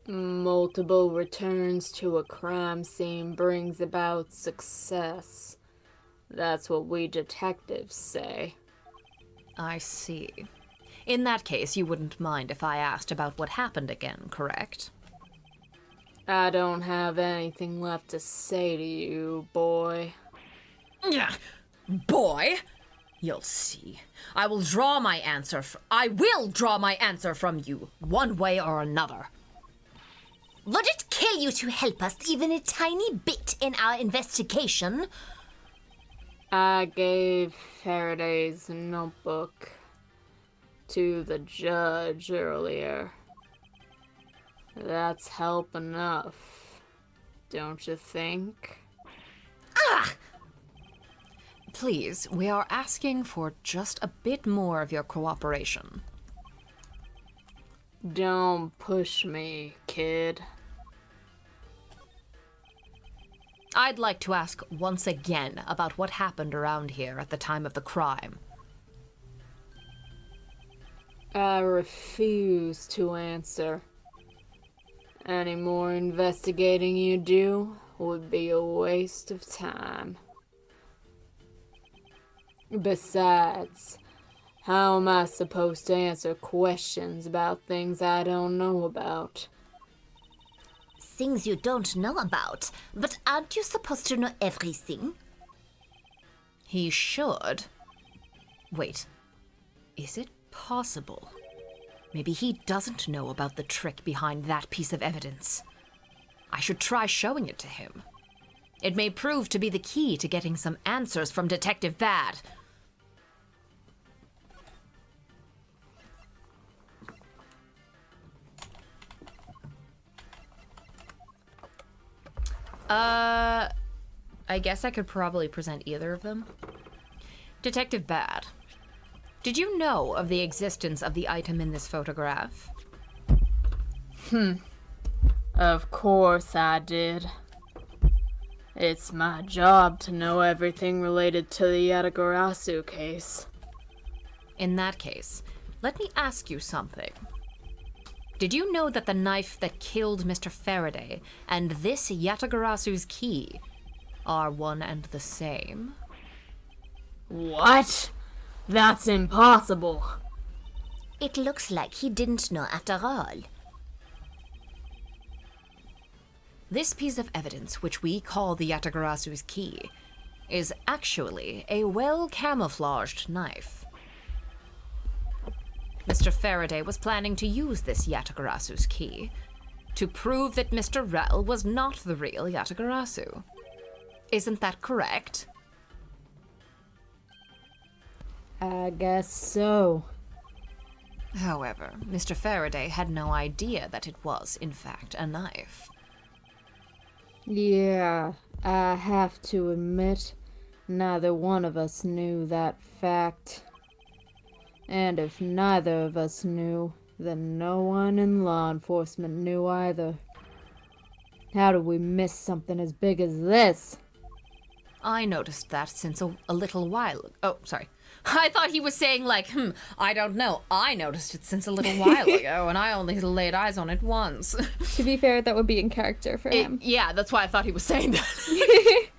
Multiple returns to a crime scene brings about success. That's what we detectives say. I see. In that case, you wouldn't mind if I asked about what happened again, correct? I don't have anything left to say to you, boy. Yeah, boy! You'll see. I will draw my answer from you, one way or another. Would it kill you to help us even a tiny bit in our investigation? I gave Faraday's notebook to the judge earlier. That's help enough, don't you think? Please, we are asking for just a bit more of your cooperation. Don't push me, kid. I'd like to ask once again about what happened around here at the time of the crime. I refuse to answer. Any more investigating you do would be a waste of time. Besides, how am I supposed to answer questions about things I don't know about? Things you don't know about, but aren't you supposed to know everything? He should. Wait, is it possible Maybe he doesn't know about the trick behind that piece of evidence. I should try showing it to him. It may prove to be the key to getting some answers from Detective Bad. I guess I could probably present either of them. Detective Bad, did you know of the existence of the item in this photograph? Of course I did. It's my job to know everything related to the Yatagarasu case. In that case, let me ask you something. Did you know that the knife that killed Mr. Faraday and this Yatagarasu's key are one and the same? What? That's impossible. It looks like he didn't know after all. This piece of evidence, which we call the Yatagarasu's key, is actually a well-camouflaged knife. Mr. Faraday was planning to use this Yatagarasu's key to prove that Mr. Rel was not the real Yatagarasu. Isn't that correct? I guess so. However, Mr. Faraday had no idea that it was, in fact, a knife. Yeah, I have to admit, neither one of us knew that fact. And if neither of us knew, then no one in law enforcement knew either. How did we miss something as big as this? I noticed that since a little while ago. Oh, sorry. I thought he was saying, like, I don't know. I noticed it since a little while ago, and I only laid eyes on it once. To be fair, that would be in character for him. Yeah, that's why I thought he was saying that.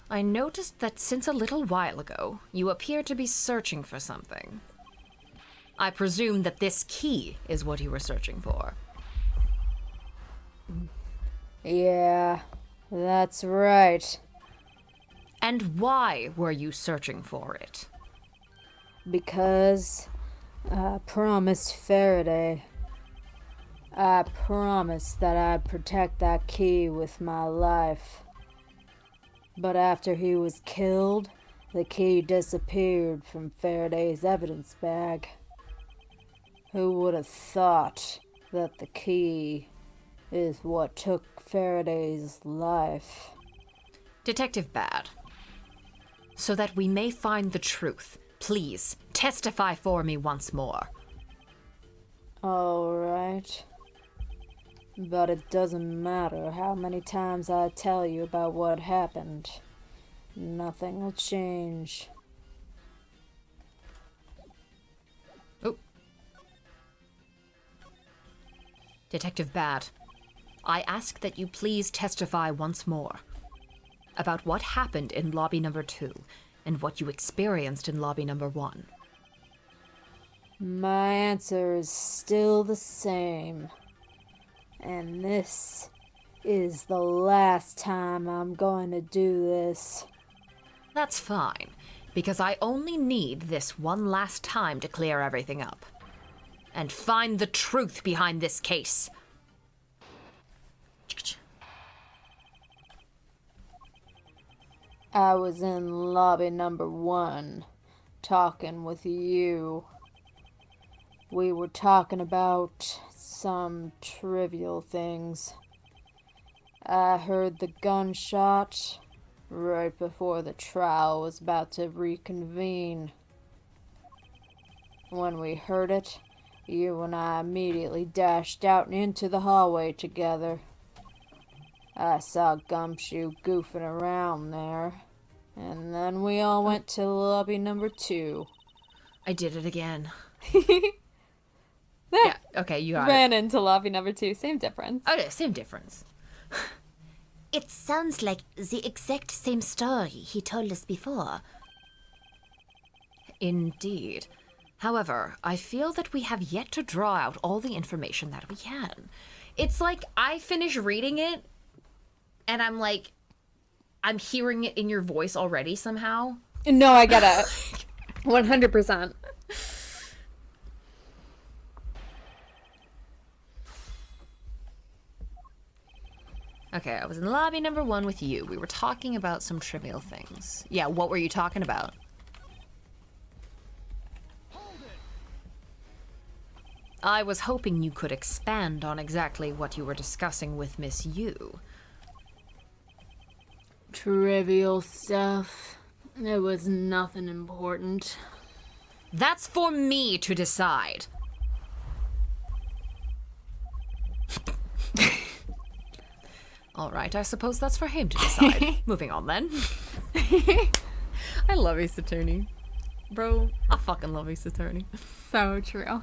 I noticed that since a little while ago, you appear to be searching for something. I presume that this key is what you were searching for. Yeah, that's right. And why were you searching for it? Because I promised Faraday. I promised that I'd protect that key with my life. But after he was killed, the key disappeared from Faraday's evidence bag. Who would have thought that the key is what took Faraday's life? Detective Bad, so that we may find the truth, please testify for me once more. All right. But it doesn't matter how many times I tell you about what happened. Nothing will change. Oh. Detective Bad, I ask that you please testify once more about what happened in lobby number 2 and what you experienced in lobby number 1. My answer is still the same. And this is the last time I'm going to do this. That's fine, because I only need this one last time to clear everything up. And find the truth behind this case. I was in lobby number 1, talking with you. We were talking about some trivial things. I heard the gunshot right before the trial was about to reconvene. When we heard it, you and I immediately dashed out into the hallway together. I saw Gumshoe goofing around there, and then we all went to lobby number 2. I did it again. Yeah, Yeah, okay, you got ran into lobby number 2. Same difference. it. Okay, same difference. It sounds like the exact same story he told us before. Indeed. However, I feel that we have yet to draw out all the information that we can. It's like I finish reading it, and I'm like, I'm hearing it in your voice already somehow. No, I get it. 100%. Okay, I was in lobby number 1 with you. We were talking about some trivial things. Yeah, what were you talking about? I was hoping you could expand on exactly what you were discussing with Miss Yu. Trivial stuff. It was nothing important. That's for me to decide. All right, I suppose that's for him to decide. Moving on then. I love Ace Attorney. Bro, I fucking love Ace Attorney. So true.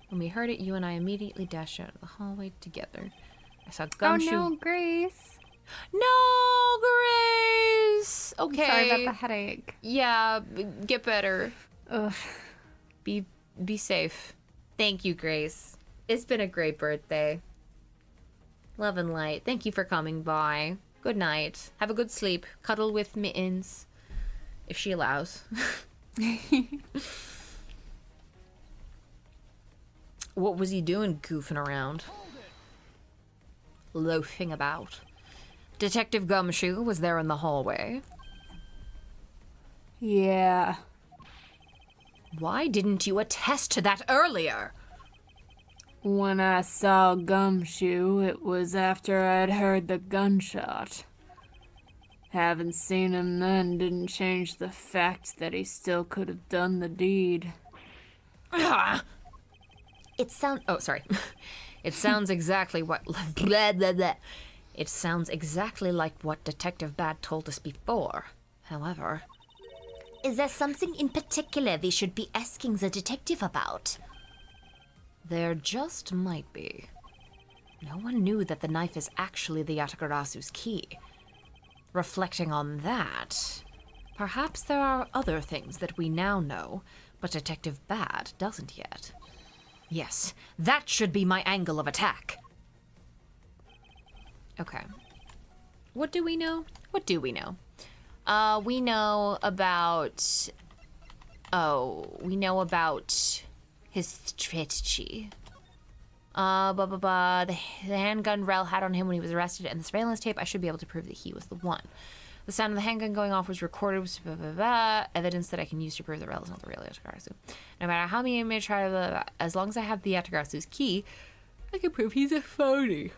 When we heard it, you and I immediately dashed out of the hallway together. I saw Oh Gumshoe. no, Grace. No, Grace! Okay. Sorry about the headache. Yeah, get better. Ugh. Be safe. Thank you, Grace. It's been a great birthday. Love and light. Thank you for coming by. Good night. Have a good sleep. Cuddle with Mittens. If she allows. What was he doing goofing around? Loafing about. Detective Gumshoe was there in the hallway. Yeah. Why didn't you attest to that earlier? When I saw Gumshoe, it was after I'd heard the gunshot. Having seen him then didn't change the fact that he still could have done the deed. It sounds. Oh, sorry. It sounds exactly what... blah, blah, blah. It sounds exactly like what Detective Bad told us before. However... Is there something in particular we should be asking the detective about? There just might be. No one knew that the knife is actually the Yatagarasu's key. Reflecting on that, perhaps there are other things that we now know, but Detective Bad doesn't yet. Yes, that should be my angle of attack. Okay. What do we know? What do we know? We know about... we know about his strategy. The handgun Rel had on him when he was arrested, and the surveillance tape, I should be able to prove that he was the one. The sound of the handgun going off was recorded with evidence that I can use to prove that Rel is not the real Yatagarasu. No matter how many may try, as long as I have the Yatagarasu's key, I can prove he's a phony.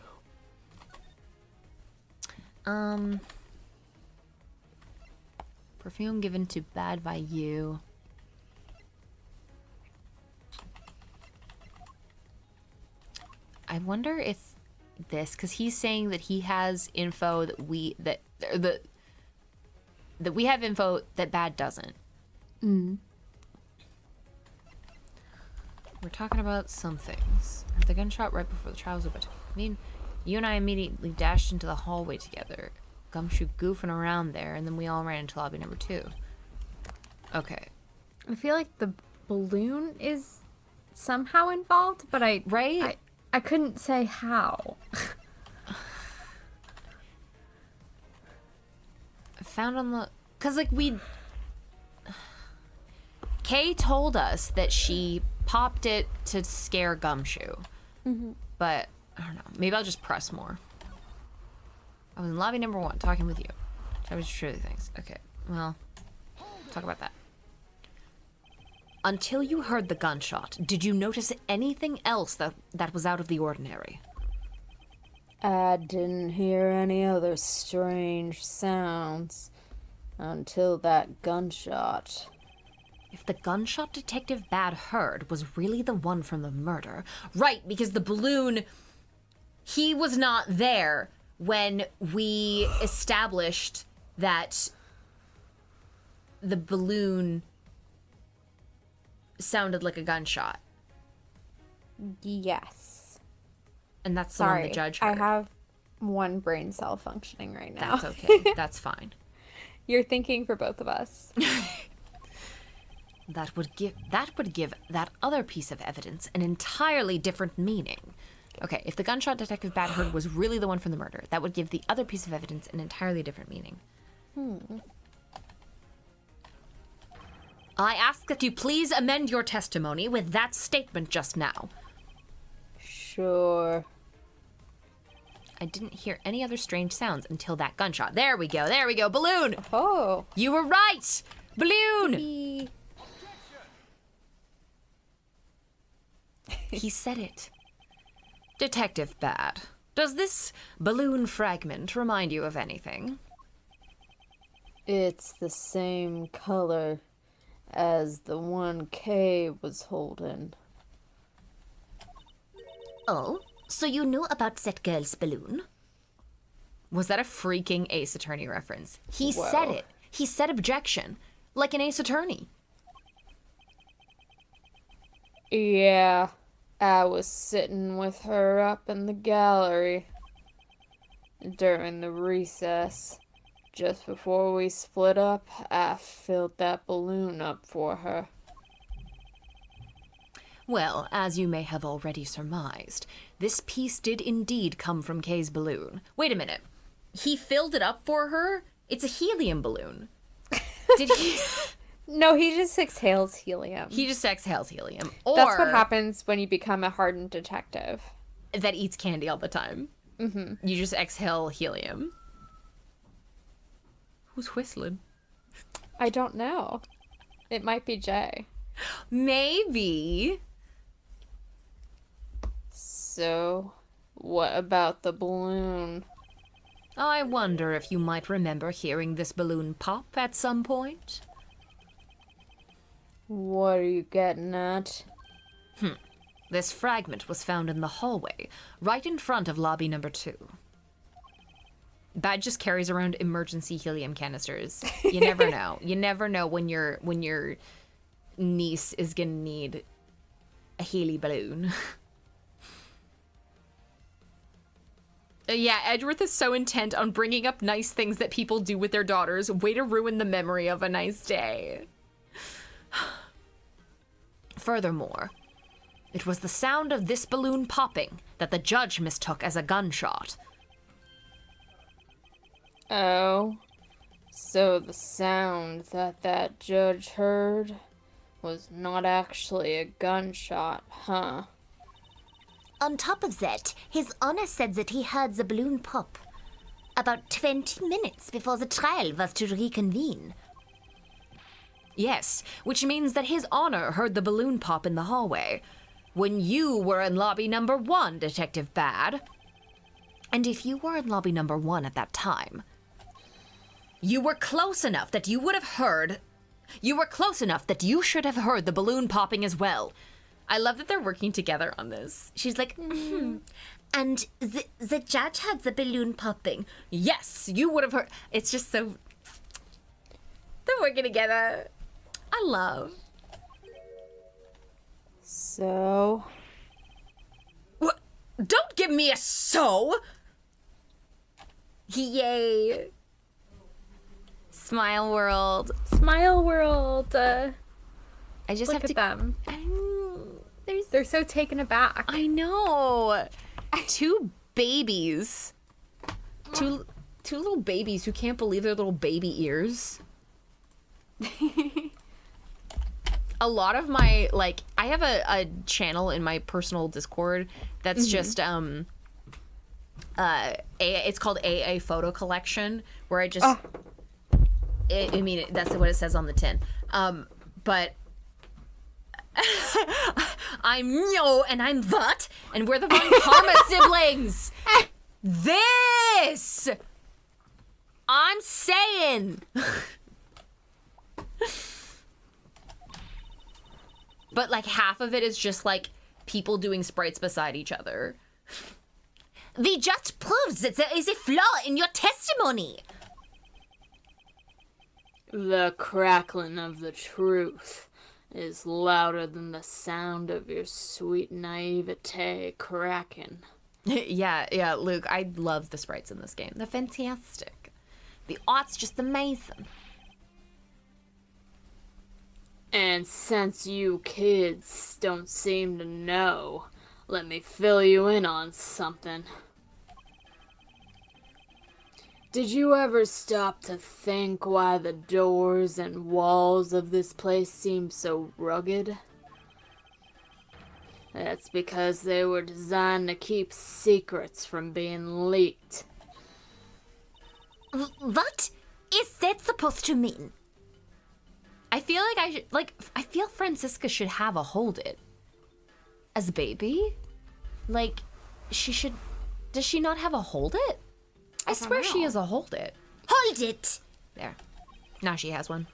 Perfume given to Bad by you. I wonder if this, because he's saying that he has info that we have info that Bad doesn't. Mm. We're talking about some things. The gunshot right before the trial was about. I mean, you and I immediately dashed into the hallway together. Gumshoe goofing around there, and then we all ran into lobby number 2. Okay. I feel like the balloon is somehow involved, but I couldn't say how. Found on the... Because, like, Kay told us that she popped it to scare Gumshoe. Mm-hmm. But, I don't know. Maybe I'll just press more. I was in lobby number 1, talking with you. That was truly things. Okay, well, talk about that. Until you heard the gunshot, did you notice anything else that was out of the ordinary? I didn't hear any other strange sounds until that gunshot. If the gunshot Detective Bad heard was really the one from the murder... Right, because the balloon... He was not there when we established that the balloon sounded like a gunshot. Yes. And that's the one the judge heard. I have one brain cell functioning right now. That's okay. That's fine. You're thinking for both of us. That would give that other piece of evidence an entirely different meaning. Okay, if the gunshot Detective Bad heard was really the one from the murder, that would give the other piece of evidence an entirely different meaning. I ask that you please amend your testimony with that statement just now. Sure. I didn't hear any other strange sounds until that gunshot. There we go. There we go. Balloon. Oh. You were right. Balloon. Yippee. He said it. Detective Bad, does this balloon fragment remind you of anything? It's the same color as the one Kay was holding. Oh, so you knew about that girl's balloon? Was that a freaking Ace Attorney reference? He Whoa. said it. He said objection. Like an Ace Attorney. Yeah, I was sitting with her up in the gallery during the recess. Just before we split up, I filled that balloon up for her. Well, as you may have already surmised, this piece did indeed come from Kay's balloon. Wait a minute. He filled it up for her? It's a helium balloon. Did he? No, he just exhales helium. He just exhales helium. Or That's what happens when you become a hardened detective. that eats candy all the time. Mm-hmm. You just exhale helium. Who's whistling? I don't know. It might be Jay. Maybe. So, what about the balloon? I wonder if you might remember hearing this balloon pop at some point. What are you getting at? This fragment was found in the hallway, right in front of lobby number 2. Bad just carries around emergency helium canisters. You never know. You never know when your niece is gonna need a heli balloon. Yeah, Edgeworth is so intent on bringing up nice things that people do with their daughters. Way to ruin the memory of a nice day. Furthermore, it was the sound of this balloon popping that the judge mistook as a gunshot. Oh, so the sound that judge heard was not actually a gunshot, huh? On top of that, His Honor said that he heard the balloon pop about 20 minutes before the trial was to reconvene. Yes, which means that His Honor heard the balloon pop in the hallway when you were in lobby number 1, Detective Bad. And if you were in lobby number 1 at that time, you were close enough that you would have heard... You were close enough that you should have heard the balloon popping as well. I love that they're working together on this. She's like, And the judge heard the balloon popping. yes, you would have heard... It's just so... They're working together. I love. So, What? Don't give me a so! Yay. Smile world. Smile World. I just Look have at to... them. There's... They're so taken aback. I know. 2 babies. Two little babies who can't believe their little baby ears. A lot of my, like, I have a channel in my personal Discord that's just, it's called AA Photo Collection, where I just, that's what it says on the tin. But I'm no, and I'm what, and we're the Von Karma siblings. This, I'm saying. But, like, half of it is just, like, people doing sprites beside each other. We just proved that there is a flaw in your testimony. the crackling of the truth is louder than the sound of your sweet naivete cracking. Yeah, Luke, I love the sprites in this game. They're fantastic. The art's just amazing. And since you kids don't seem to know, let me fill you in on something. Did you ever stop to think why the doors and walls of this place seem so rugged? That's because they were designed to keep secrets from being leaked. What is that supposed to mean? I feel like I feel Francisca should have a hold it. As a baby? Like, she should... Does she not have a hold it? I swear she has a hold it. Hold it! There. Now she has one.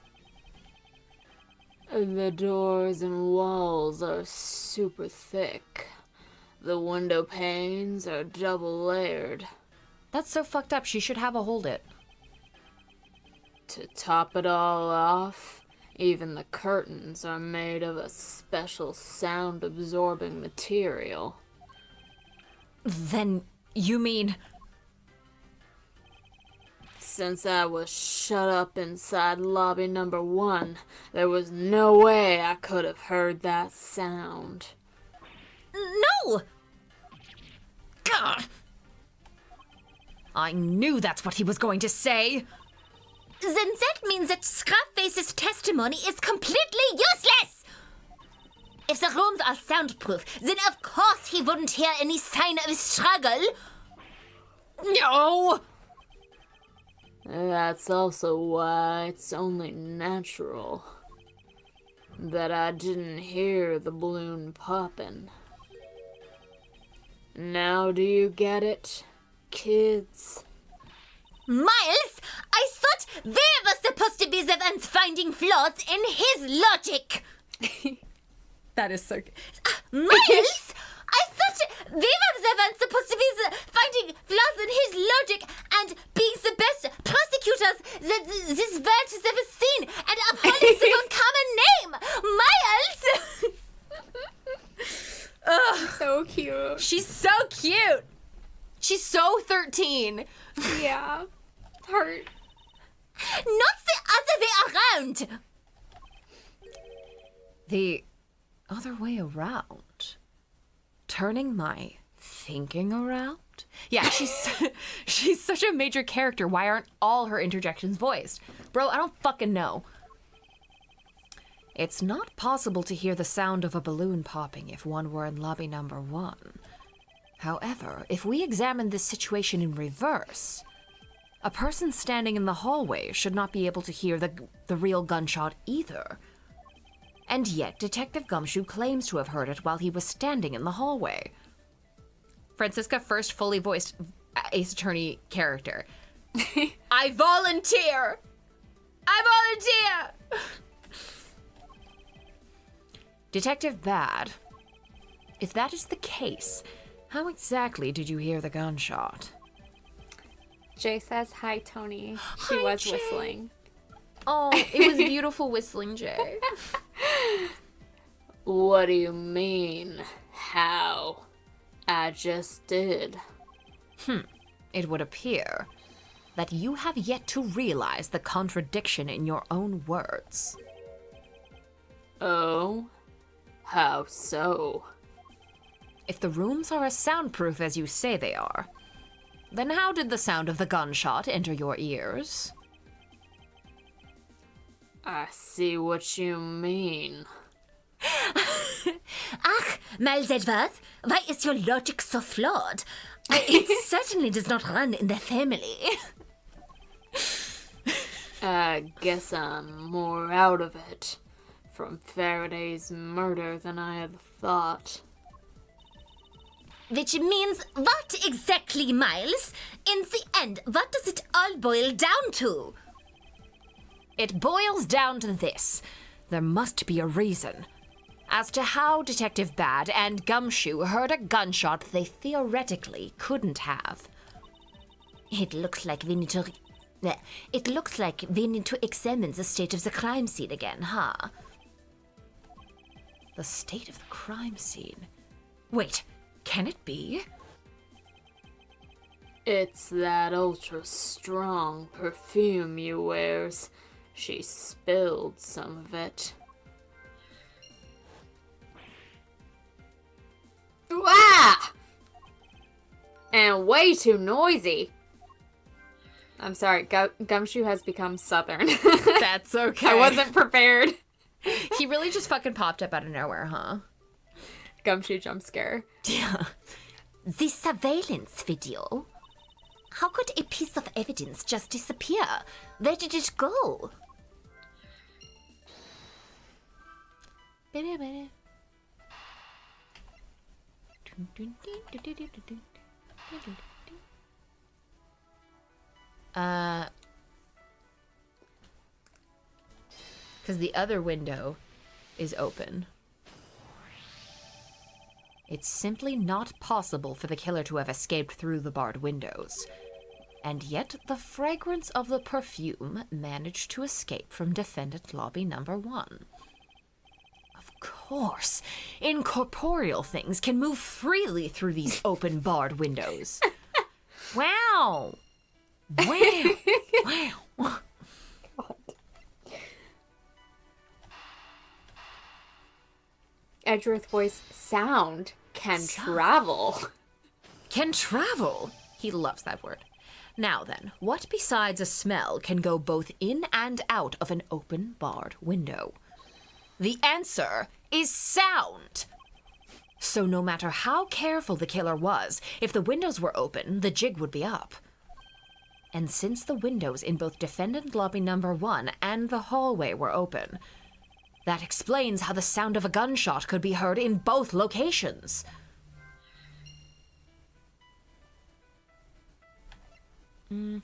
The doors and walls are super thick. The window panes are double layered. That's so fucked up. She should have a hold it. To top it all off, even the curtains are made of a special sound-absorbing material. Then you mean... Since I was shut up inside lobby number 1, there was no way I could have heard that sound. No! Gah! I knew that's what he was going to say. Then that means that Scrapface's testimony is completely useless! If the rooms are soundproof, then of course he wouldn't hear any sign of a struggle. No! That's also why it's only natural that I didn't hear the balloon popping. Now do you get it, kids? Miles, I thought we were supposed to be the ones finding flaws in his logic. That is so... Miles, I thought we were the ones supposed to be finding flaws in his logic and being the best prosecutors that this world has ever seen and upholding the uncommon name. Miles! Ugh, So cute. she's so cute. She's so 13. Yeah. Heart. Not the other way around. The other way around. Turning my thinking around? Yeah, she's such a major character. Why aren't all her interjections voiced? Bro, I don't fucking know. It's not possible to hear the sound of a balloon popping if one were in lobby number 1. However, if we examine this situation in reverse, a person standing in the hallway should not be able to hear the real gunshot either. And yet, Detective Gumshoe claims to have heard it while he was standing in the hallway. Francisca first fully voiced Ace Attorney character. I volunteer! I volunteer! Detective Bad, if that is the case, how exactly did you hear the gunshot? Jay says, hi, Tony. She Hi, was Jay. whistling. Oh, it was beautiful whistling, Jay. What do you mean, how? I just did. It would appear that you have yet to realize the contradiction in your own words. Oh? How so? If the rooms are as soundproof as you say they are, then how did the sound of the gunshot enter your ears? I see what you mean. Ach, Miles Edgeworth, why is your logic so flawed? It certainly does not run in the family. I guess I'm more out of it from Faraday's murder than I had thought. Which means what exactly, Miles? In the end, what does it all boil down to? It boils down to this. There must be a reason as to how Detective Bad and Gumshoe heard a gunshot they theoretically couldn't have. It looks like we need to examine the state of the crime scene again, huh? The state of the crime scene. Wait, can it be? It's that ultra strong perfume you wears. She spilled some of it. Wow! And way too noisy. I'm sorry, Gumshoe has become southern. That's okay. I wasn't prepared. He really just fucking popped up out of nowhere, huh? Gumshoe jump scare. Yeah. The surveillance video? How could a piece of evidence just disappear? Where did it go? Because the other window is open. It's simply not possible for the killer to have escaped through the barred windows. And yet the fragrance of the perfume managed to escape from defendant lobby number 1. Of course, incorporeal things can move freely through these open barred windows. Wow! Wow! Wow! Edgeworth voice sound can travel. Can travel? He loves that word. Now then, what besides a smell can go both in and out of an open barred window? The answer is sound! So no matter how careful the killer was, if the windows were open, the jig would be up. And since the windows in both defendant lobby number 1 and the hallway were open, that explains how the sound of a gunshot could be heard in both locations. The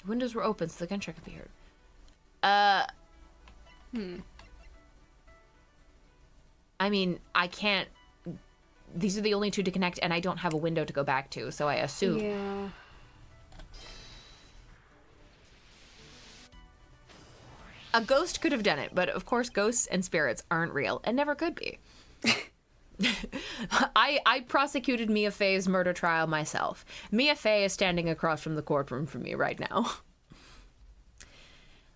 windows were open, so the gunshot could be heard. I mean, I can't... These are the only two to connect, and I don't have a window to go back to, so I assume... Yeah. A ghost could have done it, but of course ghosts and spirits aren't real, and never could be. I prosecuted Mia Fey's murder trial myself. Mia Fey is standing across from the courtroom from me right now.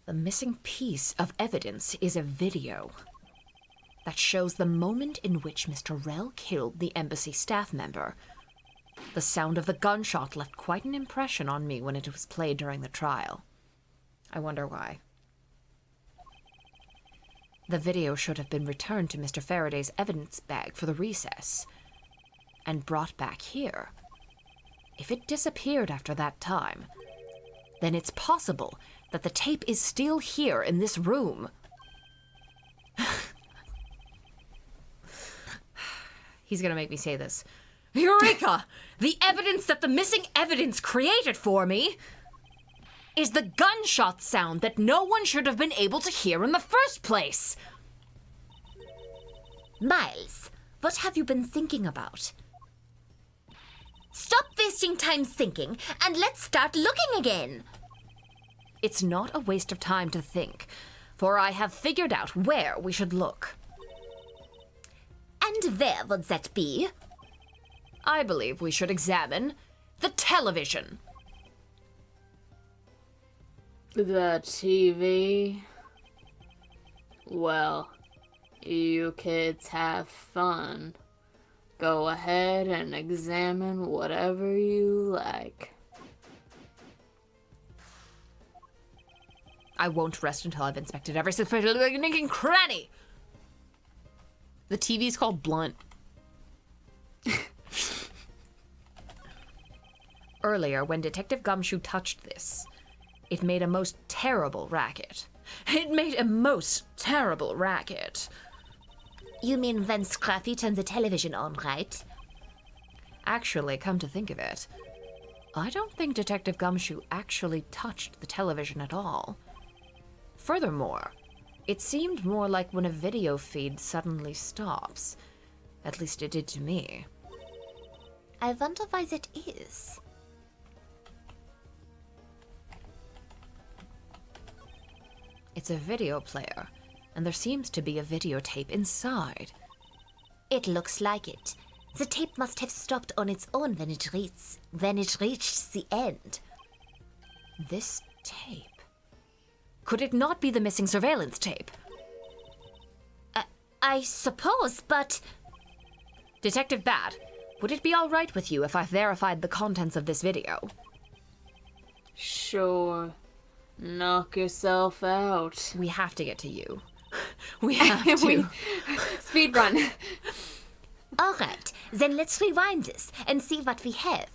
The missing piece of evidence is a video that shows the moment in which Mr. Rell killed the embassy staff member. The sound of the gunshot left quite an impression on me when it was played during the trial. I wonder why. The video should have been returned to Mr. Faraday's evidence bag for the recess, and brought back here. If it disappeared after that time, then it's possible that the tape is still here in this room. He's gonna make me say this. Eureka! The evidence that the missing evidence created for me is the gunshot sound that no one should have been able to hear in the first place. Miles, what have you been thinking about? Stop wasting time thinking, and let's start looking again. It's not a waste of time to think, for I have figured out where we should look. And where would that be? I believe we should examine the television. The TV? Well, you kids have fun. Go ahead and examine whatever you like. I won't rest until I've inspected every suspicious nook and cranny. The TV's called Blunt. Earlier, when Detective Gumshoe touched this, it made a most terrible racket. It made a most terrible racket. You mean when Scruffy turned the television on, right? Actually, come to think of it, I don't think Detective Gumshoe actually touched the television at all. Furthermore, it seemed more like when a video feed suddenly stops. At least it did to me. I wonder why that is. It's a video player, and there seems to be a videotape inside. It looks like it. The tape must have stopped on its own when it reached the end. This tape? Could it not be the missing surveillance tape? I suppose, but... Detective Bad, would it be all right with you if I verified the contents of this video? Sure. Knock yourself out. We have to get to you. We have to. Speed run. All right, then let's rewind this and see what we have.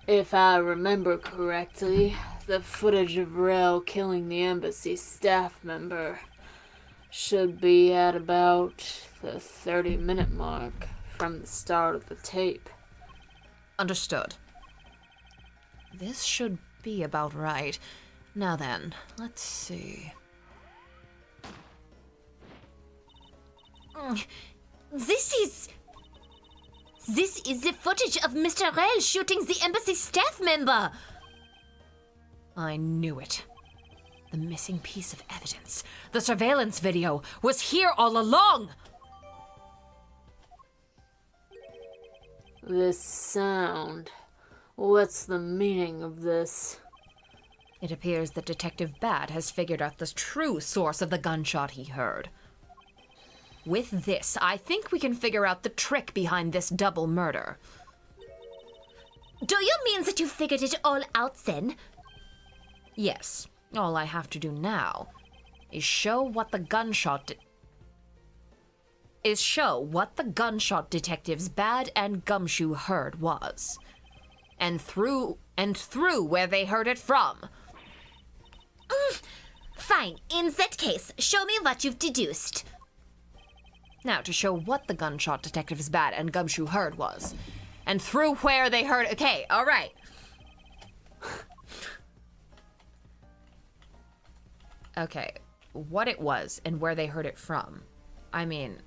If I remember correctly, the footage of Rel killing the embassy staff member should be at about the 30-minute mark from the start of the tape. Understood. This should be about right. Now then, let's see. This is the footage of Mr. Rel shooting the embassy staff member. I knew it. The missing piece of evidence. The surveillance video was here all along! This sound. What's the meaning of this? It appears that Detective Bad has figured out the true source of the gunshot he heard. With this, I think we can figure out the trick behind this double murder. Do you mean that you figured it all out then? Yes, all I have to do now is show what the gunshot detectives Bad and Gumshoe heard was. And through where they heard it from. Fine, in that case, show me what you've deduced. Now, to show what the gunshot detectives Bad and Gumshoe heard was. And through where they heard... Okay, all right. Okay, what it was and where they heard it from. I mean...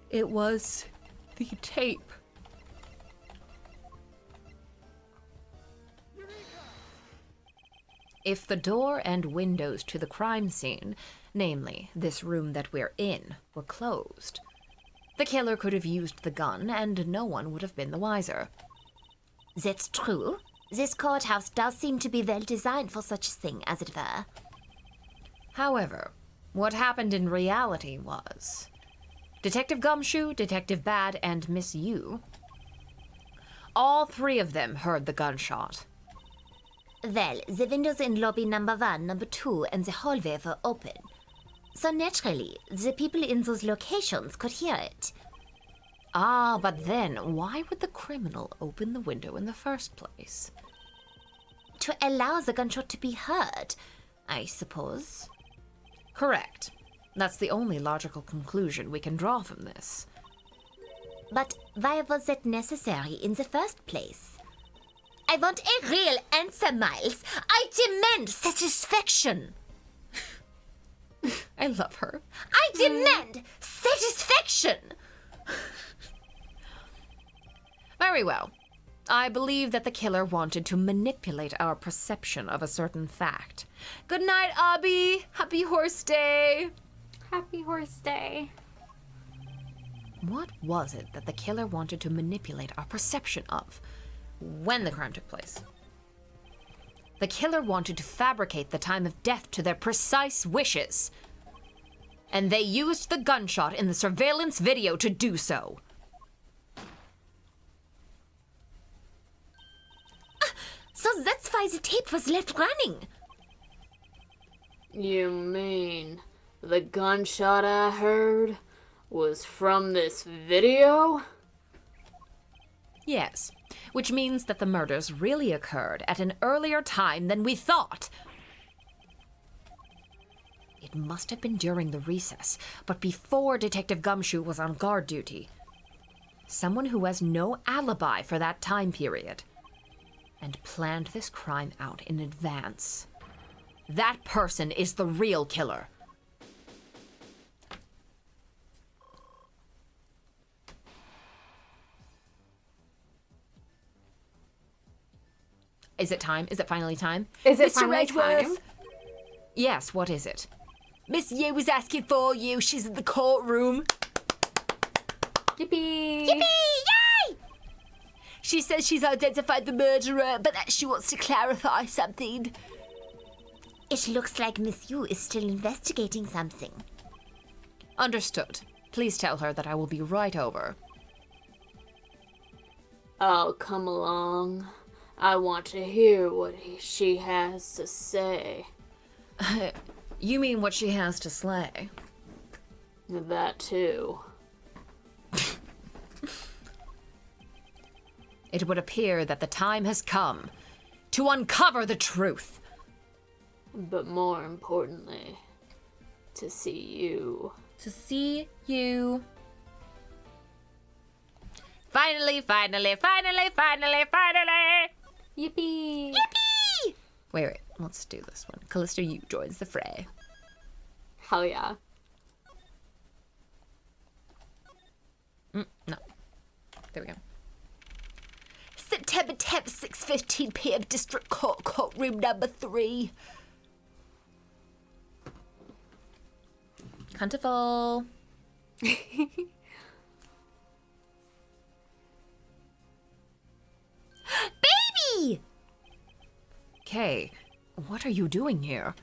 It was the tape. If the door and windows to the crime scene, namely this room that we're in, were closed, the killer could have used the gun and no one would have been the wiser. That's true. This courthouse does seem to be well designed for such a thing, as it were. However, what happened in reality was... Detective Gumshoe, Detective Bad, and Miss Yu, all three of them heard the gunshot. Well, the windows in lobby number 1, number 2, and the hallway were open. So naturally, the people in those locations could hear it. Ah, but then, why would the criminal open the window in the first place? To allow the gunshot to be heard, I suppose. Correct. That's the only logical conclusion we can draw from this. But why was that necessary in the first place? I want a real answer, Miles. I demand satisfaction. I love her. I demand satisfaction. Very well. I believe that the killer wanted to manipulate our perception of a certain fact. Good night, Abby. Happy horse day. Happy horse day. What was it that the killer wanted to manipulate our perception of when the crime took place? The killer wanted to fabricate the time of death to their precise wishes. And they used the gunshot in the surveillance video to do so. So that's why the tape was left running. You mean the gunshot I heard was from this video? Yes, which means that the murders really occurred at an earlier time than we thought. It must have been during the recess, but before Detective Gumshoe was on guard duty. Someone who has no alibi for that time period. And planned this crime out in advance. That person is the real killer. Is it time? Is it finally time? Is it Mr. finally Redworth? time? Yes, what is it? Miss Yu was asking for you. She's in the courtroom. Yippee! Yippee! Yay! She says she's identified the murderer, but that she wants to clarify something. It looks like Miss Yu is still investigating something. Understood. Please tell her that I will be right over. I'll come along. I want to hear what she has to say. You mean what she has to slay? That too. It would appear that the time has come to uncover the truth. But more importantly, to see you. To see you. Finally, finally, finally, finally, finally! Yippee! Wait, let's do this one. Callista, you joins the fray. Hell yeah. No. There we go. September 10th, 6:15 p.m. District Court, courtroom number 3. Counterful. Baby! Okay, what are you doing here?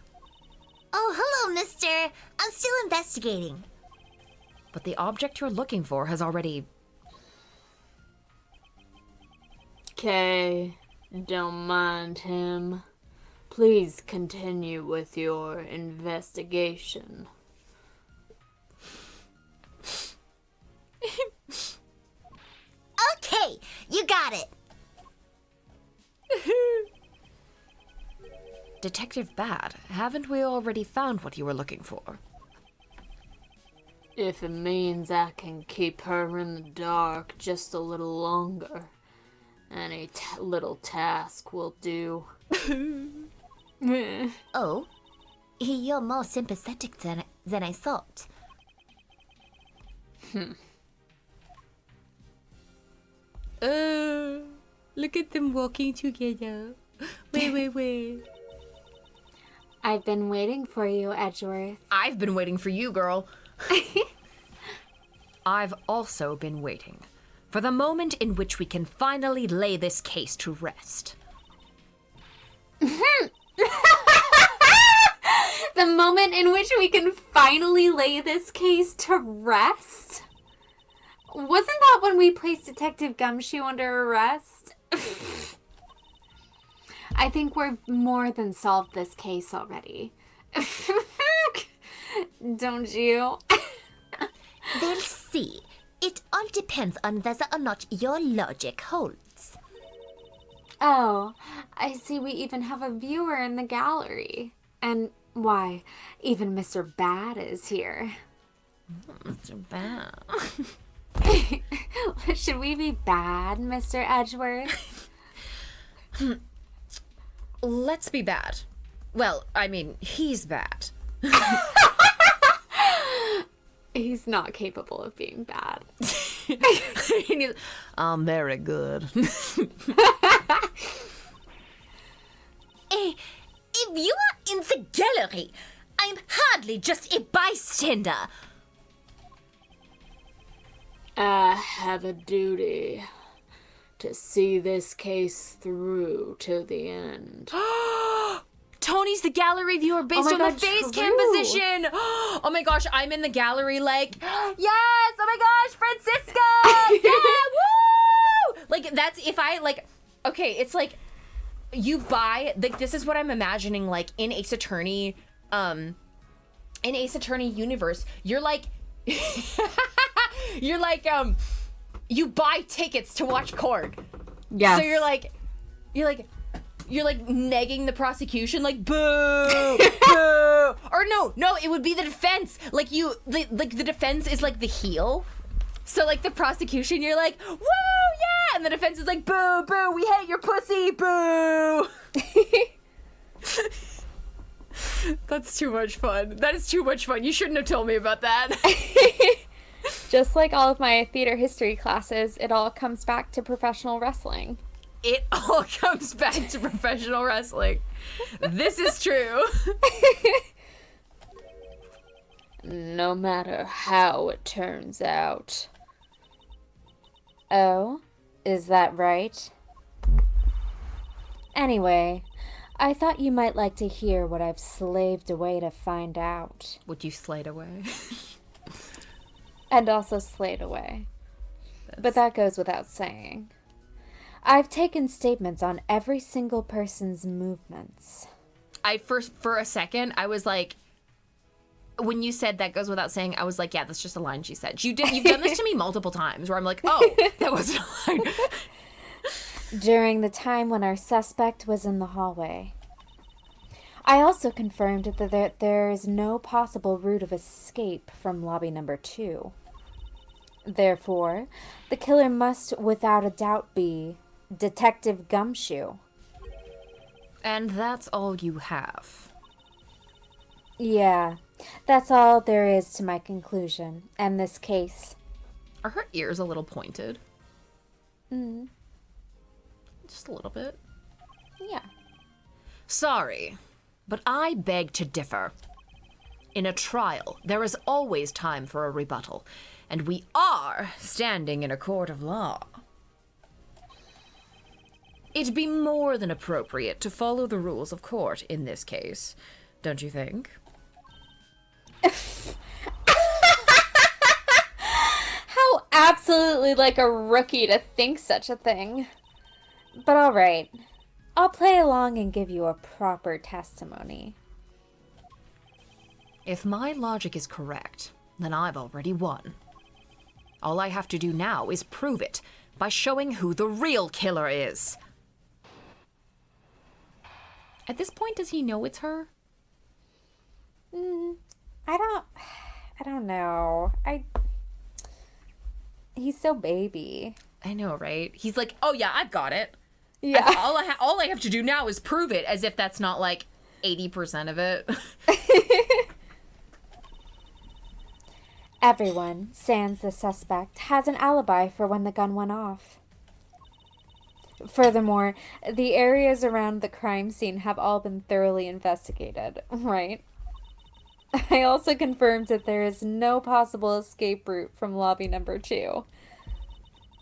Oh, hello, mister. I'm still investigating. But the object you're looking for has already... Okay, don't mind him. Please continue with your investigation. Okay, you got it. Detective Bad, haven't we already found what you were looking for? If it means I can keep her in the dark just a little longer, any little task will do. Oh, you're more sympathetic than I thought. Look at them walking together. Wait. I've been waiting for you, Edgeworth. I've been waiting for you, girl. I've also been waiting for the moment in which we can finally lay this case to rest. The moment in which we can finally lay this case to rest? Wasn't that when we placed Detective Gumshoe under arrest? I think we've more than solved this case already. Don't you? We'll see. It all depends on whether or not your logic holds. Oh, I see we even have a viewer in the gallery. And why, even Mr. Bad is here. Mr. Bad. Should we be bad, Mr. Edgeworth? Let's be bad. Well, I mean, he's bad. He's not capable of being bad. I'm very good. If you are in the gallery, I'm hardly just a bystander. I have a duty to see this case through to the end. Tony's the gallery viewer based my on God, the face cam true. position. Oh my gosh, I'm in the gallery like, yes, oh my gosh, Francisca, yeah, woo! Like, that's if I, like, okay, it's like, you buy, like, this is what I'm imagining, like, in Ace Attorney universe, you're like, you buy tickets to watch court. Yes. So you're like negging the prosecution, like, boo, boo. Or no, it would be the defense. Like, the defense is like the heel. So, like, the prosecution, you're like, woo, yeah. And the defense is like, boo, boo, we hate your pussy, boo. That's too much fun. That is too much fun. You shouldn't have told me about that. Just like all of my theater history classes, it all comes back to professional wrestling. It all comes back to professional wrestling. This is true. No matter how it turns out. Oh, is that right? Anyway, I thought you might like to hear what I've slaved away to find out. Would you slide away? And also slayed away. But that goes without saying. I've taken statements on every single person's movements. For a second, I was like, when you said that goes without saying, I was like, yeah, that's just a line she said. You've done this to me multiple times where I'm like, oh, that wasn't a line. During the time when our suspect was in the hallway. I also confirmed that there is no possible route of escape from lobby number 2. Therefore, the killer must without a doubt be Detective Gumshoe. And that's all you have. Yeah, that's all there is to my conclusion and this case. Are her ears a little pointed? Just a little bit. Yeah. Sorry, but I beg to differ. In a trial, there is always time for a rebuttal, and we are standing in a court of law. It'd be more than appropriate to follow the rules of court in this case, don't you think? How absolutely like a rookie to think such a thing. But all right, I'll play along and give you a proper testimony. If my logic is correct, then I've already won. All I have to do now is prove it by showing who the real killer is. At this point, does he know it's her? I don't know. He's so baby. I know, right? He's like, oh yeah, I've got it. Yeah. All I have to do now is prove it, as if that's not like 80% of it. Everyone, sans the suspect, has an alibi for when the gun went off. Furthermore, the areas around the crime scene have all been thoroughly investigated, right? I also confirmed that there is no possible escape route from lobby number 2.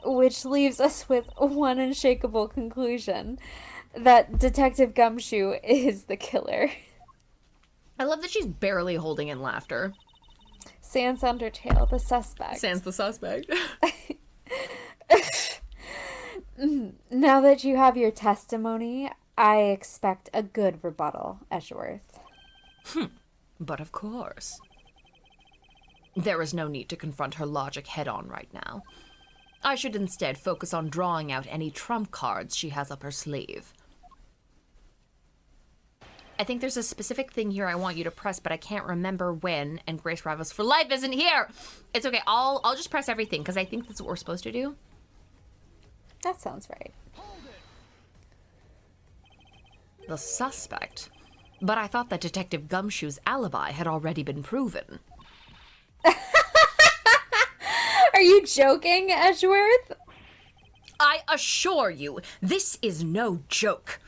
Which leaves us with one unshakable conclusion, that Detective Gumshoe is the killer. I love that she's barely holding in laughter. Sans Undertale, the suspect. Sans the suspect. Now that you have your testimony, I expect a good rebuttal, Edgeworth. But of course. There is no need to confront her logic head-on right now. I should instead focus on drawing out any trump cards she has up her sleeve. I think there's a specific thing here I want you to press, but I can't remember when, and Grace Rivals for Life isn't here! It's okay, I'll just press everything, because I think that's what we're supposed to do. That sounds right. The suspect? But I thought that Detective Gumshoe's alibi had already been proven. Are you joking, Edgeworth? I assure you, this is no joke.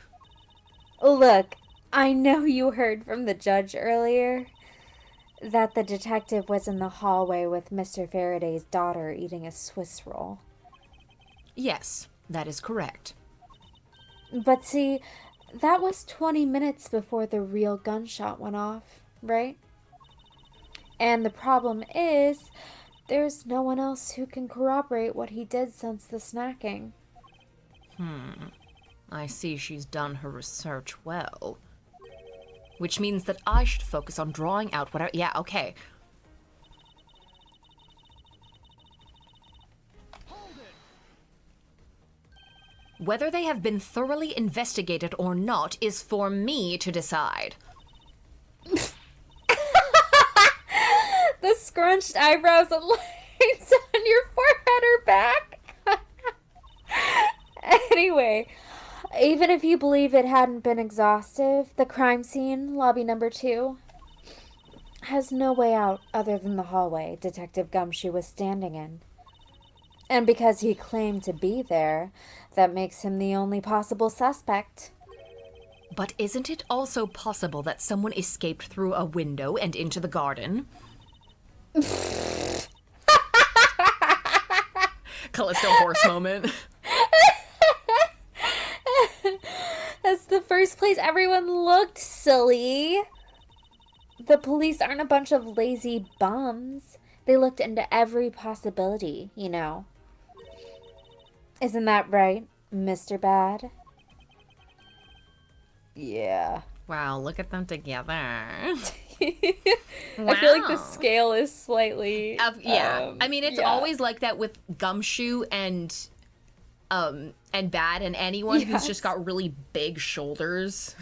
Look, I know you heard from the judge earlier that the detective was in the hallway with Mr. Faraday's daughter eating a Swiss roll. Yes, that is correct. But see, that was 20 minutes before the real gunshot went off, right? And the problem is, there's no one else who can corroborate what he did since the snacking. I see she's done her research well. Which means that I should focus on drawing out whatever... Yeah, okay. Whether they have been thoroughly investigated or not is for me to decide. The scrunched eyebrows and lines on your forehead are back. Anyway, even if you believe it hadn't been exhaustive, the crime scene, lobby number 2, has no way out other than the hallway Detective Gumshoe was standing in. And because he claimed to be there, that makes him the only possible suspect. But isn't it also possible that someone escaped through a window and into the garden? Callisto horse moment. That's the first place everyone looked, silly. The police aren't a bunch of lazy bums. They looked into every possibility, you know. Isn't that right, Mr. Bad? Yeah. Wow, look at them together. I feel like the scale is slightly. Yeah. I mean, it's yeah. always like that with Gumshoe and Bad and anyone who's just got really big shoulders.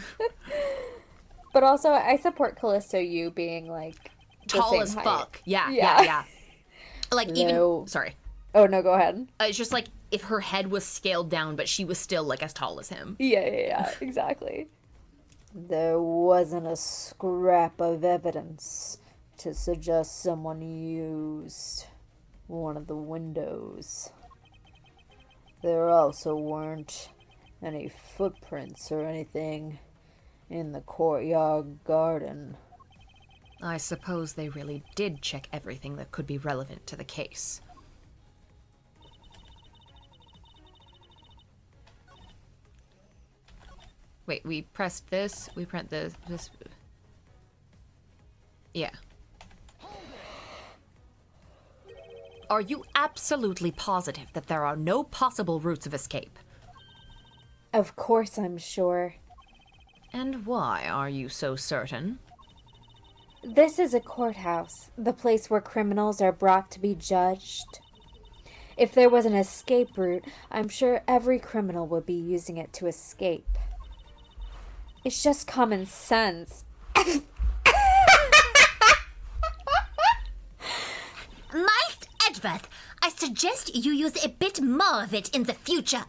But also, I support Callisto you being like the Tall same as height. fuck. Yeah. Yeah. Like No. even sorry. Oh no, go ahead. It's just like if her head was scaled down, but she was still like as tall as him. Yeah, exactly. There wasn't a scrap of evidence to suggest someone used one of the windows. There also weren't any footprints or anything in the courtyard garden. I suppose they really did check everything that could be relevant to the case. Wait, we pressed this, we pressed this. Yeah. Are you absolutely positive that there are no possible routes of escape? Of course, I'm sure. And why are you so certain? This is a courthouse, the place where criminals are brought to be judged. If there was an escape route, I'm sure every criminal would be using it to escape. It's just common sense. Mild Edgeworth, I suggest you use a bit more of it in the future.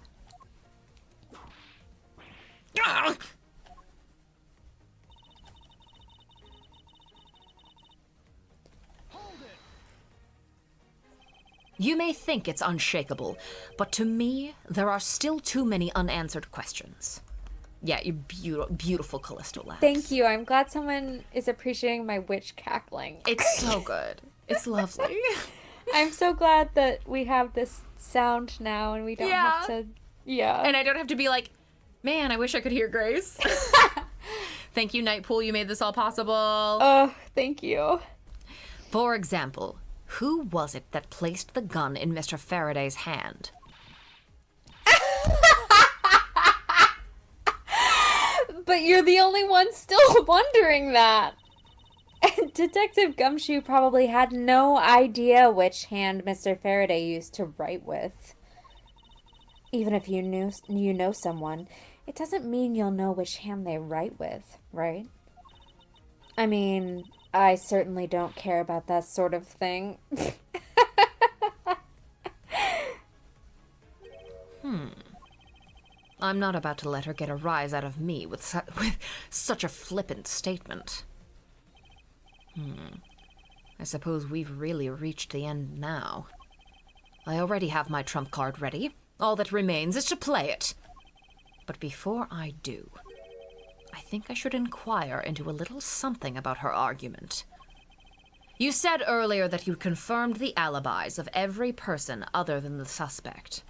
You may think it's unshakable, but to me, there are still too many unanswered questions. Yeah, you're beautiful, Callisto Labs. Thank you. I'm glad someone is appreciating my witch cackling. It's so good. It's lovely. I'm so glad that we have this sound now and we don't have to. Yeah. And I don't have to be like, man, I wish I could hear Grace. Thank you, Nightpool. You made this all possible. Oh, thank you. For example, who was it that placed the gun in Mr. Faraday's hand? But you're the only one still wondering that. Detective Gumshoe probably had no idea which hand Mr. Faraday used to write with. Even if you know someone, it doesn't mean you'll know which hand they write with, right? I mean, I certainly don't care about that sort of thing. I'm not about to let her get a rise out of me with such a flippant statement. I suppose we've really reached the end now. I already have my trump card ready. All that remains is to play it. But before I do, I think I should inquire into a little something about her argument. You said earlier that you confirmed the alibis of every person other than the suspect.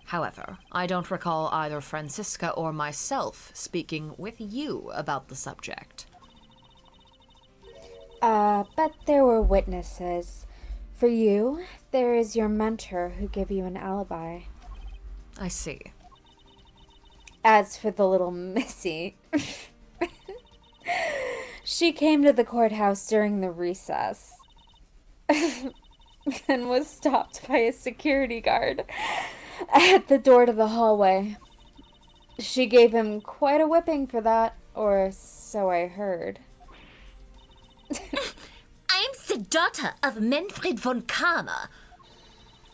However, I don't recall either Francisca or myself speaking with you about the subject. But there were witnesses. For you, there is your mentor who gave you an alibi. I see. As for the little missy, she came to the courthouse during the recess and was stopped by a security guard at the door to the hallway. She gave him quite a whipping for that, or so I heard. I'm the daughter of Manfred von Kramer,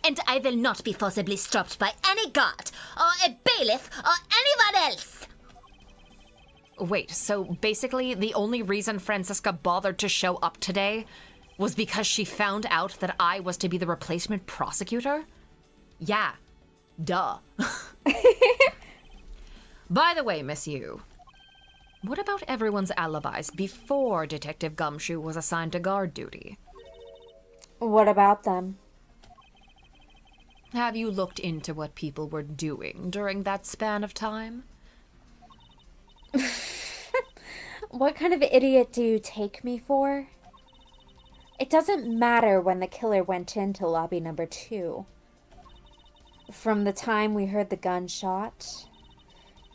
and I will not be forcibly stopped by any guard, or a bailiff, or anyone else. Wait, so basically the only reason Francisca bothered to show up today was because she found out that I was to be the replacement prosecutor? Yeah. Duh. By the way, Miss Yu, what about everyone's alibis before Detective Gumshoe was assigned to guard duty? What about them? Have you looked into what people were doing during that span of time? What kind of idiot do you take me for? It doesn't matter when the killer went into lobby number 2. From the time we heard the gunshot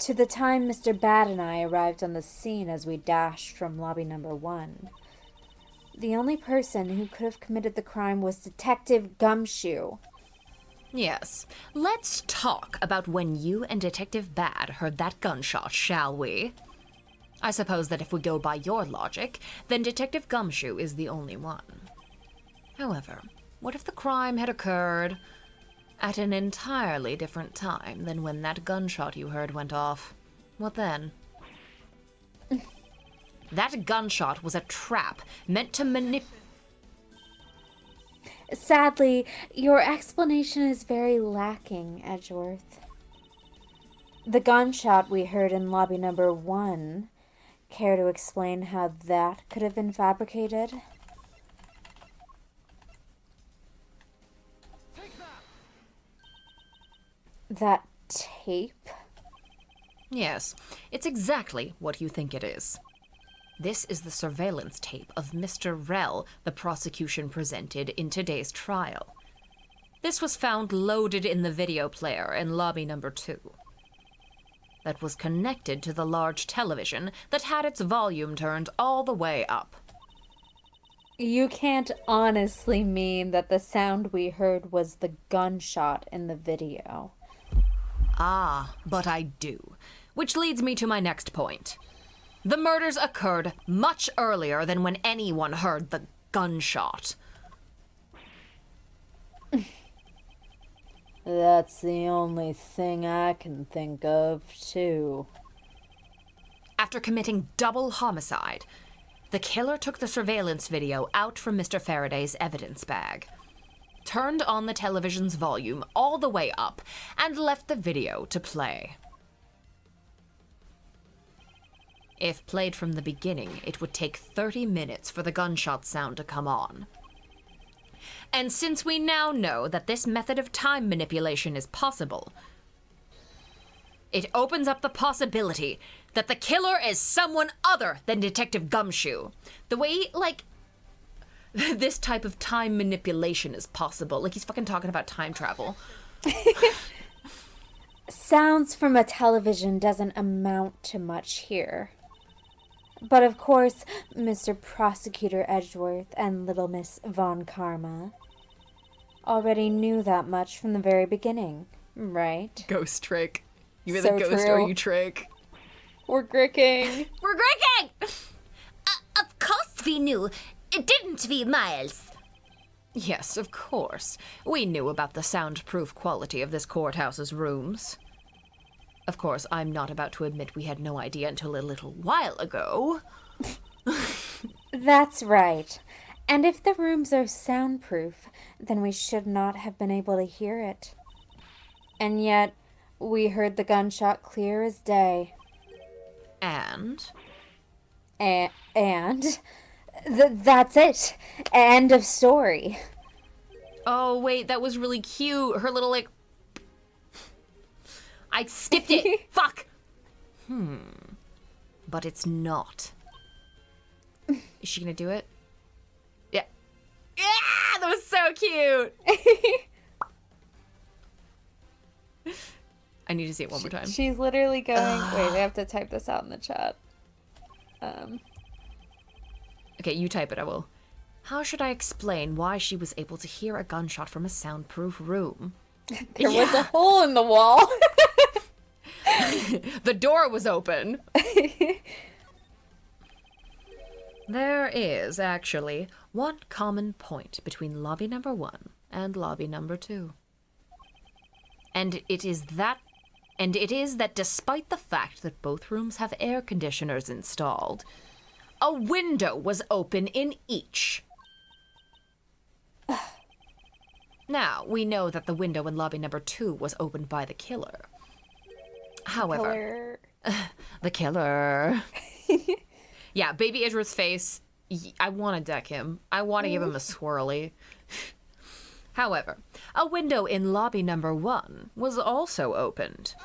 to the time Mr. Bad and I arrived on the scene as we dashed from lobby number 1. The only person who could have committed the crime was Detective Gumshoe. Yes. Let's talk about when you and Detective Bad heard that gunshot, shall we? I suppose that if we go by your logic, then Detective Gumshoe is the only one. However, what if the crime had occurred at an entirely different time than when that gunshot you heard went off? What then? That gunshot was a trap meant to Sadly, your explanation is very lacking, Edgeworth. The gunshot we heard in lobby number 1. Care to explain how that could have been fabricated? That tape? Yes, it's exactly what you think it is. This is the surveillance tape of Mr. Rell the prosecution presented in today's trial. This was found loaded in the video player in lobby number 2. That was connected to the large television that had its volume turned all the way up. You can't honestly mean that the sound we heard was the gunshot in the video. Ah, but I do. Which leads me to my next point. The murders occurred much earlier than when anyone heard the gunshot. That's the only thing I can think of, too. After committing double homicide, the killer took the surveillance video out from Mr. Faraday's evidence bag, turned on the television's volume all the way up, and left the video to play. If played from the beginning, it would take 30 minutes for the gunshot sound to come on. And since we now know that this method of time manipulation is possible, it opens up the possibility that the killer is someone other than Detective Gumshoe. The way, this type of time manipulation is possible. He's fucking talking about time travel. Sounds from a television doesn't amount to much here. But of course, Mr. Prosecutor Edgeworth and Little Miss Von Karma already knew that much from the very beginning, right? Ghost trick. You So either ghost true. or you trick. We're gricking. We're gricking! Of course we knew. Didn't we, Miles? Yes, of course. We knew about the soundproof quality of this courthouse's rooms. Of course, I'm not about to admit we had no idea until a little while ago. That's right. And if the rooms are soundproof, then we should not have been able to hear it. And yet, we heard the gunshot clear as day. And? That's it. End of story. Oh, wait, that was really cute. Her little, I skipped it. Fuck. But it's not. Is she gonna do it? Yeah. Yeah, that was so cute. I need to see it one more time. She's literally going. Wait, I have to type this out in the chat. Okay, you type it, I will. How should I explain why she was able to hear a gunshot from a soundproof room? There was a hole in the wall. The door was open. There is, actually, one common point between lobby number 1 and lobby number 2. And it is that despite the fact that both rooms have air conditioners installed, a window was open in each. Now, we know that the window in lobby number 2 was opened by the killer. However, the killer. Yeah, baby Idris' face. I want to deck him. I want to give him a swirly. However, a window in lobby number 1 was also opened.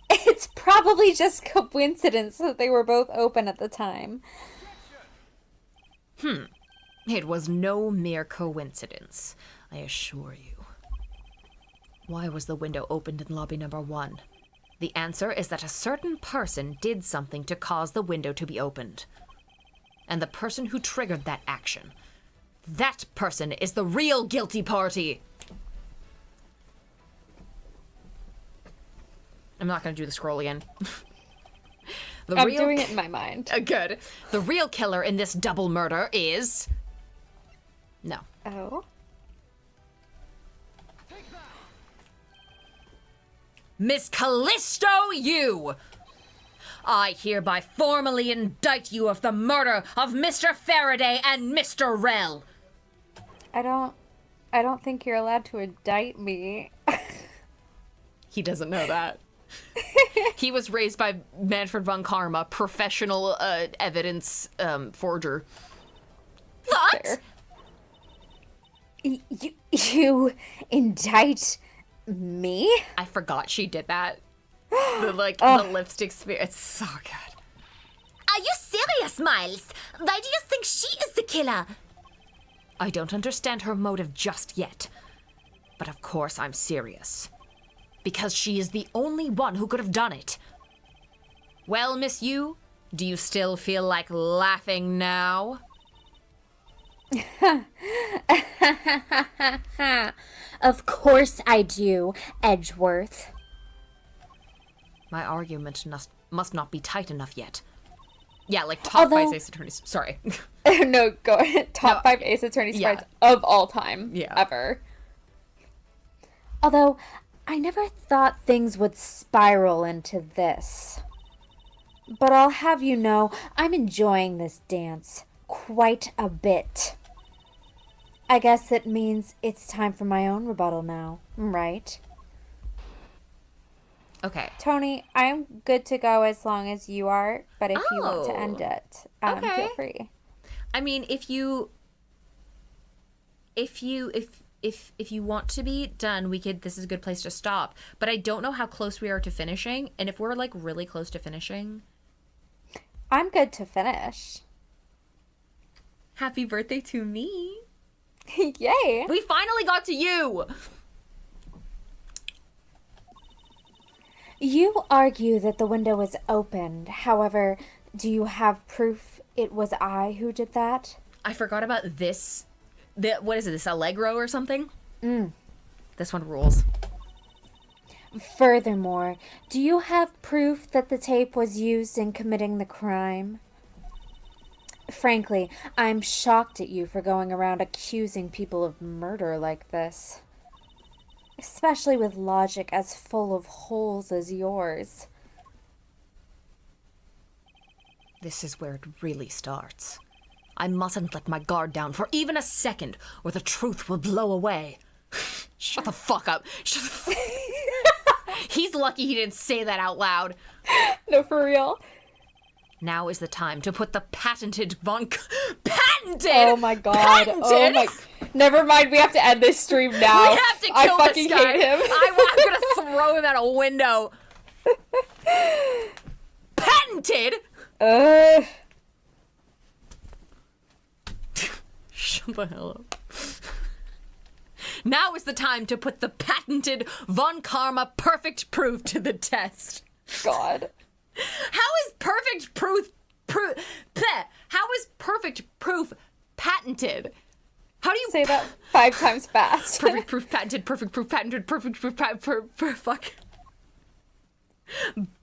It's probably just coincidence that they were both open at the time. It was no mere coincidence, I assure you. Why was the window opened in lobby number 1? The answer is that a certain person did something to cause the window to be opened. And the person who triggered that action, that person is the real guilty party. I'm not going to do the scroll again. I'm doing it in my mind. Good. The real killer in this double murder is... No. Oh. Miss Callisto, you! I hereby formally indict you of the murder of Mr. Faraday and Mr. Rell. I don't think you're allowed to indict me. He doesn't know that. He was raised by Manfred von Karma, professional evidence forger. What? Fair. You indict me? I forgot she did that. The lipstick smear. It's so good. Are you serious, Miles? Why do you think she is the killer? I don't understand her motive just yet. But of course I'm serious. Because she is the only one who could have done it. Well, Miss Yu, do you still feel like laughing now? Of course I do, Edgeworth. My argument must not be tight enough yet. Yeah, like top 5 Ace Attorneys. Sorry. No, go ahead. Top 5 Ace Attorney fights of all time. Yeah. Ever. Although, I never thought things would spiral into this. But I'll have you know, I'm enjoying this dance quite a bit. I guess it means it's time for my own rebuttal now, right? Okay. Tony, I'm good to go as long as you are, but if you want to end it, okay. feel free. I mean, if you want to be done, this is a good place to stop. But I don't know how close we are to finishing, and if we're like really close to finishing, I'm good to finish. happy birthday to me. Yay! We finally got to you. You argue that the window was opened. However, do you have proof it was I who did that? I forgot about this. What is it? This Allegro or something? This one rules. Furthermore, do you have proof that the tape was used in committing the crime? Frankly, I'm shocked at you for going around accusing people of murder like this. Especially with logic as full of holes as yours. This is where it really starts. I mustn't let my guard down for even a second, or the truth will blow away. Shut the fuck up. He's lucky he didn't say that out loud. No, for real. Now is the time to put the patented patented! Oh my god. Patented! Oh my... Never mind, we have to end this stream now. We have to kill I this fucking guy. hate him. I'm gonna throw him out a window. Patented? Shut the hell up. Now is the time to put the patented Von Karma perfect proof to the test. God. How is perfect proof How is perfect proof patented? How do you Say that 5 times fast. perfect proof patented, perfect proof patented, perfect proof fuck.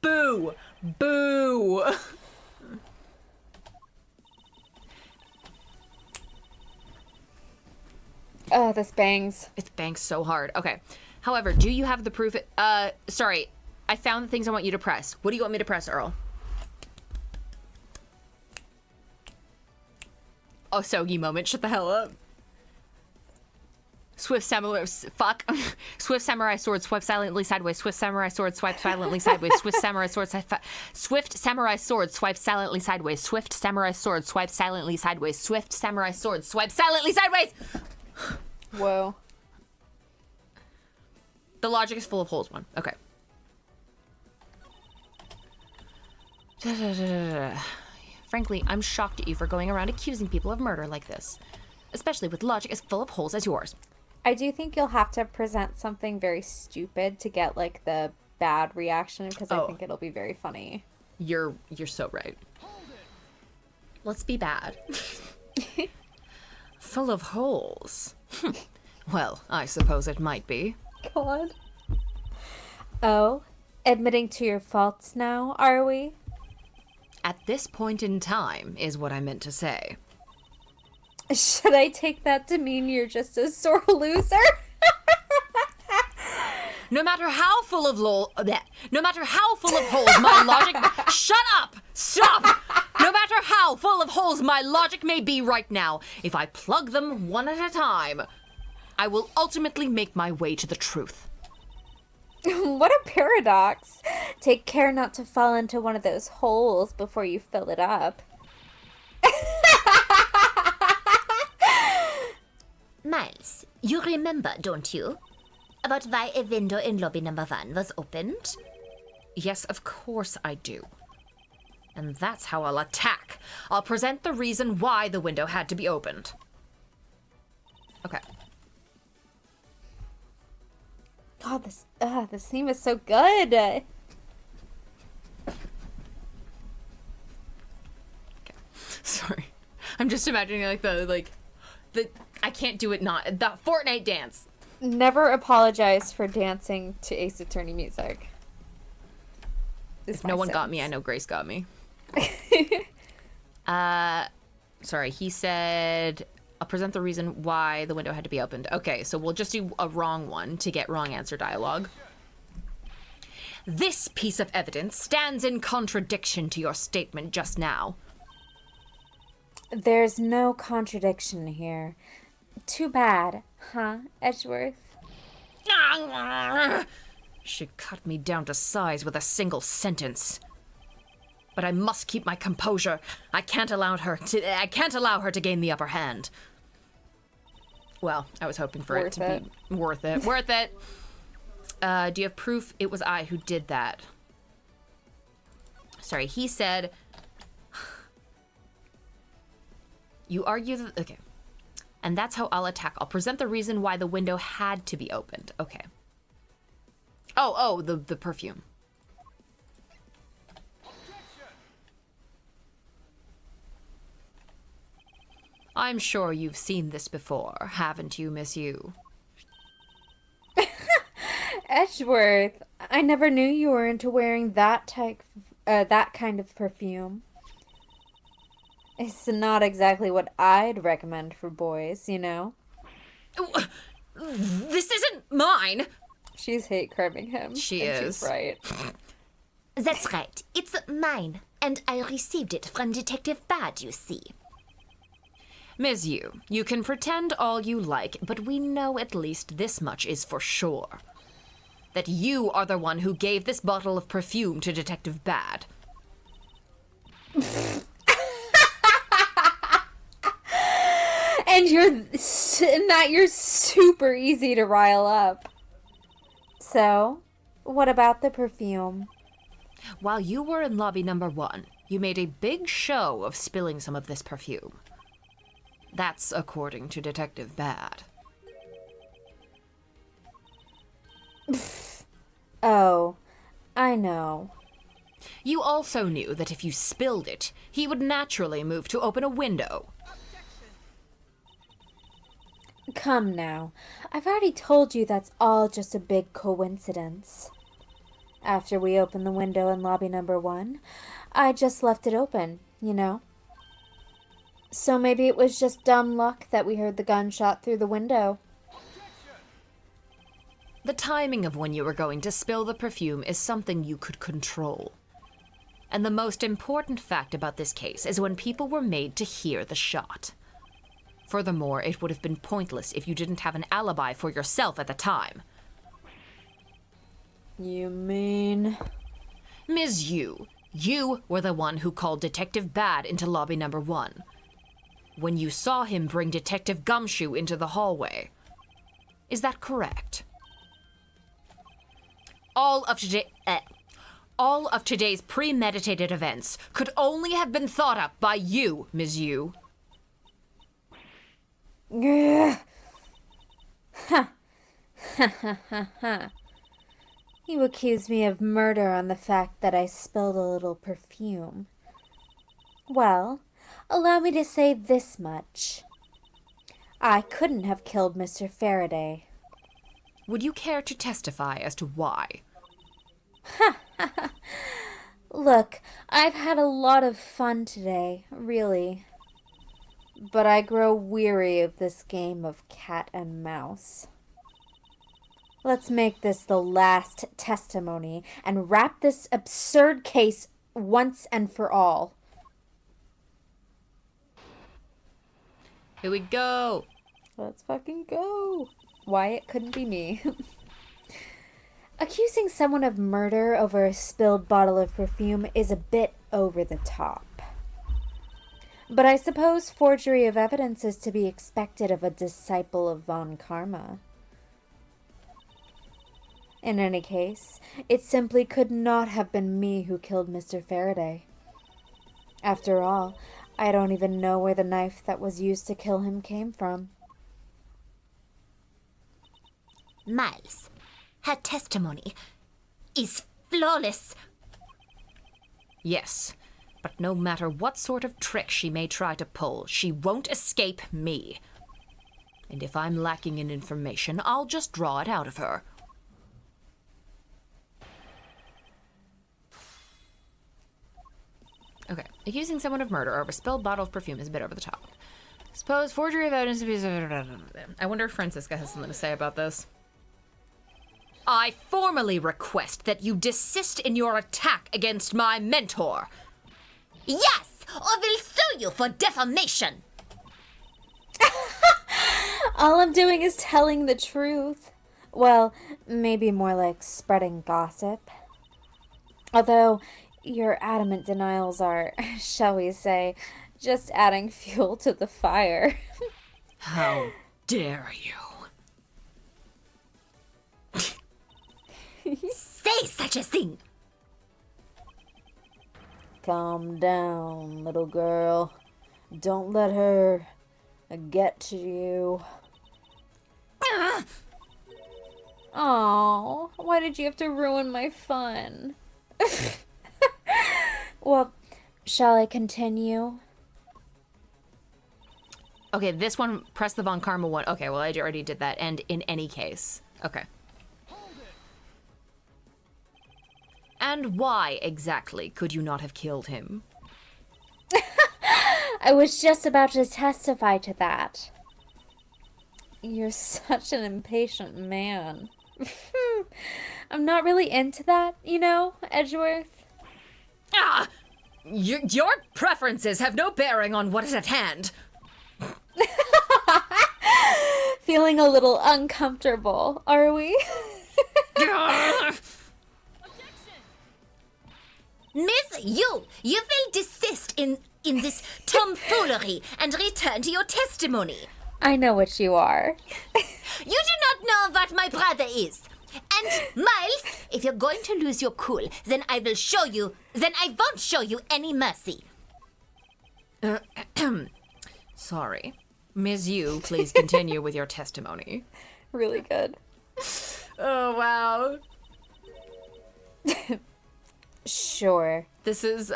Boo. Boo. Oh, this bangs. It's banged so hard. Okay. However, do you have the proof? Sorry. I found the things I want you to press. What do you want me to press, Earl? Oh, Sogi moment. Shut the hell up. Swift samurai, fuck. Swift samurai sword, swipe silently sideways. Swift samurai sword, swipe silently sideways. Swift samurai sword, swift samurai sword, swipe silently sideways. Swift samurai sword, swipe silently sideways. Swift samurai sword, swipe silently sideways. Whoa. The logic is full of holes, one. Okay. Frankly, I'm shocked at you for going around accusing people of murder like this. especially with logic as full of holes as yours. I do think you'll have to present something very stupid to get like the bad reaction because I think it'll be very funny. You're so right. Let's be bad. Full of holes. Well, I suppose it might be. God. Oh, admitting to your faults now, are we? At this point in time is what I meant to say. Should I take that to mean you're just a sore loser? No matter how full of holes my logic... Shut up! Stop! No matter how full of holes my logic may be right now, if I plug them one at a time, I will ultimately make my way to the truth. What a paradox. Take care not to fall into one of those holes before you fill it up. Miles, you remember, don't you? About why a window in lobby number 1 was opened? Yes, of course I do. And that's how I'll attack. I'll present the reason why the window had to be opened. Okay. God, this theme is so good. Okay. Sorry. I'm just imagining the I can't do it not the Fortnite dance. Never apologize for dancing to Ace Attorney music. If no one got me, I know Grace got me. Sorry, he said, I'll present the reason why the window had to be opened. Okay, so we'll just do a wrong one to get wrong answer dialogue. This piece of evidence stands in contradiction to your statement just now. There's no contradiction here. Too bad, huh, Edgeworth? She cut me down to size with a single sentence. But I must keep my composure. I can't allow her to gain the upper hand. Well, I was hoping for it to be worth it. Worth it. Do you have proof it was I who did that? Sorry, he said... You argue that... Okay. And that's how I'll attack. I'll present the reason why the window had to be opened. Okay. Oh, the perfume. I'm sure you've seen this before, haven't you, Miss You? Edgeworth, I never knew you were into wearing that kind of perfume. It's not exactly what I'd recommend for boys, you know? This isn't mine! She's hate criming him. She is. She's right. That's right. It's mine. And I received it from Detective Bad, you see. Ms. You can pretend all you like, but we know at least this much is for sure. That you are the one who gave this bottle of perfume to Detective Bad. And you're super easy to rile up. So, what about the perfume? While you were in lobby number 1, you made a big show of spilling some of this perfume. That's according to Detective Bad. Oh, I know. You also knew that if you spilled it, he would naturally move to open a window. Come now. I've already told you that's all just a big coincidence. After we opened the window in lobby number 1, I just left it open, you know? So maybe it was just dumb luck that we heard the gunshot through the window. The timing of when you were going to spill the perfume is something you could control. And the most important fact about this case is when people were made to hear the shot. Furthermore, it would have been pointless if you didn't have an alibi for yourself at the time. You mean? Ms. You were the one who called Detective Bad into lobby number 1. When you saw him bring Detective Gumshoe into the hallway. Is that correct? All of today's premeditated events could only have been thought up by you, Ms. Yu. Ugh. Ha. Ha ha ha ha. You accuse me of murder on the fact that I spilled a little perfume. Well, allow me to say this much. I couldn't have killed Mr. Faraday. Would you care to testify as to why? Look, I've had a lot of fun today, really. But I grow weary of this game of cat and mouse. Let's make this the last testimony and wrap this absurd case once and for all. Here we go. Let's fucking go. Why it couldn't be me. Accusing someone of murder over a spilled bottle of perfume is a bit over the top. But I suppose forgery of evidence is to be expected of a disciple of Von Karma. In any case, it simply could not have been me who killed Mr. Faraday. After all, I don't even know where the knife that was used to kill him came from. Miles, her testimony is flawless. Yes, but no matter what sort of trick she may try to pull, she won't escape me. And if I'm lacking in information, I'll just draw it out of her. Okay, accusing someone of murder over a spilled bottle of perfume is a bit over the top. Suppose forgery of evidence to be... I wonder if Francisca has something to say about this. I formally request that you desist in your attack against my mentor. Yes, or we'll sue you for defamation. All I'm doing is telling the truth. Well, maybe more like spreading gossip. Although, your adamant denials are, shall we say, just adding fuel to the fire. How dare you? Say such a thing. Calm down, little girl. Don't let her get to you. Oh, why did you have to ruin my fun? Well, shall I continue? Okay, this one, press the Von Karma one. Okay, well, I already did that. And in any case. Okay. And why exactly could you not have killed him? I was just about to testify to that. You're such an impatient man. I'm not really into that, you know, Edgeworth. Ah! Your preferences have no bearing on what is at hand. Feeling a little uncomfortable, are we? Miss, you will desist in this tomfoolery and return to your testimony. I know what you are. You do not know what my brother is. And Miles, if you're going to lose your cool, then I won't show you any mercy. Sorry. Ms. Yu, please continue with your testimony. Really good. Oh, wow. Sure. This is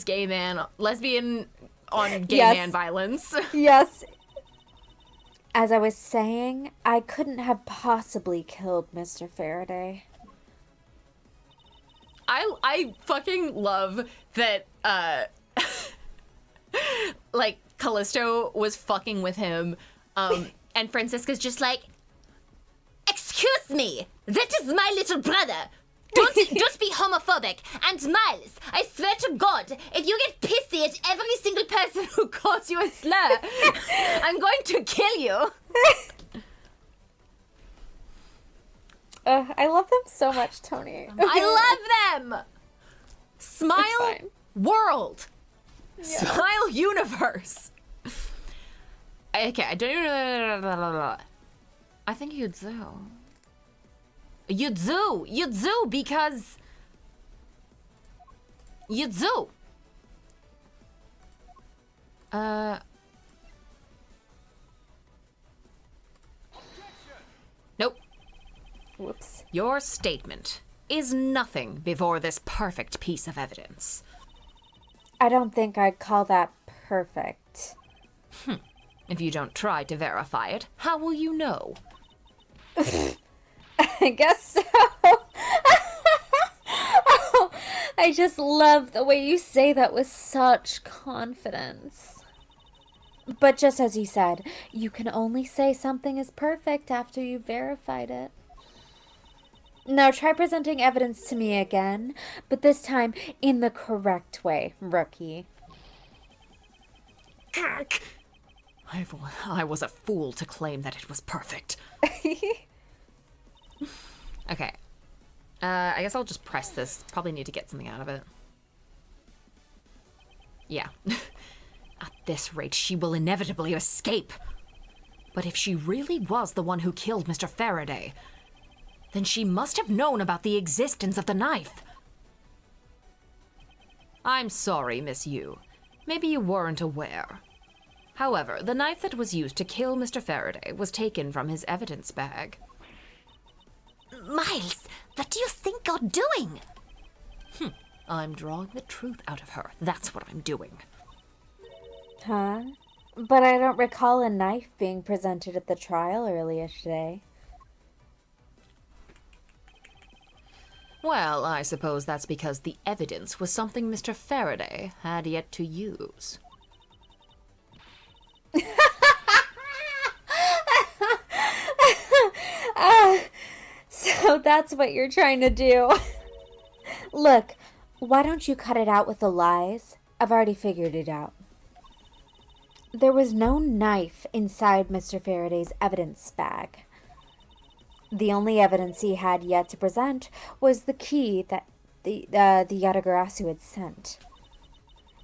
gay man, lesbian on gay Yes. man violence. Yes. As I was saying, I couldn't have possibly killed Mr. Faraday. I fucking love that, like, Callisto was fucking with him, and Francisca's just like, Excuse me, that is my little brother. Don't be homophobic. And Miles, I swear to God, if you get pissy at every single person who calls you a slur, I'm going to kill you. I love them so much, Tony. I love them! Smile fine. world. Smile universe. Okay, I don't even... I think Yuzu. Yuzu, because... Yuzu. Whoops. Your statement is nothing before this perfect piece of evidence. I don't think I'd call that perfect. If you don't try to verify it, how will you know? I guess so. Oh, I just love the way you say that with such confidence. But just as you said, you can only say something is perfect after you've verified it. Now try presenting evidence to me again, but this time in the correct way, rookie. I was a fool to claim that it was perfect. Okay. I guess I'll just press this. Probably need to get something out of it. Yeah. At this rate, she will inevitably escape. But if she really was the one who killed Mr. Faraday, then she must have known about the existence of the knife. I'm sorry, Miss Yu. Maybe you weren't aware. However, the knife that was used to kill Mr. Faraday was taken from his evidence bag. Miles, what do you think you're doing? I'm drawing the truth out of her. That's what I'm doing. Huh? But I don't recall a knife being presented at the trial earlier today. Well, I suppose that's because the evidence was something Mr. Faraday had yet to use. So that's what you're trying to do. Look, why don't you cut it out with the lies? I've already figured it out. There was no knife inside Mr. Faraday's evidence bag. The only evidence he had yet to present was the key that the Yatagarasu had sent.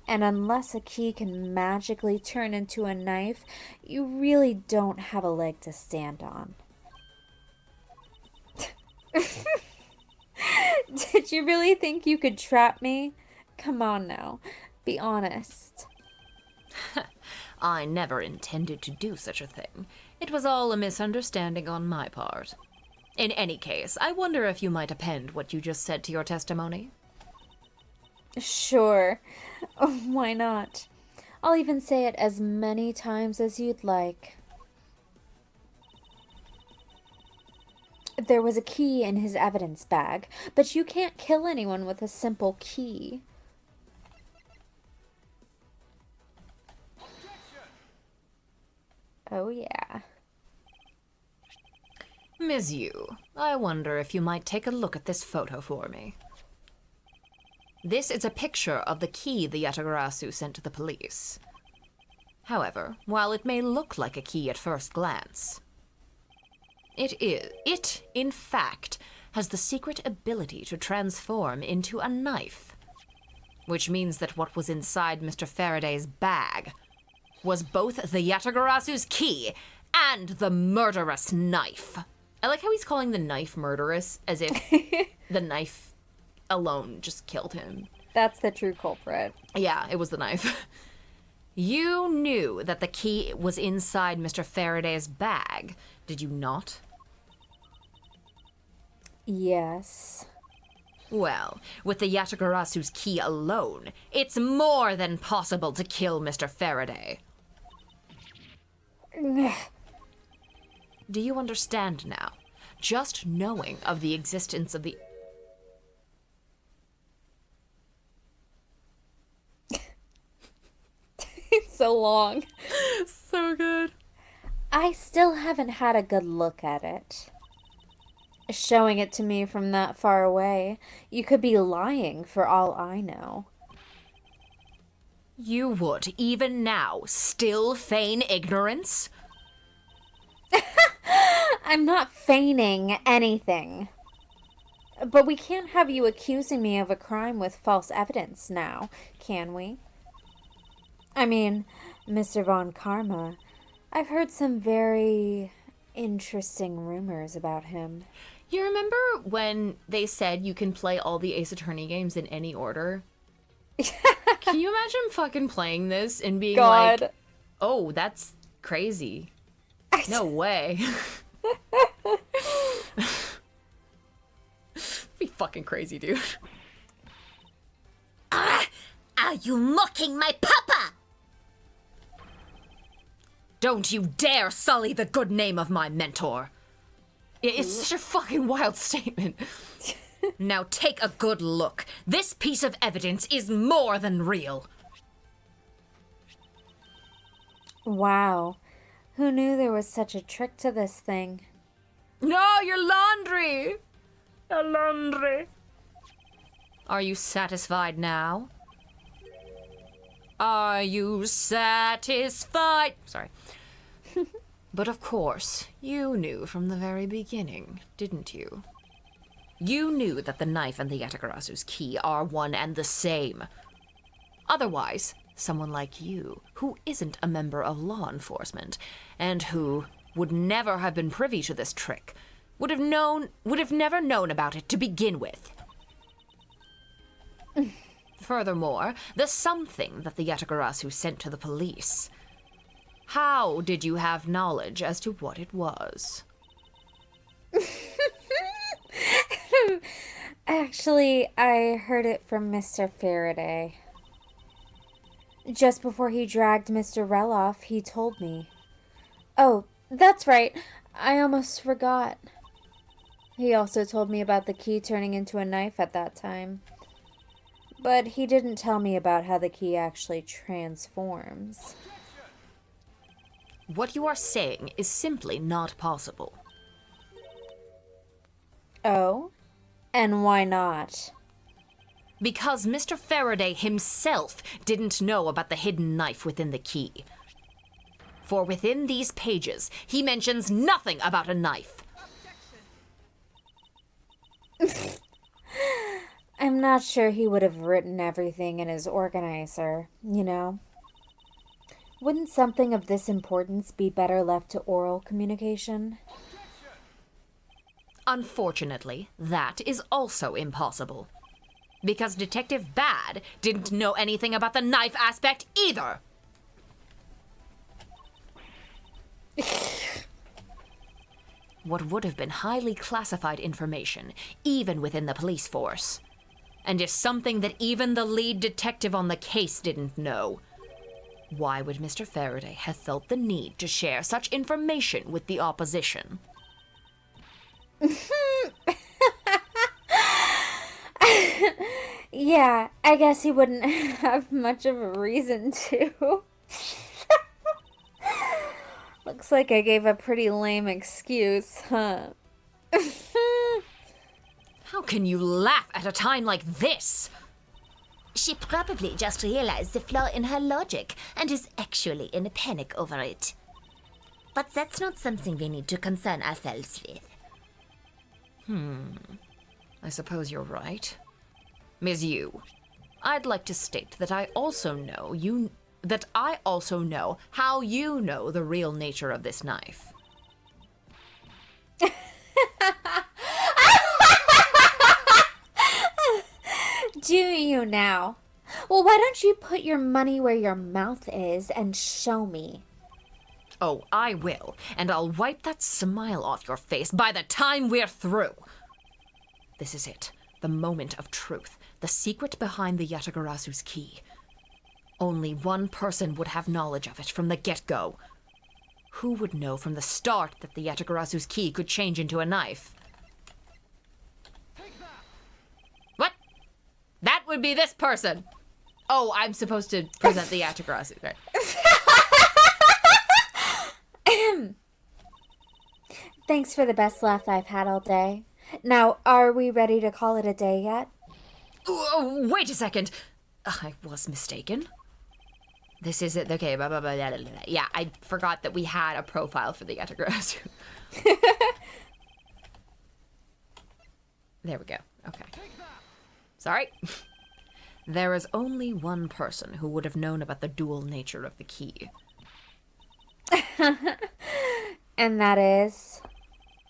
And unless a key can magically turn into a knife, you really don't have a leg to stand on. Did you really think you could trap me? Come on now, be honest. I never intended to do such a thing. It was all a misunderstanding on my part. In any case, I wonder if you might append what you just said to your testimony? Sure. Why not? I'll even say it as many times as you'd like. There was a key in his evidence bag, but you can't kill anyone with a simple key. Oh yeah. Ms. Yu, I wonder if you might take a look at this photo for me. This is a picture of the key the Yatagarasu sent to the police. However, while it may look like a key at first glance, it, in fact, has the secret ability to transform into a knife. Which means that what was inside Mr. Faraday's bag was both the Yatagarasu's key and the murderous knife. I like how he's calling the knife murderous, as if the knife alone just killed him. That's the true culprit. Yeah, it was the knife. You knew that the key was inside Mr. Faraday's bag, did you not? Yes. Well, with the Yatagarasu's key alone, it's more than possible to kill Mr. Faraday. Do you understand now? Just knowing of the existence of the... It's so long. So good. I still haven't had a good look at it. Showing it to me from that far away, you could be lying for all I know. You would, even now, still feign ignorance? I'm not feigning anything. But we can't have you accusing me of a crime with false evidence now, can we? I mean, Mr. Von Karma, I've heard some very interesting rumors about him. You remember when they said you can play all the Ace Attorney games in any order? Can you imagine fucking playing this and being God. like, oh, that's crazy. No way. be fucking crazy, dude. Are you mocking my papa? Don't you dare sully the good name of my mentor. It's such a fucking wild statement. Now take a good look. This piece of evidence is more than real. Wow. Who knew there was such a trick to this thing? No, your laundry! Your laundry. Are you satisfied now? Are you satisfied? Sorry. But of course, you knew from the very beginning, didn't you? You knew that the knife and the Yatagarasu's key are one and the same. Otherwise, someone like you, who isn't a member of law enforcement, and who would never have been privy to this trick, would have never known about it to begin with. Furthermore, the something that the Yatagarasu sent to the police. How did you have knowledge as to what it was? Actually, I heard it from Mr. Faraday. Just before he dragged Mr. Rell off, he told me. Oh, that's right. I almost forgot. He also told me about the key turning into a knife at that time. But he didn't tell me about how the key actually transforms. What you are saying is simply not possible. Oh? And why not? Because Mr. Faraday himself didn't know about the hidden knife within the key. For within these pages, he mentions nothing about a knife. I'm not sure he would have written everything in his organizer, you know? Wouldn't something of this importance be better left to oral communication? Unfortunately, that is also impossible. Because Detective Bad didn't know anything about the knife aspect either. What would have been highly classified information, even within the police force. And is something that even the lead detective on the case didn't know. Why would Mr. Faraday have felt the need to share such information with the opposition? Yeah, I guess he wouldn't have much of a reason to. Looks like I gave a pretty lame excuse, huh? How can you laugh at a time like this? She probably just realized the flaw in her logic and is actually in a panic over it. But that's not something we need to concern ourselves with. I suppose you're right. Ms. Yu, I'd like to state that I also know how you know the real nature of this knife. Do you now? Well, why don't you put your money where your mouth is and show me? Oh, I will, and I'll wipe that smile off your face by the time we're through. This is it, the moment of truth, the secret behind the Yatagarasu's key. Only one person would have knowledge of it from the get-go. Who would know from the start that the Yatagarasu's key could change into a knife? What? That would be this person. Oh, I'm supposed to present the Yatagarasu, right? Thanks for the best laugh I've had all day. Now, are we ready to call it a day yet? Oh, wait a second. I was mistaken. This is it. Okay, blah, blah, blah, blah, blah, blah. Yeah, I forgot that we had a profile for the Yatagarasu. There we go. Okay. Sorry. There is only one person who would have known about the dual nature of the key. And that is?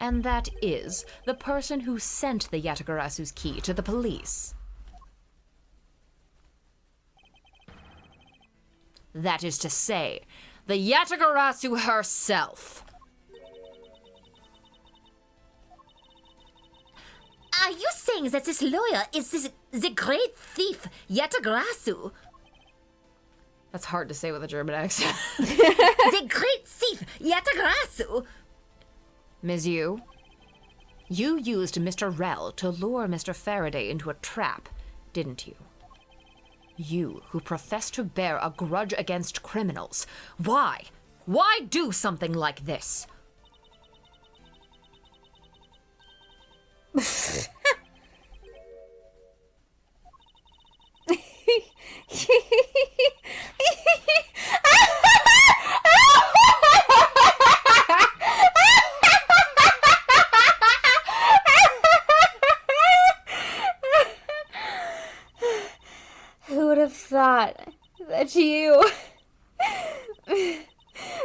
And that is the person who sent the Yatagarasu's key to the police. That is to say, the Yatagarasu herself. Are you saying that this lawyer is the great thief, Yatagrasu? That's hard to say with a German accent. The great thief, Yatagrasu? Ms. Yu, you used Mr. Rel to lure Mr. Faraday into a trap, didn't you? You, who profess to bear a grudge against criminals. Why? Why do something like this? Who would have thought that you,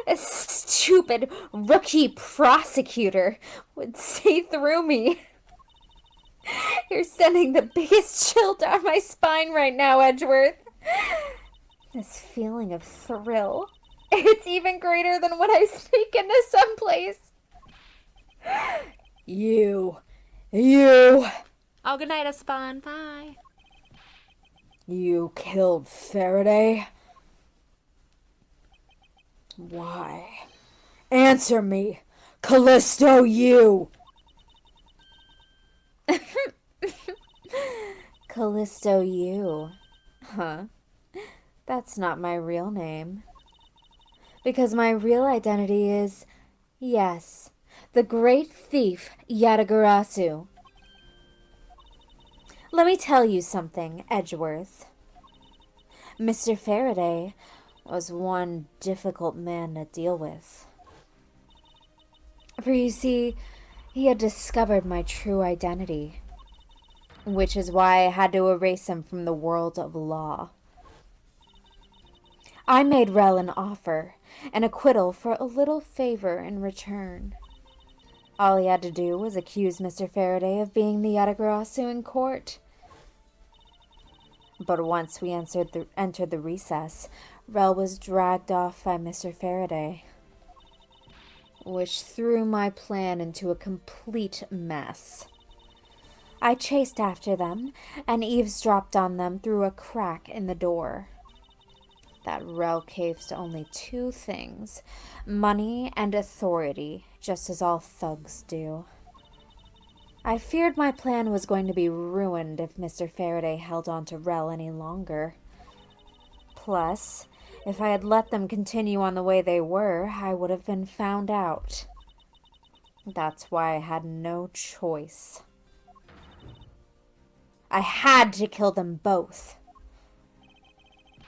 a stupid rookie prosecutor, would see through me? You're sending the biggest chill down my spine right now, Edgeworth. This feeling of thrill, it's even greater than when I sneak into someplace. You. Oh, good night, Esteban. Bye. You killed Faraday? Why? Answer me, Callisto, you! Callisto Yu. Huh? That's not my real name. Because my real identity is, yes, the great thief Yatagarasu. Let me tell you something, Edgeworth. Mr. Faraday was one difficult man to deal with. For you see, he had discovered my true identity, which is why I had to erase him from the world of law. I made Rel an offer, an acquittal for a little favor in return. All he had to do was accuse Mr. Faraday of being the Yatagarasu in court. But once we entered the recess, Rel was dragged off by Mr. Faraday, which threw my plan into a complete mess. I chased after them and eavesdropped on them through a crack in the door. That Rel caves to only two things, money and authority, just as all thugs do. I feared my plan was going to be ruined if Mr. Faraday held on to Rel any longer. Plus, if I had let them continue on the way they were, I would have been found out. That's why I had no choice. I had to kill them both.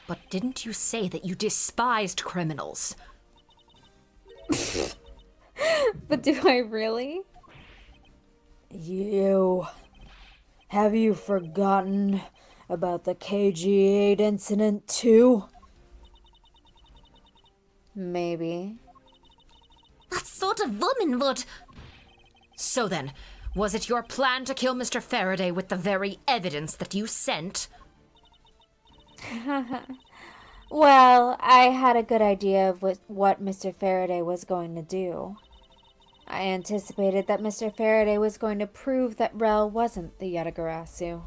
But didn't you say that you despised criminals? But do I really? You. Have you forgotten about the KG8 incident too? Maybe. What sort of woman would... So then, was it your plan to kill Mr. Faraday with the very evidence that you sent? Well, I had a good idea of what Mr. Faraday was going to do. I anticipated that Mr. Faraday was going to prove that Rel wasn't the Yatagarasu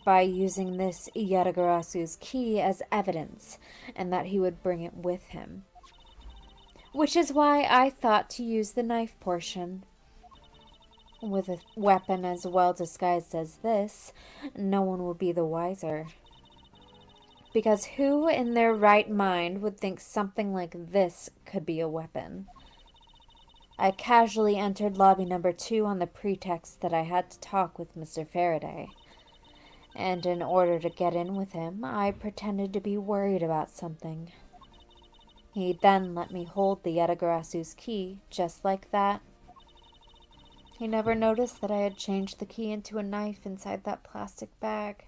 by using this Yatagarasu's key as evidence, and that he would bring it with him. Which is why I thought to use the knife portion. With a weapon as well disguised as this, no one would be the wiser. Because who in their right mind would think something like this could be a weapon? I casually entered lobby number 2 on the pretext that I had to talk with Mr. Faraday. And in order to get in with him, I pretended to be worried about something. He then let me hold the Yatagarasu's key, just like that. He never noticed that I had changed the key into a knife inside that plastic bag.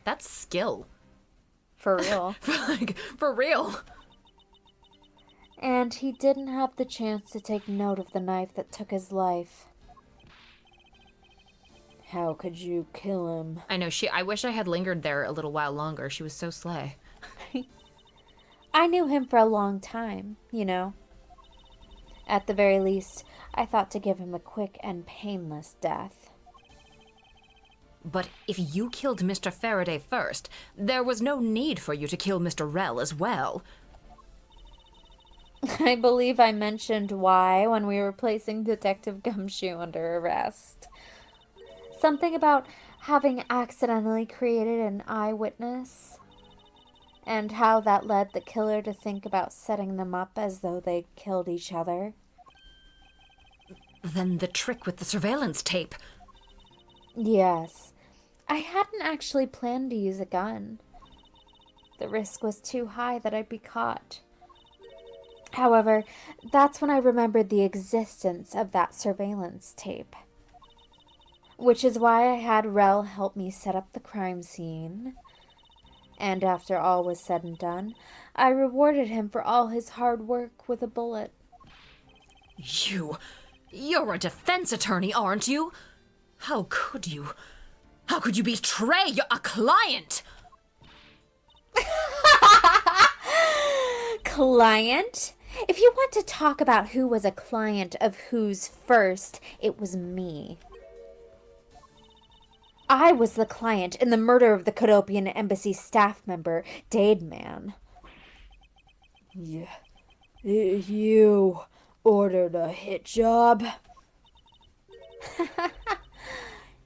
That's skill. For real. For real. And he didn't have the chance to take note of the knife that took his life. How could you kill him? I know, I wish I had lingered there a little while longer. She was so slay. I knew him for a long time, you know. At the very least, I thought to give him a quick and painless death. But if you killed Mr. Faraday first, there was no need for you to kill Mr. Rell as well. I believe I mentioned why when we were placing Detective Gumshoe under arrest. Something about having accidentally created an eyewitness, and how that led the killer to think about setting them up as though they'd killed each other. Then the trick with the surveillance tape. Yes. I hadn't actually planned to use a gun. The risk was too high that I'd be caught. However, that's when I remembered the existence of that surveillance tape. Which is why I had Rel help me set up the crime scene. And after all was said and done, I rewarded him for all his hard work with a bullet. You're a defense attorney, aren't you? How could you? How could you betray a client? Client? If you want to talk about who was a client of whose first, it was me. I was the client in the murder of the Cadopian Embassy staff member, Dademan. Yeah. You ordered a hit job?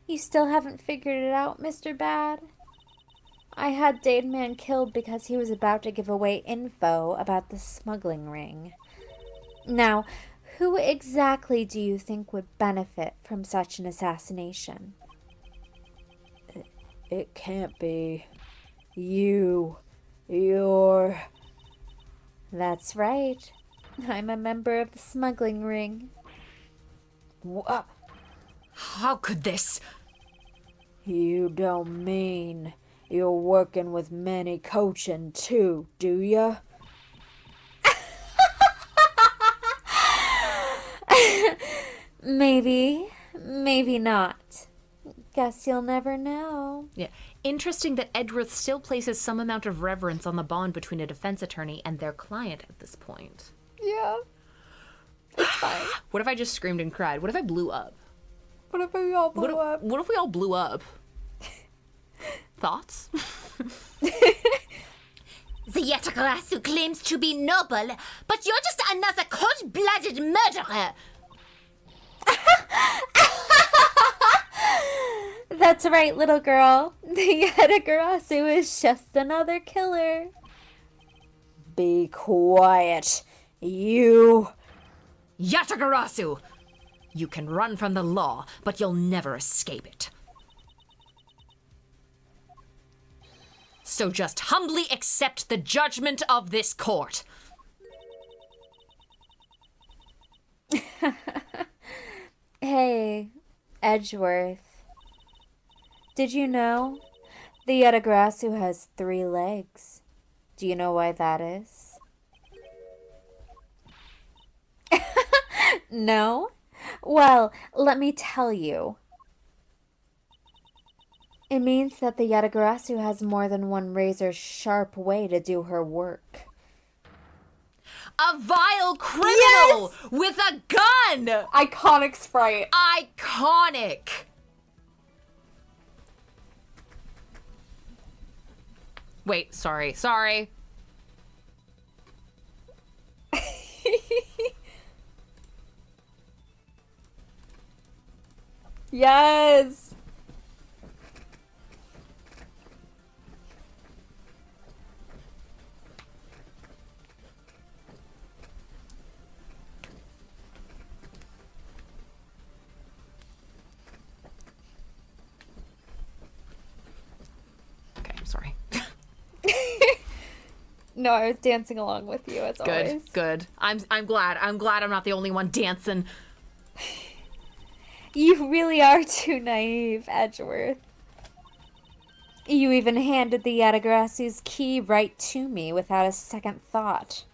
You still haven't figured it out, Mr. Bad? I had Dademan killed because he was about to give away info about the smuggling ring. Now, who exactly do you think would benefit from such an assassination? It can't be. You're... That's right. I'm a member of the smuggling ring. What? How could this? You don't mean you're working with Manny Cochin too, do ya? Maybe, maybe not. Guess you'll never know. Yeah. Interesting that Edgeworth still places some amount of reverence on the bond between a defense attorney and their client at this point. Yeah. It's fine. What if I just screamed and cried? What if I blew up? What if we all blew up? What if we all blew up? Thoughts? The Yatagarasu claims to be noble, but you're just another cold-blooded murderer. That's right, little girl. The Yatagarasu is just another killer. Be quiet. You... Yatagarasu! You can run from the law, but you'll never escape it. So just humbly accept the judgment of this court. Hey, Edgeworth. Did you know? The Yatagarasu has 3 legs. Do you know why that is? No? Well, let me tell you. It means that the Yatagarasu has more than one razor-sharp way to do her work. A vile criminal with a gun! Iconic sprite. Iconic! Wait, sorry. Yes! Okay, I'm sorry. No, I was dancing along with you as always. Good. I'm glad. I'm glad I'm not the only one dancing. You really are too naive, Edgeworth. You even handed the Yatagarasu's key right to me without a second thought.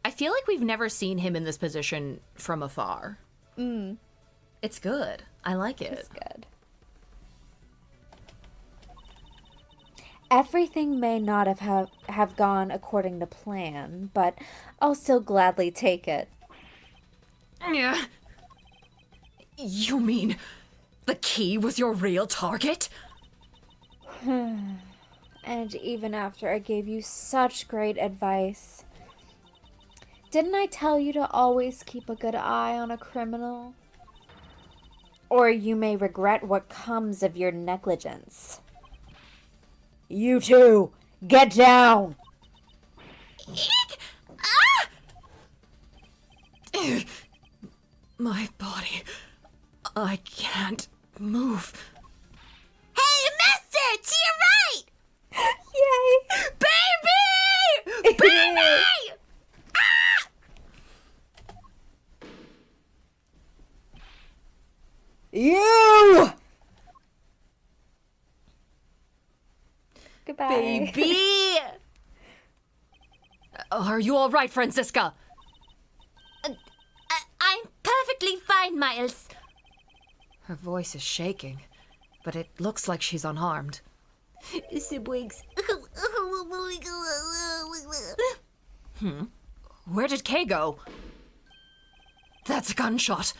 I feel like we've never seen him in this position from afar. It's good. I like it. It's good. Everything may not have gone according to plan, but I'll still gladly take it. Yeah. You mean The key was your real target? And even after I gave you such great advice, didn't I tell you to always keep a good eye on a criminal? Or you may regret what comes of your negligence. You two, get down! My body. I can't move. Hey, mister! To your right! Yay! Baby! Baby! You! Goodbye. Baby! Are you all right, Francisca? I'm perfectly fine, Miles. Her voice is shaking, but it looks like she's unharmed. Siblings. Where did Kay go? That's a gunshot.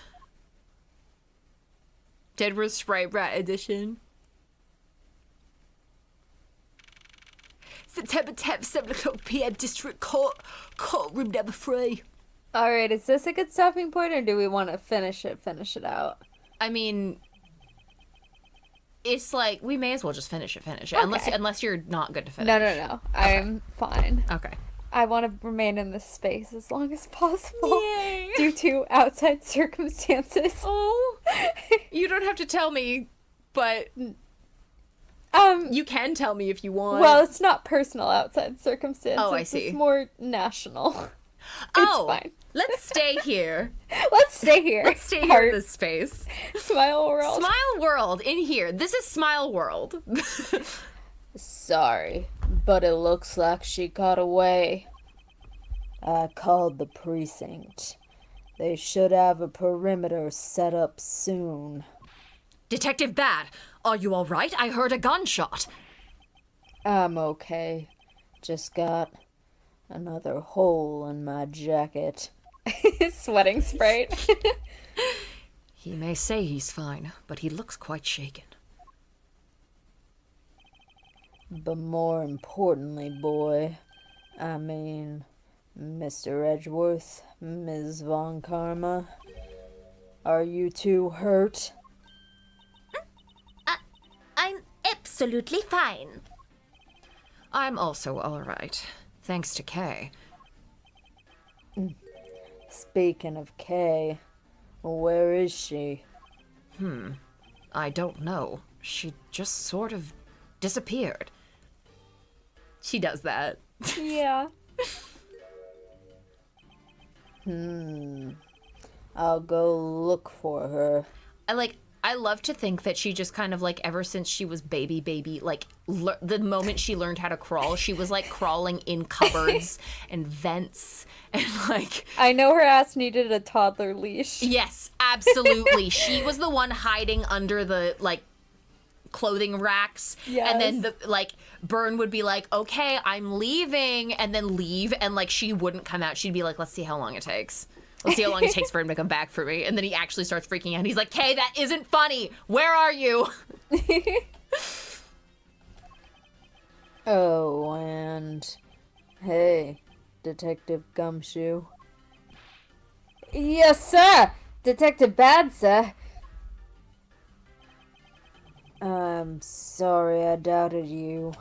Deadwood Sprite Rat Edition. September 10th, 7 o'clock p.m. District Court. Courtroom number 3. Alright, is this a good stopping point, or do we want to finish it out? I mean, it's like, we may as well just finish it. Okay. Unless you're not good to finish. No. I'm fine. Okay. I want to remain in this space as long as possible. Yay. Due to outside circumstances. Oh, you don't have to tell me, but you can tell me if you want. Well, it's not personal outside circumstances. Oh, I see. It's more national. Oh, fine. let's stay here. Let's stay here. Let's stay here Heart. in this space. Smile world. Smile World in here. This is Smile World. Sorry, but it looks like she got away. I called the precinct. They should have a perimeter set up soon. Detective Bad, are you all right? I heard a gunshot. I'm okay. Just got another hole in my jacket. Sweating Sprite. He may say he's fine, but he looks quite shaken. But more importantly, boy, I mean, Mr. Edgeworth, Ms. Von Karma, are you two hurt? I'm absolutely fine. I'm also all right, thanks to Kay. Speaking of Kay, where is she? I don't know. She just sort of disappeared. She does that. Yeah. I'll go look for her. I love to think that she just kind of like, ever since she was baby, like the moment she learned how to crawl, she was like crawling in cupboards and vents and like. I know her ass needed a toddler leash. Yes, absolutely. She was the one hiding under the like clothing racks. Yes. And then the like Byrne would be like, okay, I'm leaving, and then leave, and like she wouldn't come out. She'd be like, let's see how long it takes. Let's see how long it takes for him to come back for me. And then he actually starts freaking out. He's like, Kay, that isn't funny. Where are you? Oh, and hey, Detective Gumshoe. Yes, sir. Detective Bad, sir. I'm sorry I doubted you.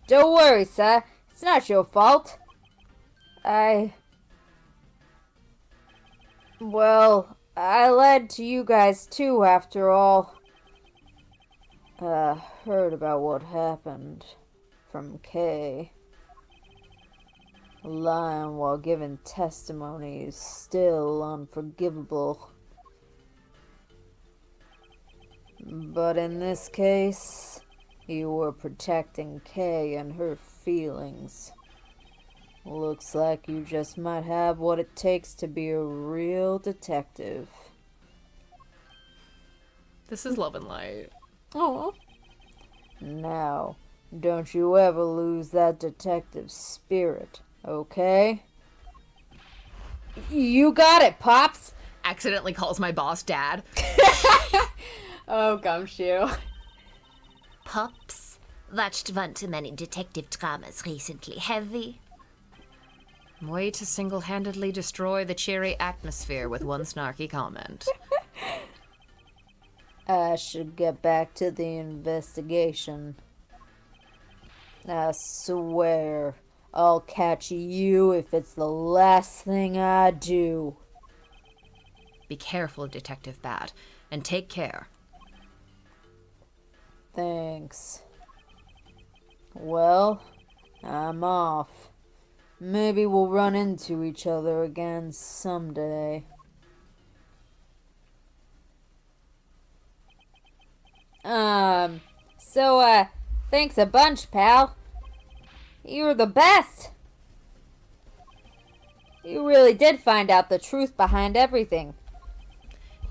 Don't worry, sir. It's not your fault. Well, I lied to you guys too, after all. Heard about what happened from Kay. Lying while giving testimony is still unforgivable. But in this case, you were protecting Kay and her feelings. Looks like you just might have what it takes to be a real detective. This is Love and Light. Oh. Now, don't you ever lose that detective spirit, okay? You got it, Pops. Accidentally calls my boss Dad. Oh, Gumshoe. Pops, watched one too many detective dramas recently, have we? Way to single-handedly destroy the cheery atmosphere with one snarky comment. I should get back to the investigation. I swear, I'll catch you if it's the last thing I do. Be careful, Detective Bad, and take care. Thanks. Well, I'm off. Maybe we'll run into each other again someday. Thanks a bunch, pal. You were the best. You really did find out the truth behind everything.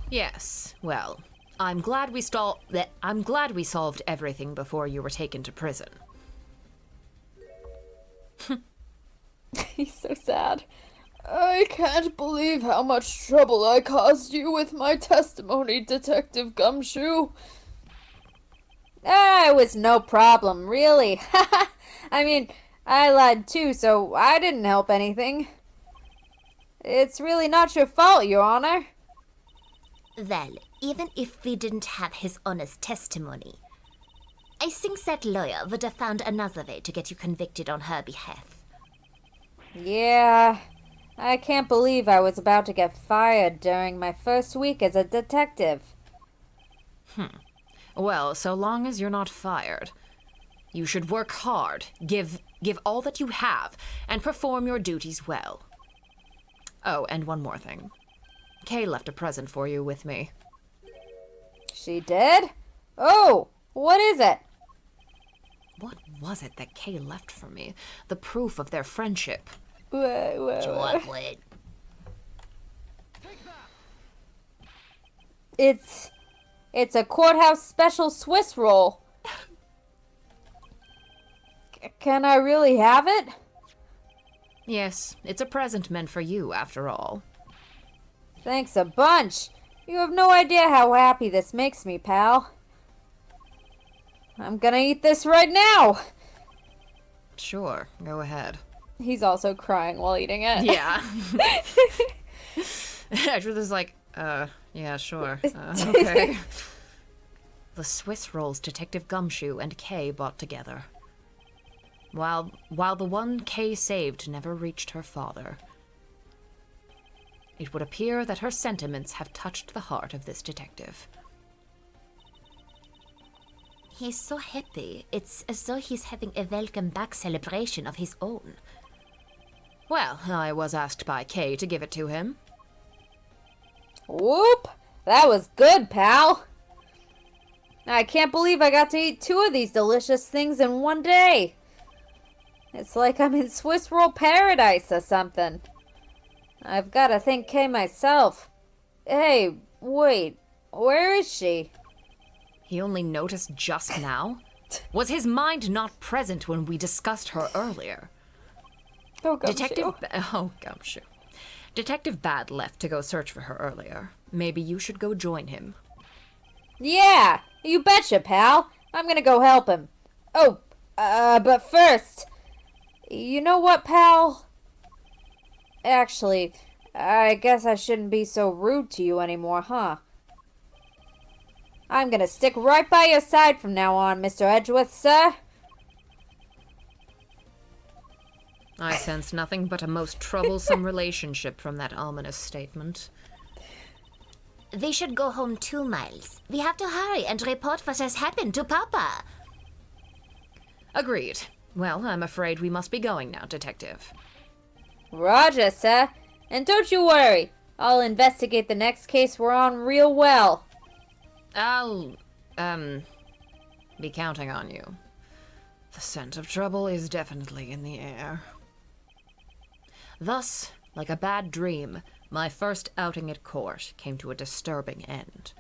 Yes, well, I'm glad we solved everything before you were taken to prison. He's so sad. I can't believe how much trouble I caused you with my testimony, Detective Gumshoe. It was no problem, really. I mean, I lied too, so I didn't help anything. It's really not your fault, Your Honor. Well, even if we didn't have his honest testimony, I think that lawyer would have found another way to get you convicted on her behalf. Yeah, I can't believe I was about to get fired during my first week as a detective. Well, so long as you're not fired, you should work hard, give all that you have, and perform your duties well. Oh, and one more thing. Kay left a present for you with me. She did? Oh, what is it? What was it that Kay left for me? The proof of their friendship. Chocolate. It's a courthouse special Swiss roll. Can I really have it? Yes, it's a present meant for you, after all. Thanks a bunch. You have no idea how happy this makes me, pal. I'm gonna eat this right now. Sure, go ahead. He's also crying while eating it. Yeah. Actually, there's like, yeah, sure. Okay. The Swiss rolls Detective Gumshoe and Kay bought together. While the one Kay saved never reached her father, it would appear that her sentiments have touched the heart of this detective. He's so happy. It's as though he's having a welcome back celebration of his own. Well, I was asked by Kay to give it to him. Whoop! That was good, pal. I can't believe I got to eat 2 of these delicious things in one day. It's like I'm in Swiss roll paradise or something. I've got to thank Kay myself. Hey, wait, where is she? He only noticed just now? Was his mind not present when we discussed her earlier? Oh, Gumshoe. Gumshoe. Detective Bad left to go search for her earlier. Maybe you should go join him. Yeah, you betcha, pal. I'm gonna go help him. Oh, but first, you know what, pal? Actually, I guess I shouldn't be so rude to you anymore, huh? I'm gonna stick right by your side from now on, Mr. Edgeworth, sir. I sense nothing but a most troublesome relationship from that ominous statement. We should go home too, Miles. We have to hurry and report what has happened to Papa. Agreed. Well, I'm afraid we must be going now, Detective. Roger, sir. And don't you worry. I'll investigate the next case we're on real well. I'll, be counting on you. The scent of trouble is definitely in the air. Thus, like a bad dream, my first outing at court came to a disturbing end.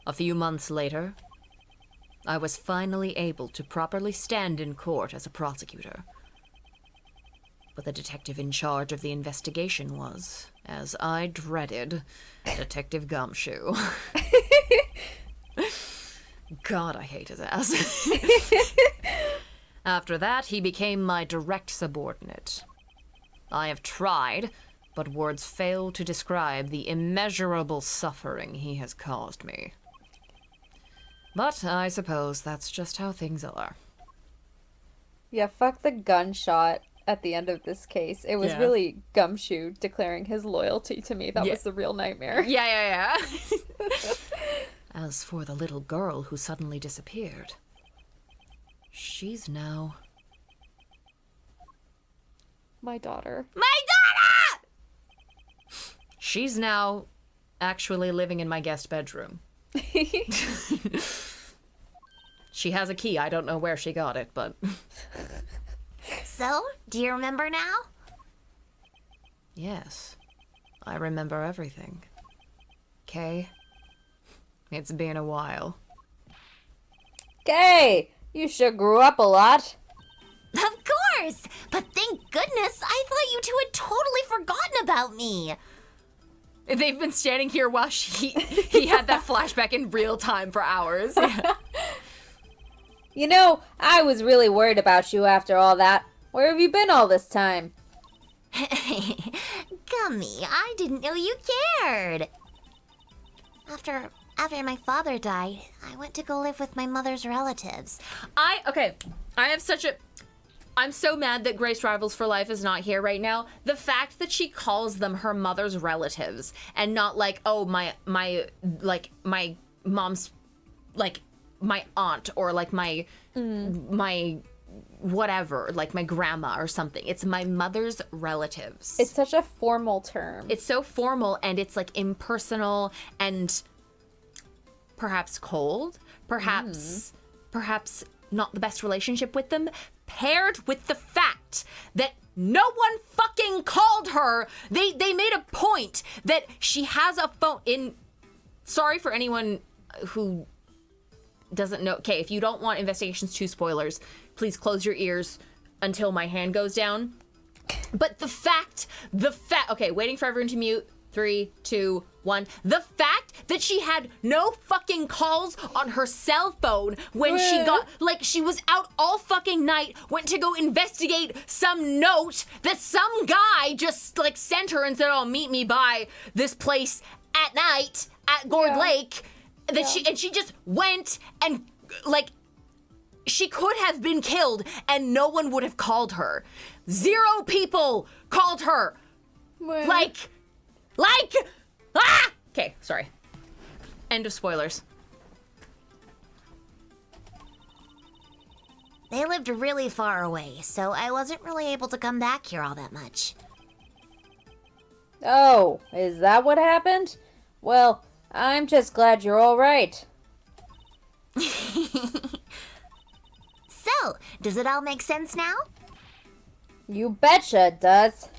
A few months later, I was finally able to properly stand in court as a prosecutor. But the detective in charge of the investigation was, as I dreaded, Detective Gumshoe. God, I hate his ass. After that, he became my direct subordinate. I have tried, but words fail to describe the immeasurable suffering he has caused me. But I suppose that's just how things are. Yeah, fuck the gunshot at the end of this case. It was Yeah. really Gumshoe declaring his loyalty to me. That Yeah. was the real nightmare. Yeah. As for the little girl who suddenly disappeared, she's now My daughter. She's now actually living in my guest bedroom. She has a key. I don't know where she got it, but So, do you remember now? yes, I remember everything. Kay, it's been a while. Okay, you sure grew up a lot. Of course! But thank goodness, I thought you two had totally forgotten about me. They've been standing here while he had that flashback in real time for hours. You know, I was really worried about you after all that. Where have you been all this time? Gummy, I didn't know you cared. After my father died, I went to go live with my mother's relatives. I'm so mad that Grace Rivals for Life is not here right now. The fact that she calls them her mother's relatives and not like, oh, my mom's, like, my aunt or like my whatever, like my grandma or something. It's my mother's relatives. It's such a formal term. It's so formal and it's like impersonal and perhaps cold, perhaps not the best relationship with them, paired with the fact that no one fucking called her. They made a point that she has a phone in. Sorry for anyone who doesn't know. Okay, if you don't want Investigations 2 spoilers, please close your ears until my hand goes down. But the fact, okay, waiting for everyone to mute. 3, 2, 1. The fact that she had no fucking calls on her cell phone when she got, like, she was out all fucking night, went to go investigate some note that some guy just, like, sent her and said, oh, meet me by this place at night at Gourd Lake. That she just went and, like, she could have been killed and no one would have called her. 0 people called her. Like, okay, sorry. End of spoilers. They lived really far away, so I wasn't really able to come back here all that much. Oh, is that what happened? Well, I'm just glad you're all right. So, does it all make sense now? You betcha it does.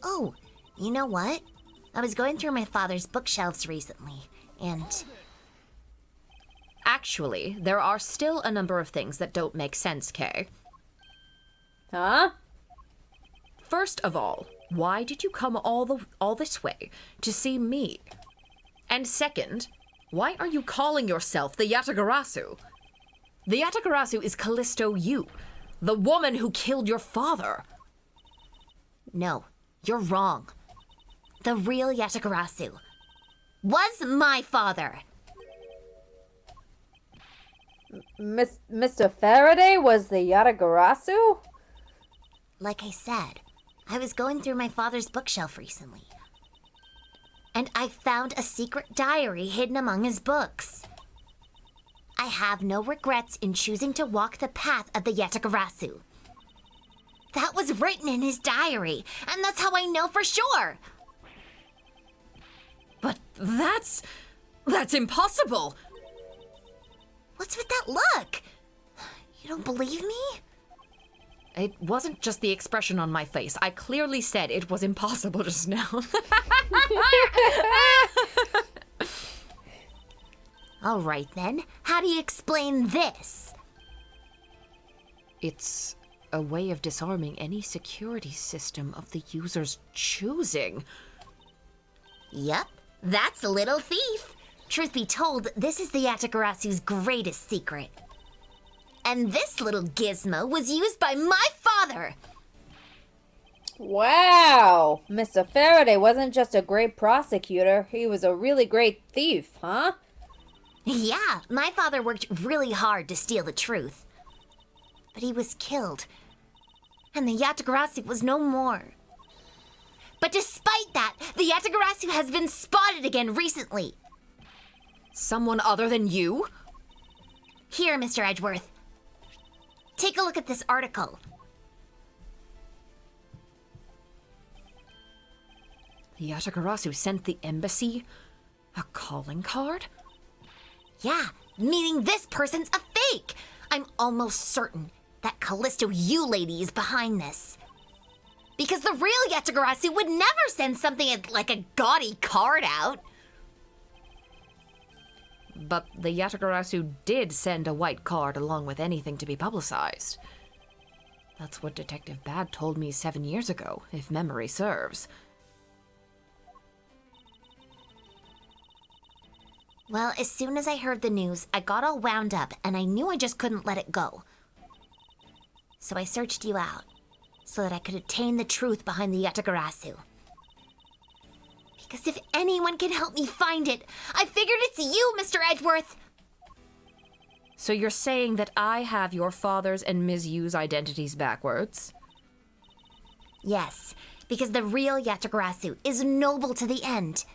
Oh, you know what? I was going through my father's bookshelves recently, and Actually, there are still a number of things that don't make sense, Kay. Huh? First of all, why did you come all this way to see me? And second, why are you calling yourself the Yatagarasu? The Yatagarasu is Callisto Yu, the woman who killed your father. no, you're wrong. The real Yatagarasu was my father. Mr. Faraday was the Yatagarasu? Like I said, I was going through my father's bookshelf recently, and I found a secret diary hidden among his books. I have no regrets in choosing to walk the path of the Yatagarasu. That was written in his diary, and that's how I know for sure. But that's impossible. What's with that look? You don't believe me? It wasn't just the expression on my face. I clearly said it was impossible just now. All right then, how do you explain this? It's a way of disarming any security system of the user's choosing. Yep, that's a little thief. Truth be told, this is the Yatagarasu's greatest secret. And this little gizmo was used by my father! Wow! Mr. Faraday wasn't just a great prosecutor, he was a really great thief, huh? Yeah, my father worked really hard to steal the truth. But he was killed. And the Yatagarasu was no more. But despite that, the Yatagarasu has been spotted again recently. Someone other than you? Here, Mr. Edgeworth. Take a look at this article. The Yatagarasu sent the embassy a calling card? Yeah, meaning this person's a fake. I'm almost certain that Callisto you lady is behind this. Because the real Yatagarasu would never send something like a gaudy card out. But the Yatagarasu did send a white card along with anything to be publicized. That's what Detective Bad told me 7 years ago, if memory serves. Well, as soon as I heard the news, I got all wound up and I knew I just couldn't let it go. So I searched you out, so that I could attain the truth behind the Yatagarasu. Because if anyone can help me find it, I figured it's you, Mr. Edgeworth! So you're saying that I have your father's and Ms. Yu's identities backwards? Yes, because the real Yatagarasu is noble to the end.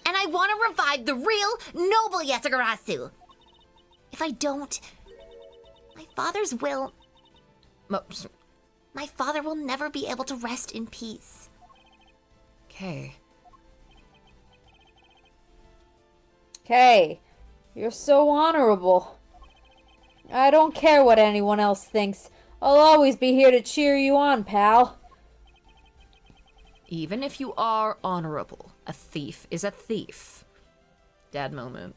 And I want to revive the real, noble Yatagarasu. If I don't, my father's will... My father will never be able to rest in peace. Okay. Kay, you're so honorable. I don't care what anyone else thinks. I'll always be here to cheer you on, pal. Even if you are honorable, a thief is a thief. Dad moment.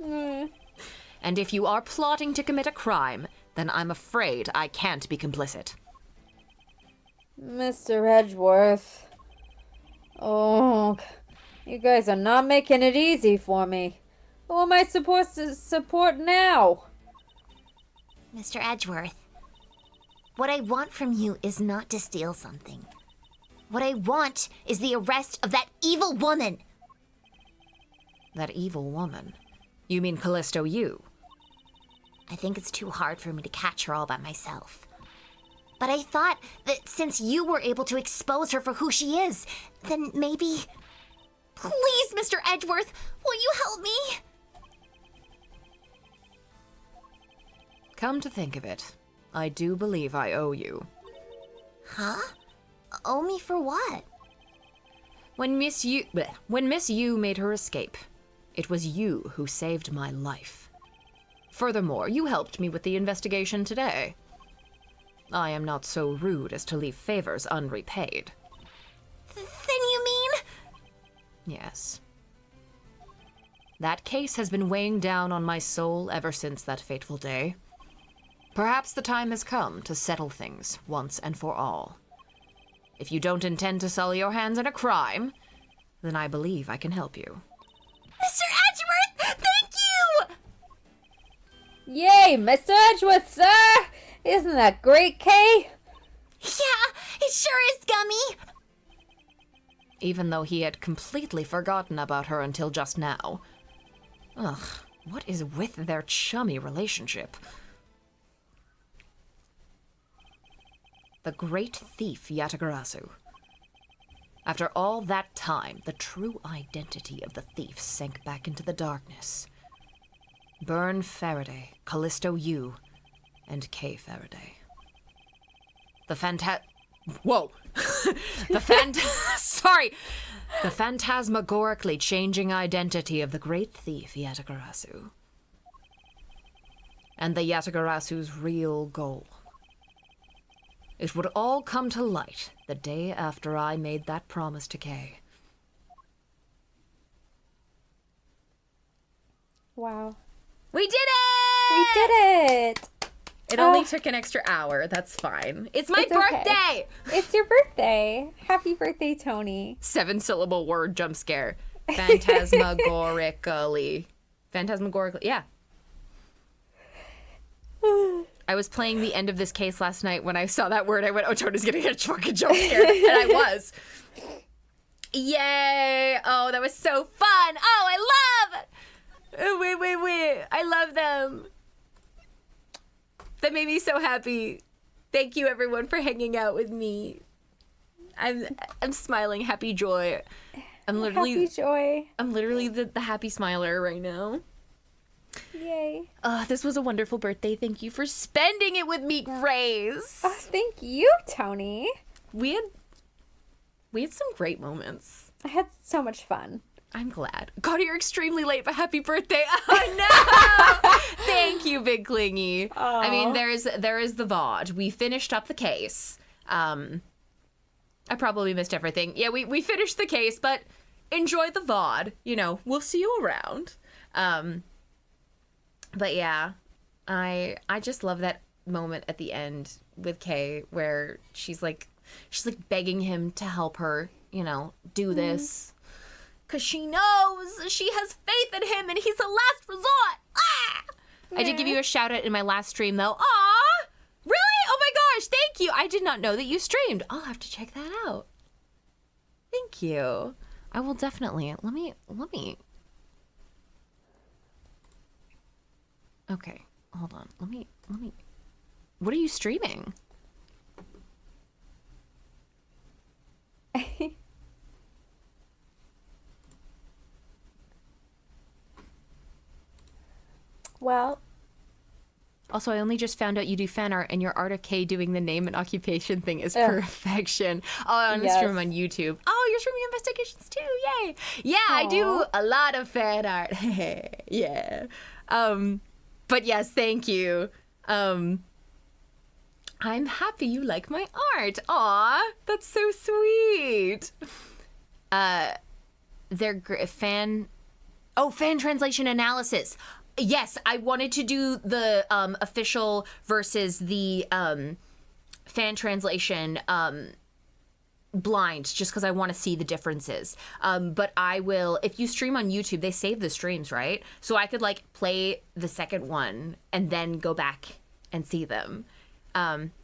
And if you are plotting to commit a crime, then I'm afraid I can't be complicit. Mr. Edgeworth. Oh, you guys are not making it easy for me. Who am I supposed to support now? Mr. Edgeworth, what I want from you is not to steal something. What I want is the arrest of that evil woman. That evil woman? You mean Callisto you? I think it's too hard for me to catch her all by myself. But I thought that since you were able to expose her for who she is, then maybe... Please, Mr. Edgeworth, will you help me? Come to think of it, I do believe I owe you. Huh? Owe me for what? When Miss Yu made her escape, it was you who saved my life. Furthermore, you helped me with the investigation today. I am not so rude as to leave favors unrepaid. Then you mean? Yes. That case has been weighing down on my soul ever since that fateful day. Perhaps the time has come to settle things once and for all. If you don't intend to sully your hands in a crime, then I believe I can help you. Mr. Edgeworth, thank you! Yay, Mr. Edgeworth, sir! Isn't that great, Kay? Yeah, it sure is, Gummy! Even though he had completely forgotten about her until just now. Ugh, what is with their chummy relationship? The great thief Yatagarasu. After all that time, the true identity of the thief sank back into the darkness. Burn Faraday, Callisto Yu, and Kay Faraday. Whoa! Sorry! The phantasmagorically changing identity of the great thief Yatagarasu. And the Yatagarasu's real goal. It would all come to light the day after I made that promise to Kay. Wow. We did it! We did it! It only took an extra hour. That's fine. It's my It's okay. birthday! It's your birthday. Happy birthday, Tony. 7-syllable word jump scare. Phantasmagorically. Yeah. I was playing the end of this case last night. When I saw that word, I went, oh, Tona's gonna get fucking jump scared. And I was. Yay! Oh, that was so fun! Oh, I love! Oh, wait. I love them. That made me so happy. Thank you, everyone, for hanging out with me. I'm smiling happy joy. Happy joy. I'm literally the happy smiler right now. Yay. This was a wonderful birthday. Thank you for spending it with me, Grace. Thank you, Tony. We had some great moments. I had so much fun. I'm glad. God, you're extremely late, but happy birthday. Oh, no! Thank you, Big Clingy. Aww. I mean, there is the VOD. We finished up the case. I probably missed everything. Yeah, we finished the case, but enjoy the VOD. You know, we'll see you around. But yeah, I just love that moment at the end with Kay where she's like begging him to help her, you know, do this. Because she knows she has faith in him and he's a last resort. Ah! I did give you a shout out in my last stream though. Aw! Really? Oh my gosh, thank you. I did not know that you streamed. I'll have to check that out. Thank you. I will definitely. Let me. Okay, hold on. Let me. What are you streaming? Well, Also, I only just found out you do fan art, and your art of Kay doing the name and occupation thing is perfection. Oh, on the stream on YouTube. Oh, you're streaming investigations too! Yay! Yeah, Aww. I do a lot of fan art. Yeah. But yes, thank you. I'm happy you like my art. Aw, that's so sweet. They're fan translation analysis. Yes, I wanted to do the official versus the fan translation blind, just because I want to see the differences. But I will, if you stream on YouTube, they save the streams, right? So I could like play the second one and then go back and see them.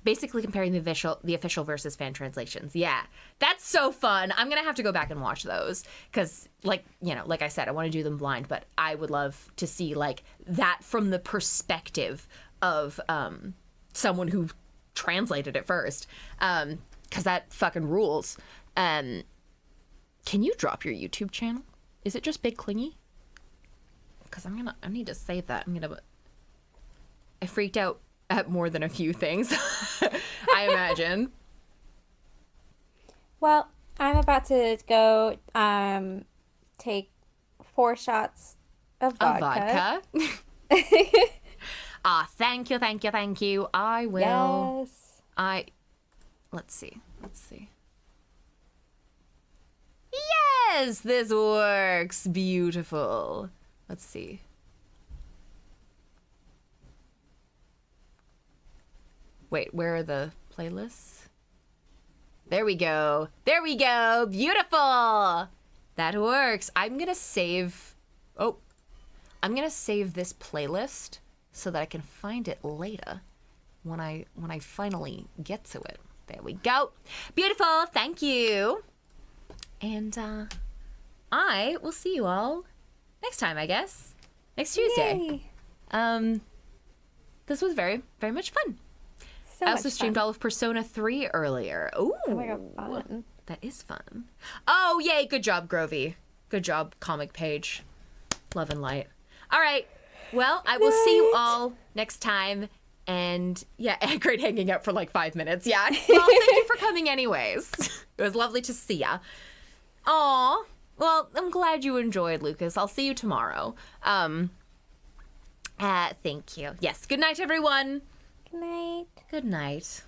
Basically comparing the official versus fan translations. Yeah, that's so fun. I'm gonna have to go back and watch those because, like I said, I want to do them blind, but I would love to see like that from the perspective of someone who translated it first, because that fucking rules. Can you drop your YouTube channel? Is it just Big Clingy? Because I need to save that. I freaked out at more than a few things, I imagine. Well, I'm about to go take 4 shots of vodka. Thank you. I will. Yes. Let's see. Yes, this works. Beautiful. Let's see. Wait, where are the playlists? There we go. Beautiful. That works. I'm gonna save this playlist so that I can find it later when I finally get to it. There we go. Beautiful. Thank you. And I will see you all next time, I guess. Next Tuesday. Yay. This was very, very much fun. So I also much streamed fun. all of Persona 3 earlier. Ooh. Oh my god, fun. That is fun. Oh, yay. Good job, Grovey. Good job, comic page. Love and light. All right. Well, I will see you all next time. And yeah, great hanging out for like 5 minutes. Yeah. Well, thank you for coming anyways. It was lovely to see ya. Aw. Well, I'm glad you enjoyed, Lucas. I'll see you tomorrow. Thank you. Yes. Good night, everyone. Good night. Good night.